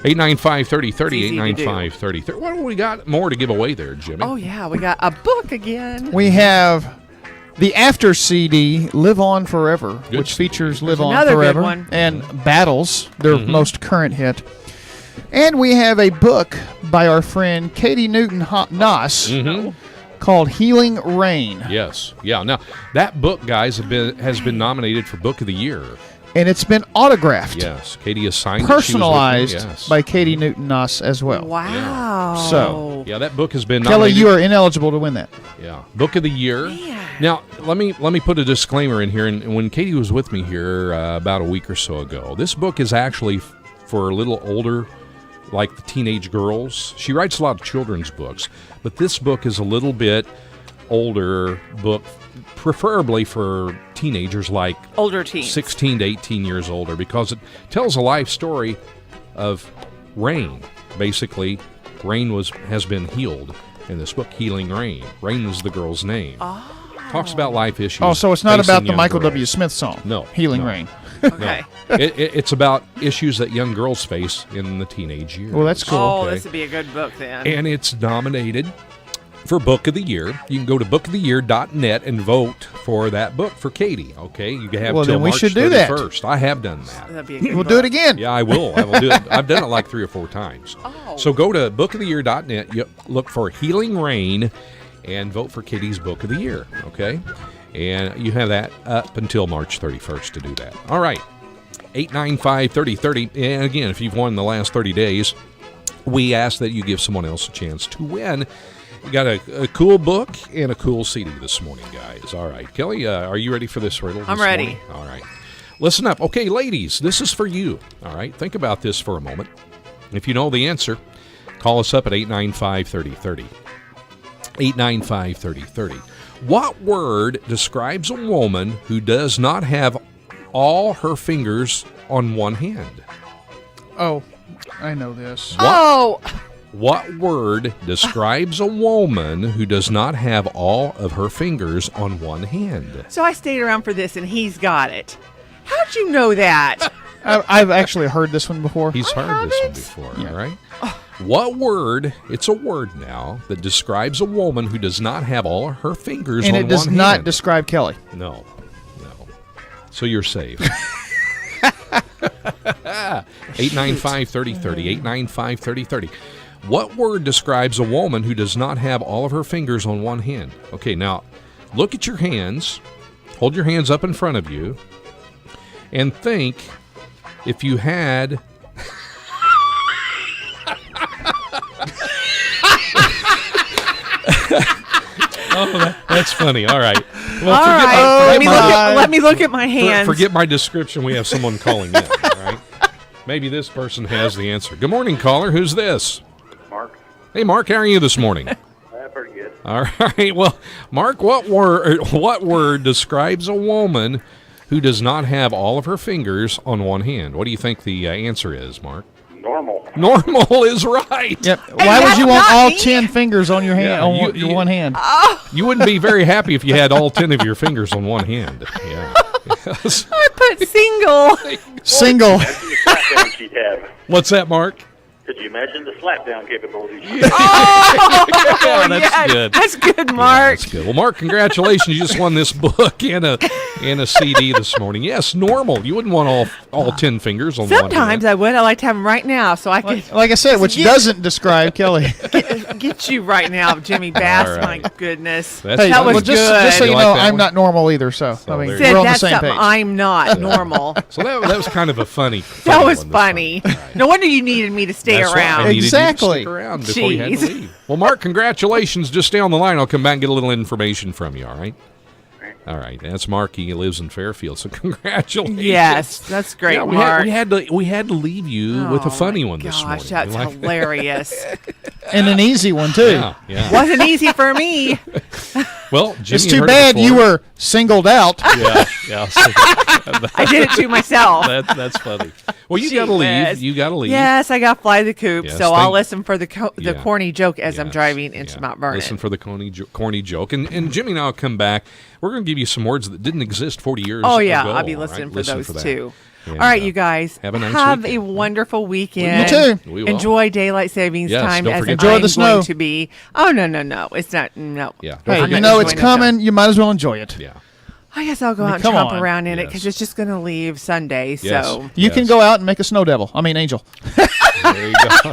895-3030, 895-3030. What do we got more to give away there, Jimmy? Oh, yeah. We got a book again. We have the after CD, Live On Forever, Good which CD. features Live There's On another good Forever one. and Battles, their most current hit. And we have a book by our friend Katie Newton Noss called Healing Rain. Yes. Yeah. Now, that book, guys, has been nominated for Book of the Year. And it's been autographed. Yes. Katie has signed it. Personalized She was with me. Yes. by Katie Newton Noss as well. Wow. So, yeah, that book has been Kelley, nominated. you are ineligible to win that. Yeah, Book of the Year. Now, let me put a disclaimer in here. And when Katie was with me here about a week or so ago, this book is actually for a little older, like the teenage girls. She writes a lot of children's books, but this book is a little bit older book, preferably for teenagers, like older teens, 16 to 18 years older, because it tells a life story of Rain. Basically, Rain has been healed in this book, Healing Rain. Rain is the girl's name. Talks about life issues. Oh, so it's not facing about the young Michael girls. W. Smith song. No. Healing no. Rain. Okay. No. It's about issues that young girls face in the teenage years. Well, that's cool. Oh, Okay. this would be a good book then. And it's nominated for Book of the Year. You can go to bookoftheyear.net and vote for that book for Katie. Okay, you have Well, till then we March should do that. 31st. I have done that. That'd be a good We'll book. do it again. Yeah, I will. I will do it. I've done it like 3 or 4 times. Oh. So go to bookoftheyear.net. You look for Healing Rain and vote for Katie's Book of the Year. Okay, and you have that up until March 31st to do that. All right. 895-3030. And again, if you've won the last 30 days, we ask that you give someone else a chance to win. We got a cool book and a cool CD this morning, guys. All right. Kelley, are you ready for this riddle? I'm ready. Morning? All right. Listen up. Okay, ladies, this is for you. All right. Think about this for a moment. If you know the answer, call us up at 895-3030. 895-3030. What word describes a woman who does not have all her fingers on one hand? Oh, I know this. What word describes a woman who does not have all of her fingers on one hand? So I stayed around for this, and he's got it. How'd you know that? I've actually heard this one before. He's heard this one before, all right? What word, it's a word now, that describes a woman who does not have all her fingers on And one it hand? does not describe Kelley. No. So you're safe. 895-3030, 895-3030. What word describes a woman who does not have all of her fingers on one hand? Okay, now look at your hands. Hold your hands up in front of you and think if you had Oh, that's funny. All right. Well, All right. Let me look at my hands. Forget my description. We have someone calling in. All right. Maybe this person has the answer. Good morning, caller. Who's this? Mark. Hey, Mark. How are you this morning? Pretty good. All right. Well, Mark, what word describes a woman who does not have all of her fingers on one hand? What do you think the answer is, Mark? Normal. Normal is right. Yep. Why would you want all 10 fingers on your hand? Yeah, on your one hand. You wouldn't be very happy if you had all 10 of your fingers on one hand. Yeah. Yes. I put single. Single. What's that, Mark? Could you you imagine the slap-down capabilities? Oh, Yeah, that's yes. good. That's good, Mark. That's good. Well, Mark, congratulations. You just won this book and a CD this morning. Yes, normal. You wouldn't want all 10 fingers on one hand. Sometimes I would. I like to have them right now, so I can. Like I said, which doesn't describe Kelly. Get you right now, Jimmy Bass. All right. My goodness. That's Hey, that was well, good. just so you You like know, that I'm one? not normal either. So I mean, there you Said we're on the that's same something page. I'm not normal. So that was kind of a funny. That was one this funny. morning. All right. No wonder you needed me to stay That's why I around. needed you to Exactly. stick around before you had to Jeez. leave. Well, Mark, congratulations. Just stay on the line. I'll come back and get a little information from you, all right? All right. That's Mark. He lives in Fairfield, so congratulations. Yes, that's great, Yeah, Mark. we had to leave you with a funny one this morning. Gosh, that's You like that? hilarious. And an easy one too. Yeah. Wasn't easy for me. Well, Jimmy It's had too heard it bad before. you were singled out. Yeah. I did it to myself. That's funny. Well, you Gee got to leave. whiz. You got to leave. Yes, I got to fly the coop, Yes, so I'll thank- listen for the Yeah. corny joke as I'm Yes, driving into Mount Vernon. Listen for the corny joke. And Jimmy and I will come back. We're going to give you some words that didn't exist 40 years ago. Oh, yeah, I'll be all listening right? for those that. too. And, All right, you guys. have a nice a weekend. wonderful weekend. You too. We will. Enjoy daylight savings Yes, time don't as forget I'm to- Enjoy the snow. going to be. Oh no, it's not. No. Yeah. Hey, I'm you not know it's enjoying it, coming. You might as well enjoy it. Yeah. I guess I'll go out and come chomp on. around in it Yes. because it's just going to leave Sunday. Yes. So You can go out and make a snow devil. I mean, angel. There you go.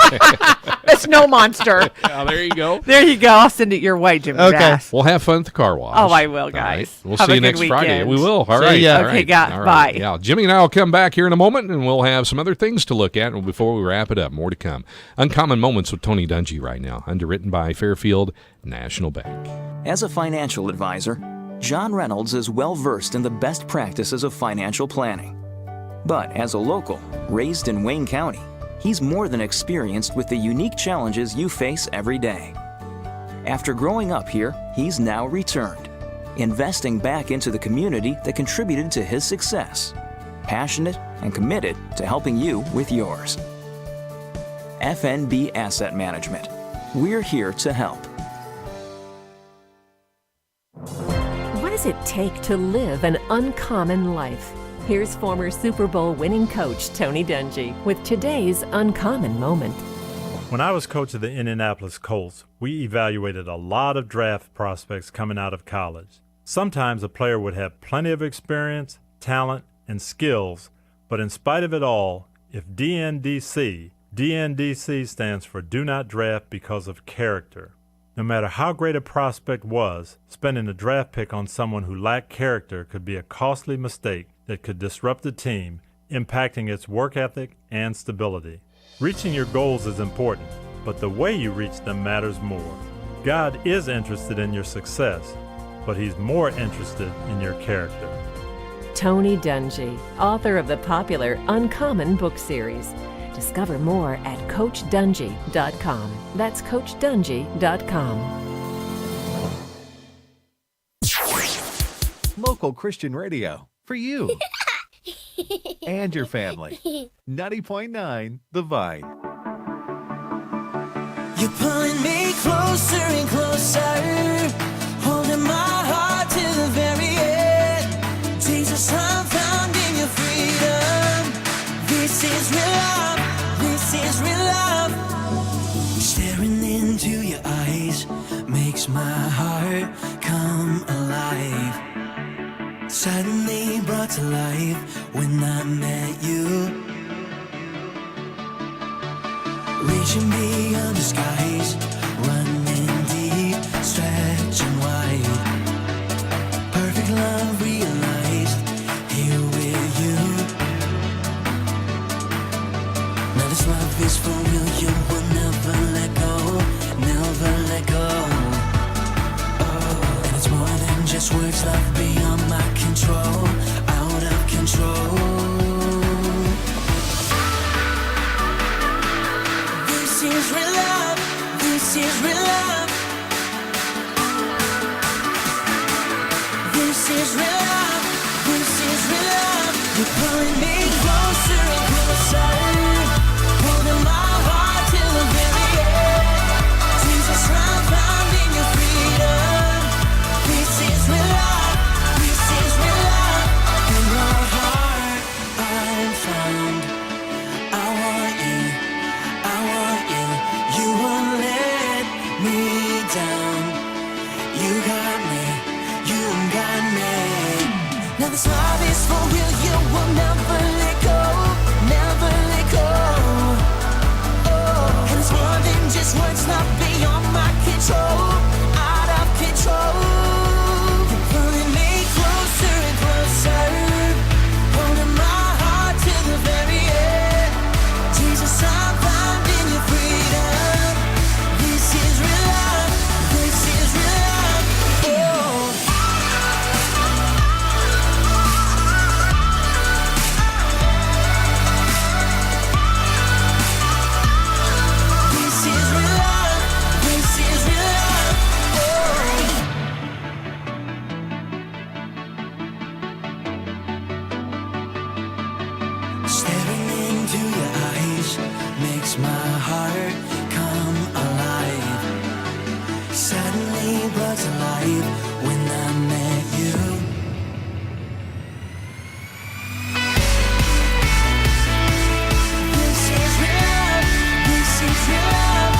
a snow monster. Yeah, there you go. There you go. I'll send it your way, Jimmy Okay. Bass. We'll have fun at the car wash. Oh, I will, All right. guys. We'll Have see a you good next Friday. weekend. We will. All See right. ya. All Okay, right. guys, All right. bye. Yeah, Jimmy and I will come back here in a moment, and we'll have some other things to look at before we wrap it up. More to come. Uncommon Moments with Tony Dungy right now, underwritten by Fairfield National Bank. As a financial advisor, John Reynolds is well versed in the best practices of financial planning. But as a local, raised in Wayne County, he's more than experienced with the unique challenges you face every day. After growing up here, he's now returned, investing back into the community that contributed to his success, passionate and committed to helping you with yours. FNB Asset Management. We're here to help. What does it take to live an uncommon life? Here's former Super Bowl winning coach Tony Dungy with today's uncommon moment. When I was coach of the Indianapolis Colts, we evaluated a lot of draft prospects coming out of college. Sometimes a player would have plenty of experience, talent, and skills, but in spite of it all, if DNDC stands for Do Not Draft Because of Character. No matter how great a prospect was, spending a draft pick on someone who lacked character could be a costly mistake that could disrupt the team, impacting its work ethic and stability. Reaching your goals is important, but the way you reach them matters more. God is interested in your success, but He's more interested in your character. Tony Dungy, author of the popular Uncommon book series. Discover more at CoachDungy.com. That's CoachDungy.com. Local Christian radio for you and your family. 90.9 The Vine. You're pulling me closer and closer, holding my heart to the very end. Jesus, I'm found in your freedom. This is real love, this is real love. Staring into your eyes makes my heart come alive. Suddenly brought to life when I met you. Reaching beyond the skies, running deep, stretching wide. Perfect love realized, here with you. Now this love is for real, you will never let go, never let go. Oh, and it's more than just words, love beyond my control, out of control. This is real love, this is real love. This is real love, this is real love. You're pulling me closer and closer, holding my heart till the very end. Jesus, I'm found in your freedom. This is real love, this is real love. In your heart, I'm found. I want you, I want you. my heart come alive. Suddenly brought to life when I met you. This is love, this is love.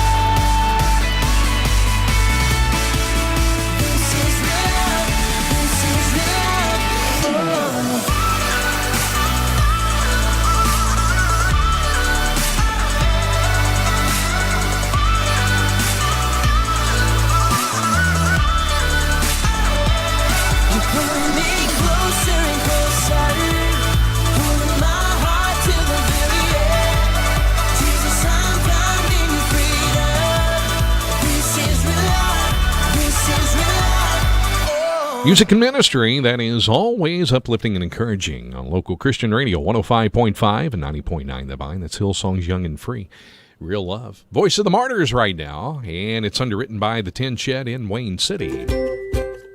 This is love, this is love. Oh. Pulling me closer and closer, pulling my heart to the very end. Jesus, I'm finding freedom. This is real love, this is real love. Music and ministry that is always uplifting and encouraging on local Christian radio, 105.5 and 90.9 The Vine. That's Hillsong's Young and Free. Real Love. Voice of the Martyrs right now, and it's underwritten by the Tin Shed in Wayne City.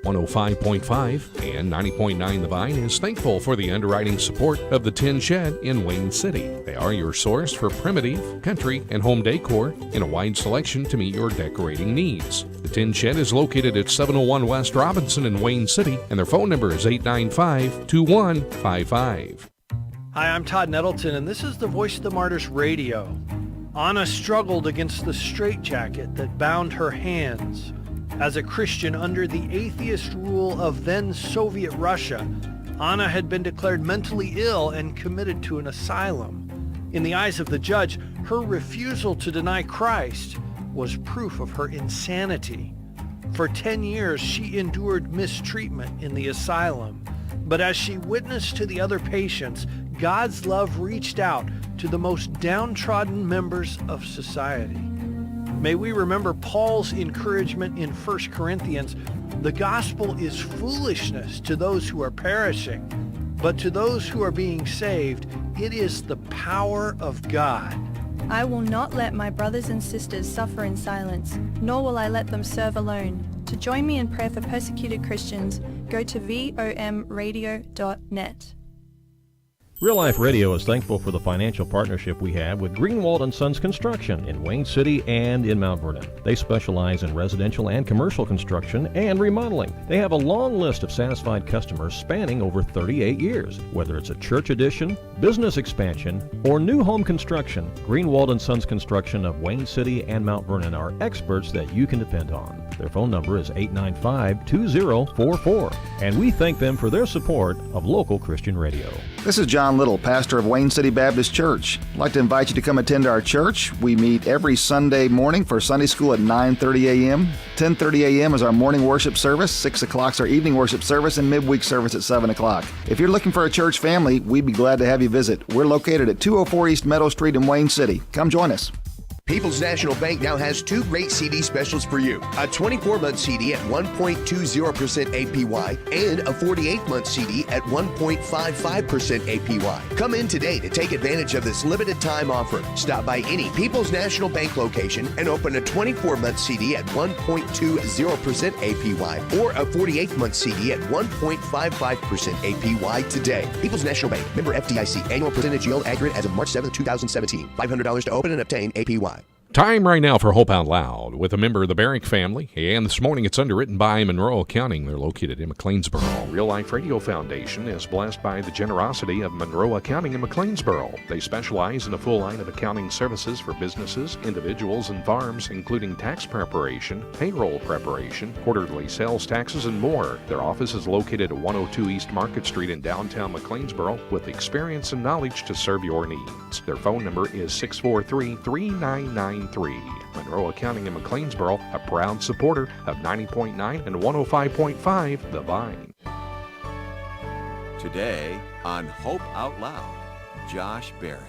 105.5 and 90.9 The Vine is thankful for the underwriting support of the Tin Shed in Wayne City. They are your source for primitive, country, and home decor in a wide selection to meet your decorating needs. The Tin Shed is located at 701 West Robinson in Wayne City, and their phone number is 895-2155. Hi, I'm Todd Nettleton, and this is the Voice of the Martyrs Radio. Anna struggled against the straitjacket that bound her hands. As a Christian under the atheist rule of then Soviet Russia, Anna had been declared mentally ill and committed to an asylum. In the eyes of the judge, her refusal to deny Christ was proof of her insanity. For 10 years, she endured mistreatment in the asylum. But as she witnessed to the other patients, God's love reached out to the most downtrodden members of society. May we remember Paul's encouragement in 1 Corinthians, the gospel is foolishness to those who are perishing, but to those who are being saved, it is the power of God. I will not let my brothers and sisters suffer in silence, nor will I let them serve alone. To join me in prayer for persecuted Christians, go to vomradio.net. Real Life Radio is thankful for the financial partnership we have with Greenwald & Sons Construction in Wayne City and in Mount Vernon. They specialize in residential and commercial construction and remodeling. They have a long list of satisfied customers spanning over 38 years. Whether it's a church addition, business expansion, or new home construction, Greenwald & Sons Construction of Wayne City and Mount Vernon are experts that you can depend on. Their phone number is 895-2044, and we thank them for their support of local Christian radio. This is John Little, pastor of Wayne City Baptist Church. I'd like to invite you to come attend our church. We meet every Sunday morning for Sunday school at 9:30 a.m. 10:30 a.m. is our morning worship service, 6 o'clock is our evening worship service, and midweek service at 7 o'clock. If you're looking for a church family, we'd be glad to have you visit. We're located at 204 East Meadow Street in Wayne City. Come join us. People's National Bank now has two great CD specials for you. A 24-month CD at 1.20% APY and a 48-month CD at 1.55% APY. Come in today to take advantage of this limited time offer. Stop by any People's National Bank location and open a 24-month CD at 1.20% APY or a 48-month CD at 1.55% APY today. People's National Bank, member FDIC, annual percentage yield accurate as of March 7, 2017. $500 to open and obtain APY. Time right now for Hope Out Loud with a member of the Barrick family. And this morning it's underwritten by Monroe Accounting. They're located in McLeansboro. Real Life Radio Foundation is blessed by the generosity of Monroe Accounting in McLeansboro. They specialize in a full line of accounting services for businesses, individuals, and farms, including tax preparation, payroll preparation, quarterly sales taxes, and more. Their office is located at 102 East Market Street in downtown McLeansboro with experience and knowledge to serve your needs. Their phone number is 643-3993. Monroe Accounting in McLeansboro, a proud supporter of 90.9 and 105.5 The Vine. Today on Hope Out Loud, Josh Barrick.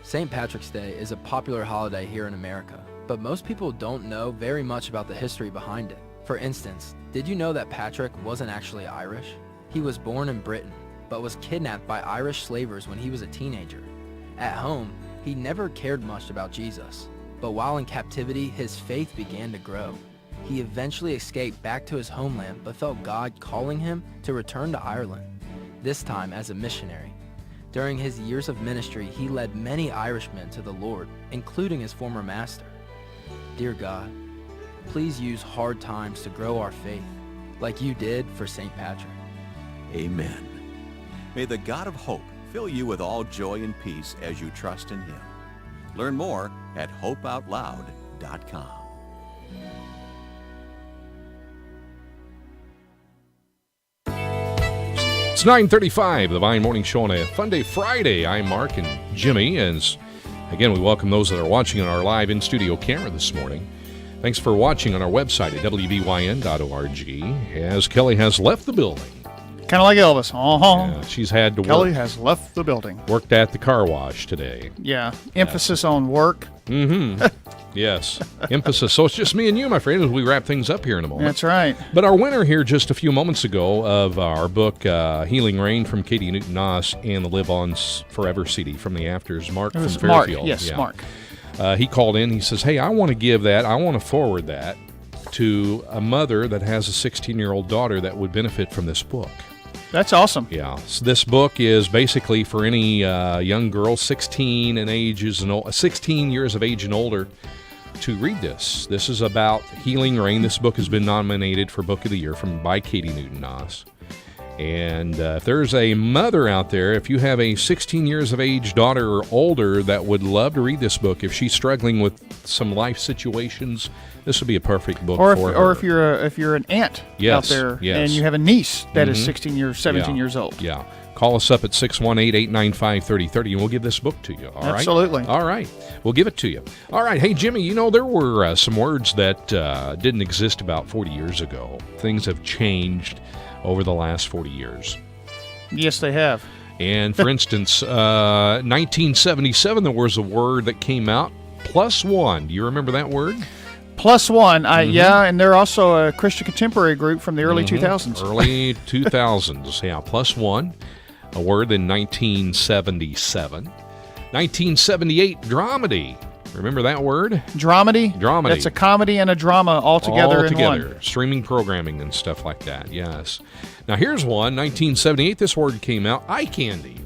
St. Patrick's Day is a popular holiday here in America, but most people don't know very much about the history behind it. For instance, did you know that Patrick wasn't actually Irish? He was born in Britain, but was kidnapped by Irish slavers when he was a teenager. At home, he never cared much about Jesus. But while in captivity, his faith began to grow. He eventually escaped back to his homeland, but felt God calling him to return to Ireland, this time as a missionary. During his years of ministry, he led many Irishmen to the Lord, including his former master. Dear God, please use hard times to grow our faith, like you did for St. Patrick. Amen. May the God of hope fill you with all joy and peace as you trust in him. Learn more at hopeoutloud.com. It's 9:35, the Vine Morning Show on a Funday Friday. I'm Mark and Jimmy, and again, we welcome those that are watching on our live in-studio camera this morning. Thanks for watching on our website at wbyn.org, as Kelley has left the building. Kind of like Elvis. Yeah, she's had to Kelley work. has left the building. Worked at the car wash today. Yeah. Emphasis on work. Mm-hmm. Yes. Emphasis. So it's just me and you, my friend, as we wrap things up here in a moment. That's right. But our winner here just a few moments ago of our book, Healing Rain from Katie Newton-Noss, and the Live On Forever CD from the Afters, Mark from Fairfield. Mark. Yes, Mark. He called in. He says, hey, I want to give that. I want to forward that to a mother that has a 16-year-old daughter that would benefit from this book. That's awesome. Yeah. So this book is basically for any young girl, 16 years of age and older, to read this. This is about Healing Rain. This book has been nominated for Book of the Year by Katie Newton-Noss. And if there's a mother out there, if you have a 16 years of age daughter or older that would love to read this book, if she's struggling with some life situations, this would be a perfect book for her. Or if you're an aunt out there and you have a niece that is 17 years old. Yeah. Call us up at 618-895-3030, and we'll give this book to you. All right? Absolutely. All right. We'll give it to you. All right. Hey, Jimmy, there were some words that didn't exist about 40 years ago. Things have changed over the last 40 years. Yes, they have. And, for instance, 1977, there was a word that came out, +1. Do you remember that word? +1, yeah, and they're also a Christian contemporary group from the early 2000s. Early 2000s, yeah, +1, a word in 1977. 1978, dramedy. Remember that word? Dramedy? Dramedy. That's a comedy and a drama all together in one. Streaming programming and stuff like that, yes. Now, here's one. 1978, this word came out, eye candy.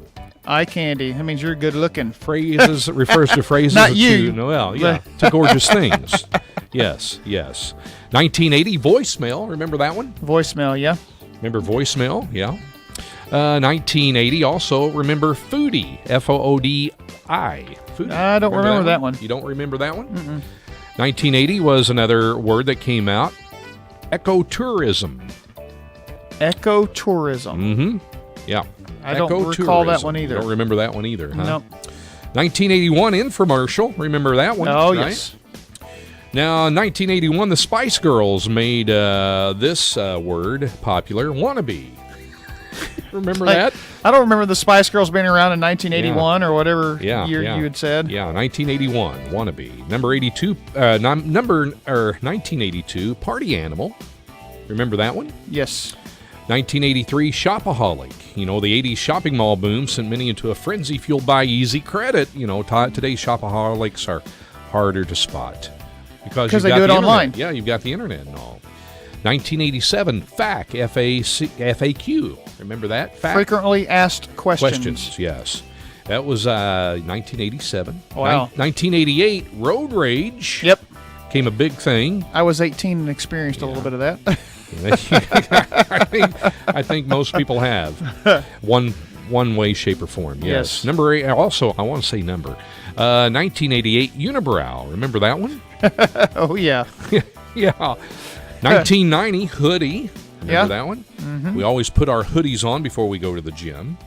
Eye candy. That means you're good looking. Phrases, it refers to phrases. Not you. To gorgeous things. Yes. 1980, voicemail. Remember that one? Voicemail, yeah. Remember voicemail? Yeah. 1980, also remember foodie. Foodi. Foodie. I don't remember that one. You don't remember that one? Mm-mm. 1980 was another word that came out. Ecotourism. Ecotourism. Mm-hmm. Yeah. I don't recall that one either. Don't remember that one either, huh? Nope. 1981 infomercial. Remember that one? Oh, right? yes. Now, in 1981, the Spice Girls made this word popular, wannabe. Remember that? I don't remember the Spice Girls being around in 1981 or whatever year you had said. Yeah, 1981, wannabe. Number 82, 1982, party animal. Remember that one? Yes. 1983, shopaholic. The 80s shopping mall boom sent many into a frenzy fueled by easy credit. Today's shopaholics are harder to spot. Because they do it online. Yeah, you've got the internet and all. 1987, FAQ, FAQ. Remember that? FAQ? Frequently asked questions. Yes. That was 1987. Wow. 1988, road rage. Yep. Came a big thing. I was 18 and experienced a little bit of that. I think most people have. One way, shape, or form. Yes. Number 8, also, I want to say number. 1988, unibrow. Remember that one? Oh, yeah. Yeah. 1990, hoodie. Remember that one? Mm-hmm. We always put our hoodies on before we go to the gym.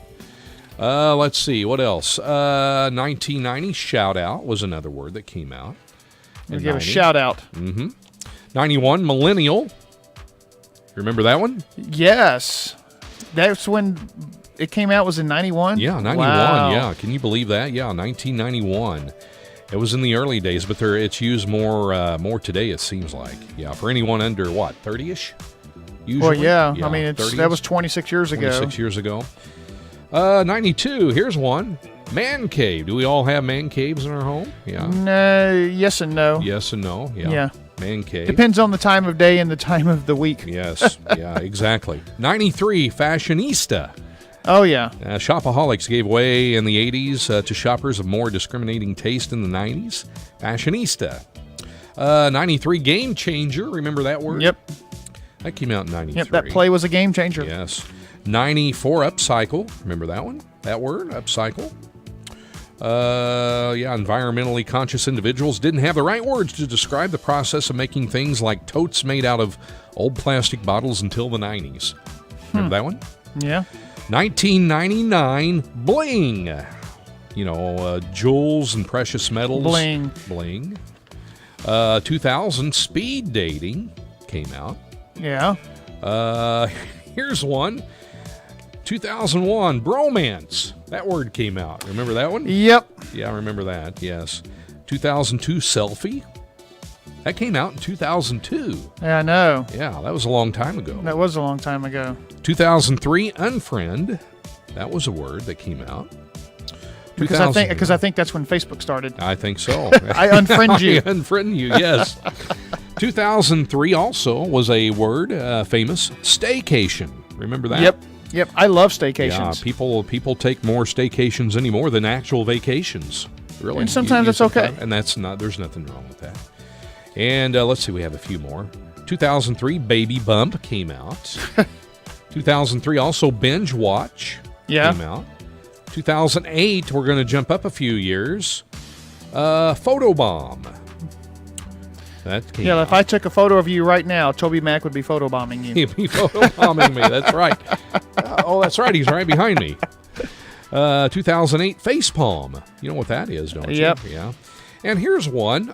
Let's see. What else? 1990, shout out was another word that came out. We give a shout out. Mm-hmm. 91, millennial. Remember that one? Yes. That's when it came out, was in 91? Yeah, 91. Wow. Yeah. Can you believe that? Yeah, 1991. It was in the early days, but it's used more today, it seems like. Yeah, for anyone under, 30-ish? Usually? Well, yeah. I mean, that was 26 years ago. 26 years ago. 92, here's one. Man cave. Do we all have man caves in our home? Yeah. No, yes and no. Yes and no, yeah. Yeah. Man cave. Depends on the time of day and the time of the week. Yes, yeah, exactly. 93, fashionista. Oh, yeah. Shopaholics gave way in the 80s to shoppers of more discriminating taste in the 90s. Fashionista. 93 Game Changer. Remember that word? Yep. That came out in 93. Yep, that play was a game changer. Yes. 94 Upcycle. Remember that one? That word? Upcycle. Environmentally conscious individuals didn't have the right words to describe the process of making things like totes made out of old plastic bottles until the 90s. Remember that one? Yeah. 1999 Bling. Jewels and precious metals. Bling. 2000 Speed Dating came out. Yeah. Here's one. 2001 Bromance. That word came out. Remember that one? Yep. Yeah, I remember that. Yes. 2002 Selfie. That came out in 2002. Yeah, I know. Yeah, that was a long time ago. That was a long time ago. 2003 Unfriend. That was a word that came out. Because I think that's when Facebook started. I think so. I unfriend you. I unfriend you, yes. 2003 also was a word, famous, staycation. Remember that? Yep. I love staycations. Yeah, people take more staycations anymore than actual vacations. Really. And sometimes it's okay. And there's nothing wrong with that. And let's see, we have a few more. 2003 Baby Bump came out. 2003 also Binge Watch came out. 2008, we're going to jump up a few years. Photobomb. That came out. If I took a photo of you right now, Toby Mac would be photobombing you. He'd be photobombing me. That's right. That's right. He's right behind me. 2008 Facepalm. You know what that is, don't you? Yep. Yeah. And here's one.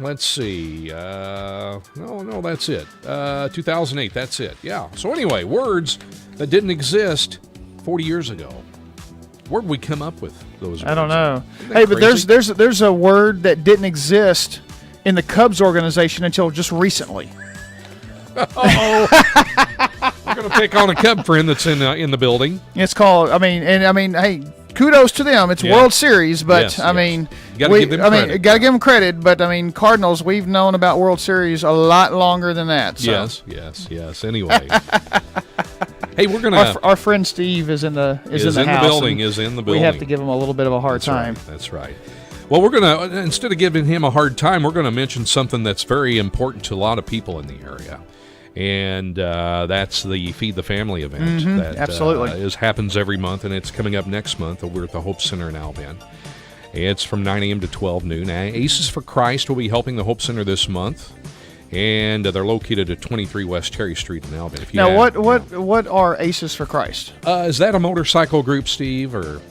Let's see. No, that's it. 2008. That's it. Yeah. So anyway, words that didn't exist 40 years ago. Where did we come up with those words? I don't know. Hey, but there's a word that didn't exist in the Cubs organization until just recently. We're going to pick on a Cub friend that's in the building. It's called. Hey, kudos to them. It's World Series, but Yes. Gotta give them credit. Gotta give them credit. But Cardinals. We've known about World Series a lot longer than that. So. Yes. Anyway. Hey, we're gonna. Our friend Steve is in the house. Building. Is in the building. We have to give him a little bit of a hard time. Right, that's right. Well, we're gonna instead of giving him a hard time, we're gonna mention something that's very important to a lot of people in the area, and that's the Feed the Family event. That absolutely happens every month, and it's coming up next month. We're at the Hope Center in Albion. It's from 9 a.m. to 12 noon. Aces for Christ will be helping the Hope Center this month. And they're located at 23 West Terry Street in Albion. What are Aces for Christ? Is that a motorcycle group, Steve, or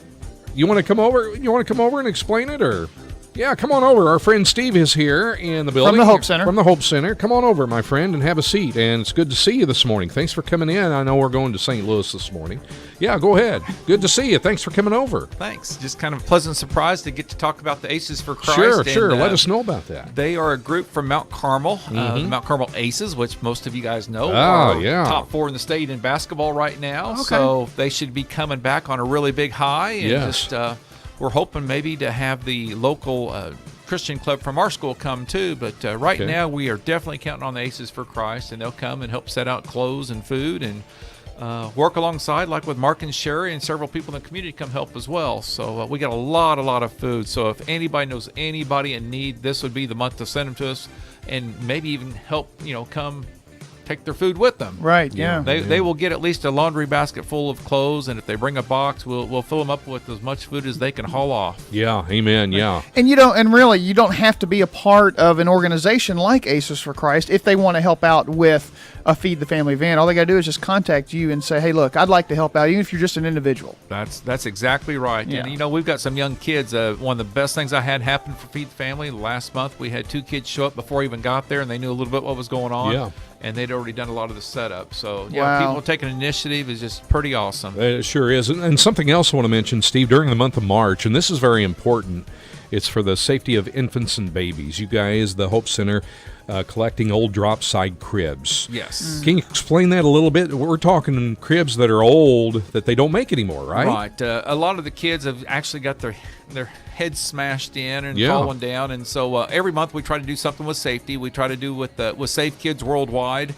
you want to come over? You want to come over and explain it, or yeah, come on over. Our friend Steve is here in the building from the Hope Center. From the Hope Center, come on over, my friend, and have a seat. And it's good to see you this morning. Thanks for coming in. I know we're going to St. Louis this morning. Yeah, go ahead. Good to see you. Thanks for coming over. Thanks. Just kind of a pleasant surprise to get to talk about the Aces for Christ. Sure. Let us know about that. They are a group from Mount Carmel, the Mount Carmel Aces, which most of you guys know are top 4 in the state in basketball right now. Okay. So they should be coming back on a really big high. And yes. We're hoping maybe to have the local Christian club from our school come too. But right now we are definitely counting on the Aces for Christ, and they'll come and help set out clothes and food and work alongside, like with Mark and Sherry, and several people in the community come help as well. So we got a lot of food. So if anybody knows anybody in need, this would be the month to send them to us, and maybe even help come take their food with them. Right, yeah. They will get at least a laundry basket full of clothes, and if they bring a box, we'll fill them up with as much food as they can haul off. Yeah, amen, yeah. And you don't have to be a part of an organization like Aces for Christ if they want to help out with a Feed the Family event. All they got to do is just contact you and say, hey, look, I'd like to help out, even if you're just an individual. That's exactly right. Yeah. And, we've got some young kids. One of the best things I had happen for Feed the Family last month, we had 2 kids show up before I even got there, and they knew a little bit what was going on. Yeah. And they'd already done a lot of the setup. So, wow. People taking initiative is just pretty awesome. It sure is. And something else I want to mention, Steve, during the month of March, and this is very important, it's for the safety of infants and babies. You guys, the Hope Center, collecting old drop side cribs. Yes. Can you explain that a little bit? We're talking cribs that are old that they don't make anymore, right? Right. A lot of the kids have actually got their heads smashed in and fallen down, and so every month we try to do something with safety. We try to do with Safe Kids Worldwide,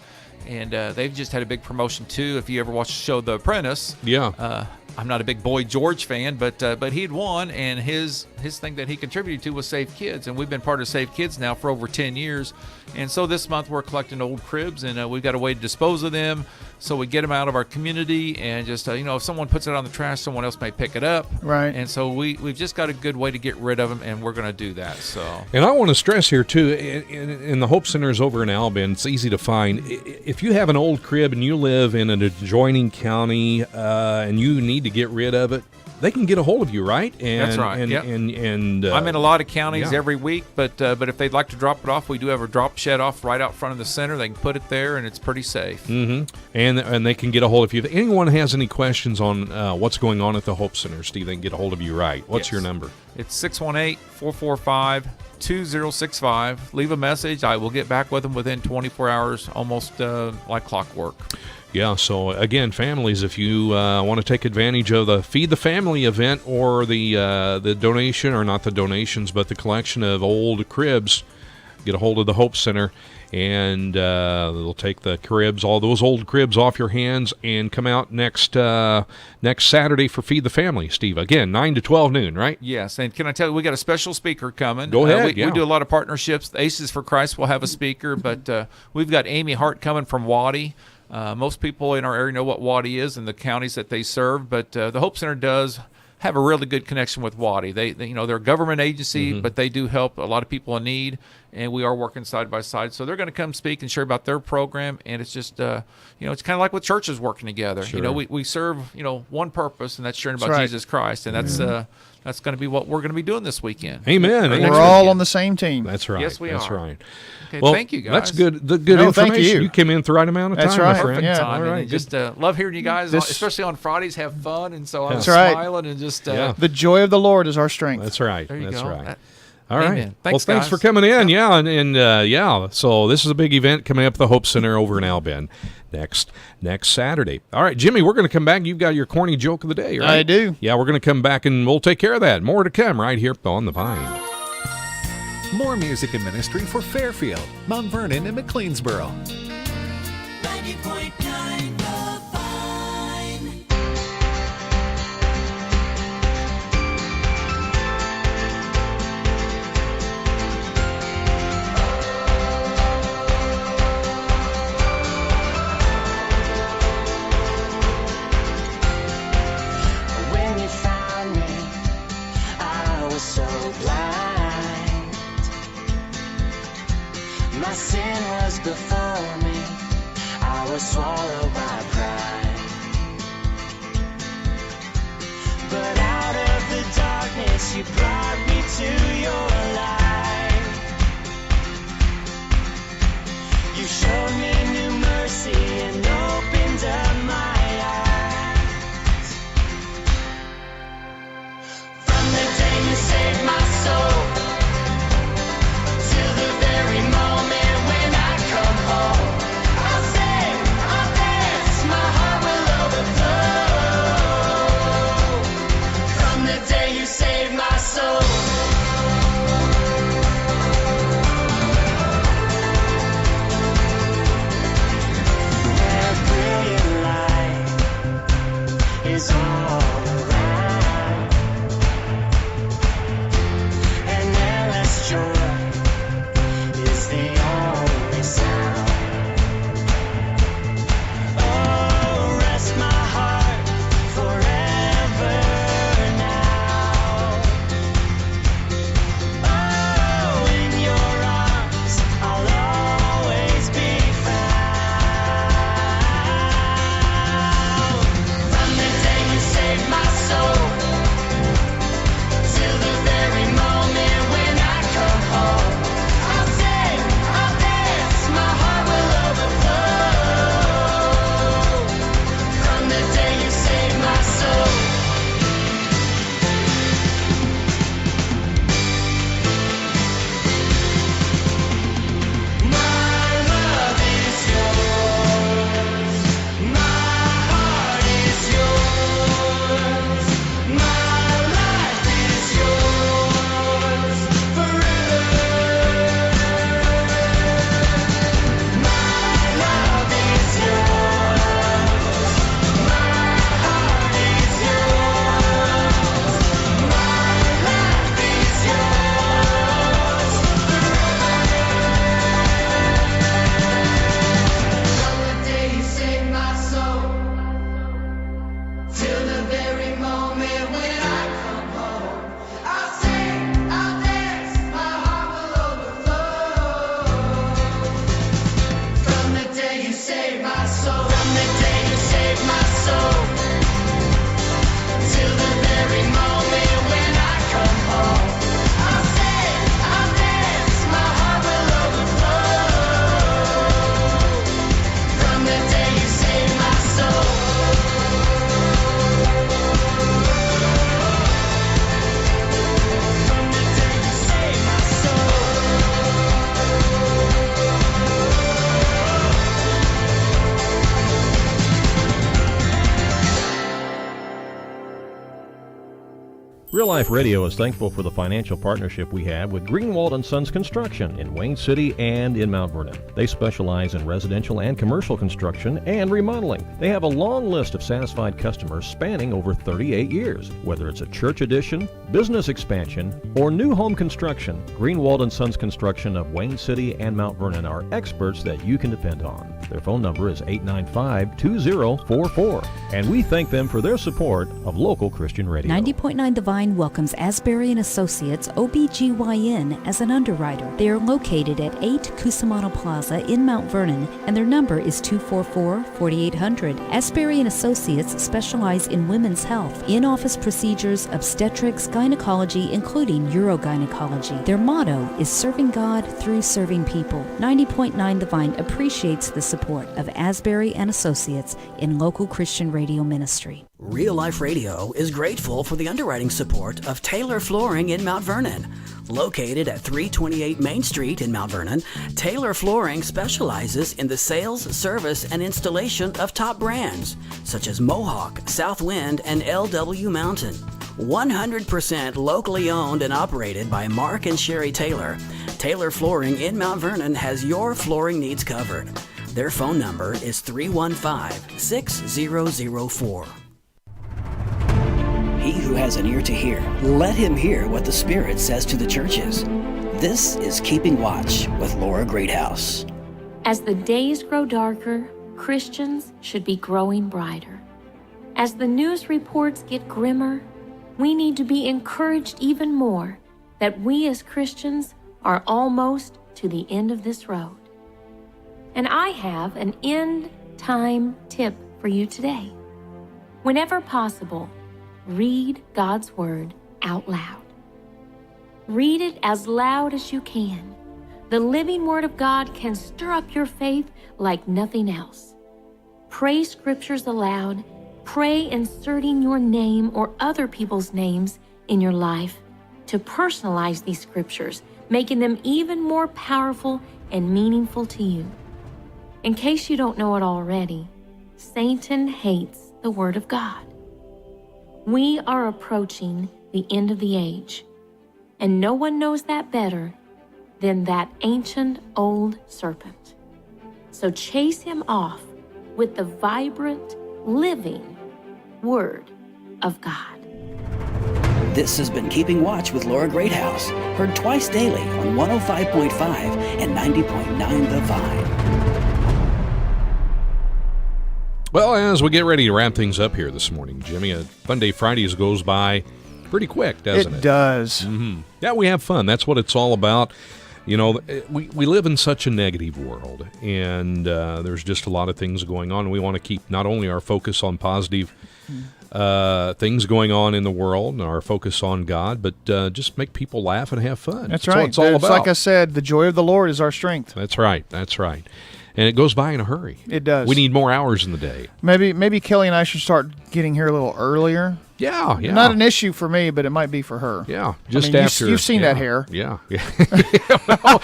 and they've just had a big promotion too. If you ever watch the show The Apprentice, yeah. I'm not a big Boy George fan, but he'd won, and his thing that he contributed to was Save Kids, and we've been part of Save Kids now for over 10 years. And so this month we're collecting old cribs, and we've got a way to dispose of them, so we get them out of our community, and just if someone puts it on the trash, someone else may pick it up. Right. And so we've just got a good way to get rid of them, and we're going to do that. So. And I want to stress here too, in the Hope Centers over in Albion, it's easy to find. If you have an old crib and you live in an adjoining county and you need to get rid of it, they can get a hold of you, right? And, that's right. And, yep. and I'm in a lot of counties yeah. every week, but if they'd like to drop it off, we do have a drop shed off right out front of the center. They can put it there, and it's pretty safe. Mm-hmm. And they can get a hold of you. If anyone has any questions on what's going on at the Hope Center, Steve, they can get a hold of you, right? What's your number? It's 618-445-2065. Leave a message. I will get back with them within 24 hours, almost like clockwork. Yeah, so again, families, if you want to take advantage of the Feed the Family event or the donation, or not the donations, but the collection of old cribs, get a hold of the Hope Center, and they'll take the cribs, all those old cribs off your hands, and come out next Saturday for Feed the Family, Steve. Again, 9 to 12 noon, right? Yes, and can I tell you, we got a special speaker coming. Go ahead, we do a lot of partnerships. The Aces for Christ will have a speaker, but we've got Amy Hart coming from Waddy. Most people in our area know what Waddy is and the counties that they serve, but the Hope Center does have a really good connection with Waddy. They they're a government agency, but they do help a lot of people in need, and we are working side by side. So they're going to come speak and share about their program, and it's just it's kind of like with churches working together. Sure. We serve one purpose, and that's sharing about right. Jesus Christ, and that's going to be what we're going to be doing this weekend. Amen. And we're all on the same team. That's right. Yes, we That's are. right. Okay, well, thank you, guys. That's good. The good information. Thank you. You came in at the right amount of time, That's right. my friend. Yeah. Time, All right. and just love hearing you guys, especially on Fridays. Have fun, and so I was That's right. smiling and just the joy of the Lord is our strength. That's right. There you That's go. right. All right. Amen. Thanks, well, thanks guys. for coming in. Yeah, and so this is a big event coming up at the Hope Center over in Albion next Saturday. All right, Jimmy, we're going to come back. You've got your corny joke of the day, right? I do. Yeah, we're going to come back and we'll take care of that. More to come right here on The Vine. More music and ministry for Fairfield, Mount Vernon, and McLeansboro. 90.9 The Vine. When you found me, I was so blind. My sin was before me. I was swallowed by pride. But out of the darkness, you brought me to your light. You showed me new mercy and opened up my eyes. From the day you saved my soul, till the very moment when I come home, I'll sing, I'll dance, my heart will overflow. From the day you saved my soul. Real Life Radio is thankful for the financial partnership we have with Greenwald & Sons Construction in Wayne City and in Mount Vernon. They specialize in residential and commercial construction and remodeling. They have a long list of satisfied customers spanning over 38 years. Whether it's a church addition, business expansion, or new home construction, Greenwald & Sons Construction of Wayne City and Mount Vernon are experts that you can depend on. Their phone number is 895-2044, and we thank them for their support of local Christian radio. 90.9 The Vine welcomes Asbury & Associates OBGYN as an underwriter. They are located at 8 Cusimano Plaza in Mount Vernon, and their number is 244-4800. Asbury & Associates specialize in women's health, in-office procedures, obstetrics, gynecology, including urogynecology. Their motto is serving God through serving people. 90.9 The Vine appreciates the support of Asbury & Associates in local Christian radio ministry. Real Life Radio is grateful for the underwriting support of Taylor Flooring in Mount Vernon. Located at 328 Main Street in Mount Vernon, Taylor Flooring specializes in the sales, service, and installation of top brands such as Mohawk, Southwind, and LW Mountain. 100% locally owned and operated by Mark and Sherry Taylor, Taylor Flooring in Mount Vernon has your flooring needs covered. Their phone number is 315-6004. He who has an ear to hear, let him hear what the Spirit says to the churches. This is Keeping Watch with Laura Greathouse. As the days grow darker, Christians should be growing brighter. As the news reports get grimmer, we need to be encouraged even more that we as Christians are almost to the end of this road. And I have an end time tip for you today. Whenever possible, read God's Word out loud. Read it as loud as you can. The living Word of God can stir up your faith like nothing else. Pray scriptures aloud. Pray inserting your name or other people's names in your life to personalize these scriptures, making them even more powerful and meaningful to you. In case you don't know it already, Satan hates the Word of God. We are approaching the end of the age, and no one knows that better than that ancient old serpent. So chase him off with the vibrant, living Word of God. This has been Keeping Watch with Laura Greathouse, heard twice daily on 105.5 and 90.9 The Vine. Well, as we get ready to wrap things up here this morning, Jimmy, Funday Fridays goes by pretty quick, doesn't it? It does. Mm-hmm. Yeah, we have fun. That's what it's all about. You know, we live in such a negative world, and there's just a lot of things going on. We want to keep not only our focus on positive things going on in the world and our focus on God, but just make people laugh and have fun. That's right. What it's all about. Like I said, the joy of the Lord is our strength. That's right. That's right. And it goes by in a hurry. It does. We need more hours in the day. Maybe Kelley and I should start getting here a little earlier. Yeah. Not an issue for me, but it might be for her. Yeah, just after you've seen that hair. Yeah. Well,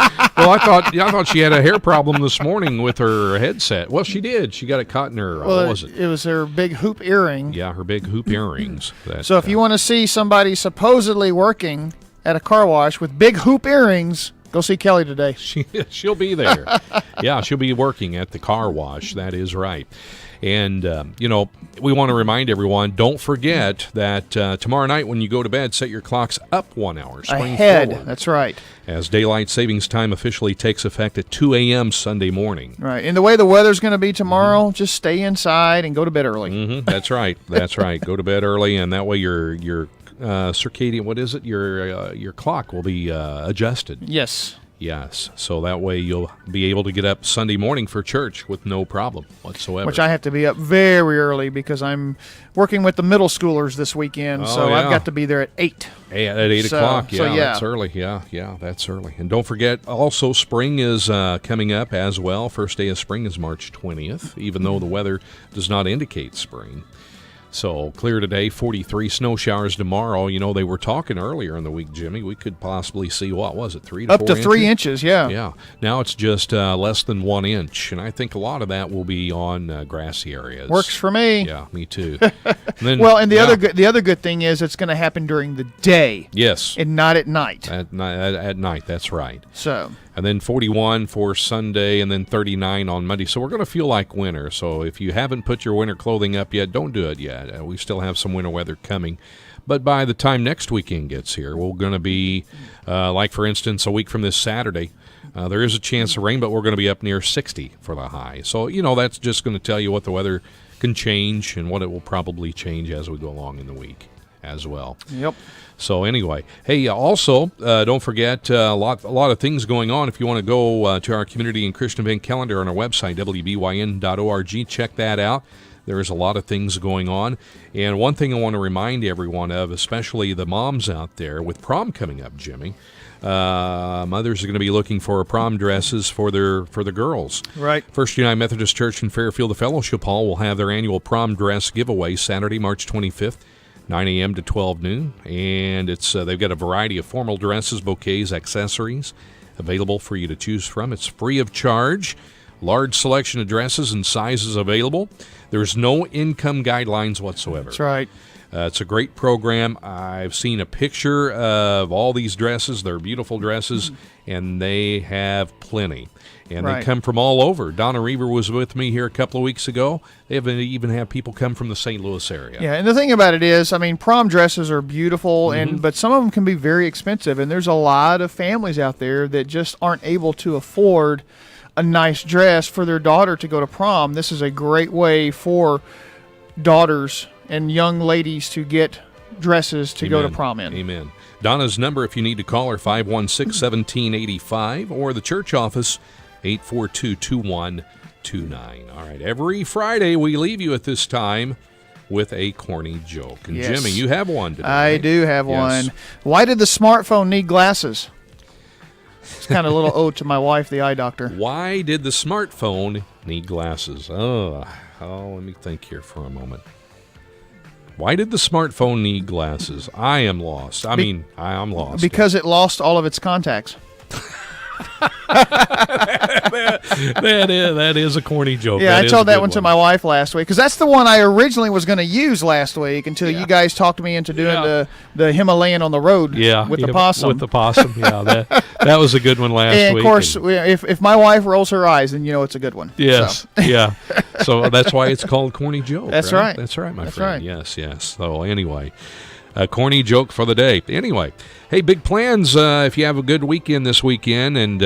I thought she had a hair problem this morning with her headset. Well, she did. She got it caught in her. What was it? It was her big hoop earring. Yeah, her big hoop earrings. So if you want to see somebody supposedly working at a car wash with big hoop earrings, go see Kelley today. She'll be there. Yeah, she'll be working at the car wash. That is right. And, we want to remind everyone, don't forget that tomorrow night when you go to bed, set your clocks up 1 hour. Spring ahead. Forward, that's right. as daylight savings time officially takes effect at 2 a.m. Sunday morning. Right. And the way the weather's going to be tomorrow, just stay inside and go to bed early. Mm-hmm. That's right. That's right. Go to bed early, and that way your circadian, what is it? Your clock will be adjusted. Yes. Yes, so that way you'll be able to get up Sunday morning for church with no problem whatsoever. Which I have to be up very early because I'm working with the middle schoolers this weekend, I've got to be there at 8. At 8 o'clock, yeah. That's early. Yeah, that's early. And don't forget, also spring is coming up as well. First day of spring is March 20th, even though the weather does not indicate spring. So clear today, 43 snow showers tomorrow. You know, they were talking earlier in the week, Jimmy, we could possibly see, 3 to 4 inches? Up to 3 inches, yeah. Yeah. Now it's just less than 1 inch, and I think a lot of that will be on grassy areas. Works for me. Yeah, me too. Then, well, and the other good thing is it's going to happen during the day. Yes. And not at night. At night, that's right. So. And then 41 for Sunday, and then 39 on Monday. So we're going to feel like winter. So if you haven't put your winter clothing up yet, don't do it yet. We still have some winter weather coming. But by the time next weekend gets here, we're going to be, like, for instance, a week from this Saturday, there is a chance of rain, but we're going to be up near 60 for the high. So, that's just going to tell you what the weather can change and what it will probably change as we go along in the week as well. Yep. So anyway, hey, also, don't forget a lot of things going on. If you want to go to our community and Christian event calendar on our website, wbyn.org, check that out. There's a lot of things going on. And one thing I want to remind everyone of, especially the moms out there, with prom coming up, Jimmy, mothers are going to be looking for prom dresses for the girls. Right. First United Methodist Church in Fairfield, the Fellowship Hall, will have their annual prom dress giveaway Saturday, March 25th. 9 a.m. to 12 noon, and it's they've got a variety of formal dresses, bouquets, accessories available for you to choose from. It's free of charge. Large selection of dresses and sizes available. There's no income guidelines whatsoever. That's right. It's a great program. I've seen a picture of all these dresses. They're beautiful dresses, and they have plenty. And right. They come from all over. Donna Reaver was with me here a couple of weeks ago. They even have people come from the St. Louis area. Yeah, and the thing about it is, prom dresses are beautiful, but some of them can be very expensive, and there's a lot of families out there that just aren't able to afford a nice dress for their daughter to go to prom. This is a great way for daughters and young ladies to get dresses to go to prom in. Amen. Donna's number, if you need to call her, 516-1785, or the church office, 842-2129. All right, every Friday we leave you at this time with a corny joke. And yes. Jimmy, you have one today. I do have one. Why did the smartphone need glasses? It's kind of a little ode to my wife, the eye doctor. Why did the smartphone need glasses? Oh, let me think here for a moment. Why did the smartphone need glasses? I am lost. I'm lost. Because it lost all of its contacts. that is a corny joke. Yeah, I told that one to my wife last week because that's the one I originally was going to use last week until you guys talked me into doing the Himalayan on the road with the possum. With the possum, yeah. That was a good one last week. And, of course, if my wife rolls her eyes, then you know it's a good one. Yes, so. Yeah. So that's why it's called corny joke. That's right. That's right, my that's friend. Right. Yes. So anyway, a corny joke for the day. Anyway, hey, big plans if you have a good weekend this weekend. And,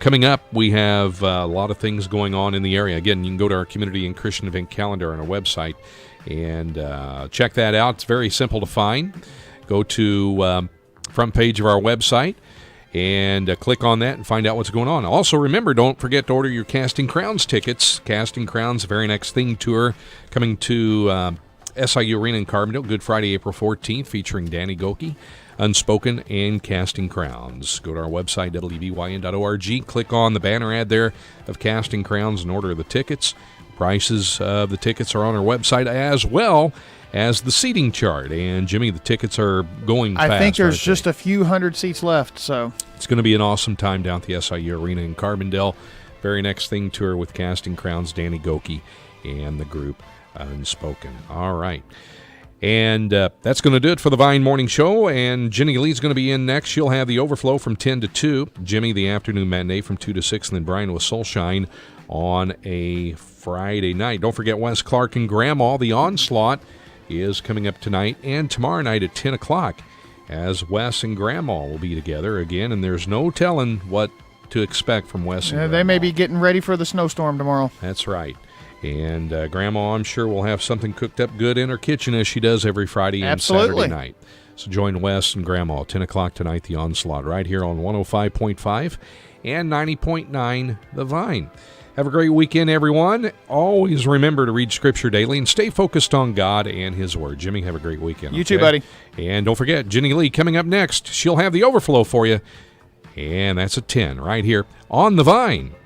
coming up, we have a lot of things going on in the area. Again, you can go to our community and Christian event calendar on our website and check that out. It's very simple to find. Go to front page of our website and click on that and find out what's going on. Also, remember, don't forget to order your Casting Crowns tickets. Casting Crowns, Very Next Thing tour coming to SIU Arena in Carbondale, Good Friday, April 14th, featuring Danny Goki, Unspoken, and Casting Crowns. Go to our website, wbyn.org. Click on the banner ad there of Casting Crowns and order the tickets. Prices of the tickets are on our website as well as the seating chart. And, Jimmy, the tickets are going fast. I think there's just a few hundred seats left. So it's going to be an awesome time down at the SIU Arena in Carbondale. Very Next Thing tour with Casting Crowns, Danny Goki, and the group Unspoken. All right. And that's going to do it for the Vine Morning Show. And Jenny Lee's going to be in next. She'll have the Overflow from 10 to 2. Jimmy, the afternoon matinee from 2 to 6. And then Brian with Soulshine on a Friday night. Don't forget Wes Clark and Grandma. The Onslaught is coming up tonight and tomorrow night at 10 o'clock as Wes and Grandma will be together again. And there's no telling what to expect from Wes and Grandma. They may be getting ready for the snowstorm tomorrow. That's right. And Grandma, I'm sure, will have something cooked up good in her kitchen as she does every Friday and Saturday night. So join Wes and Grandma, 10 o'clock tonight, The Onslaught, right here on 105.5 and 90.9 The Vine. Have a great weekend, everyone. Always remember to read Scripture daily and stay focused on God and His Word. Jimmy, have a great weekend. You too, buddy. And don't forget, Jenny Lee coming up next. She'll have the Overflow for you. And that's at 10 right here on The Vine.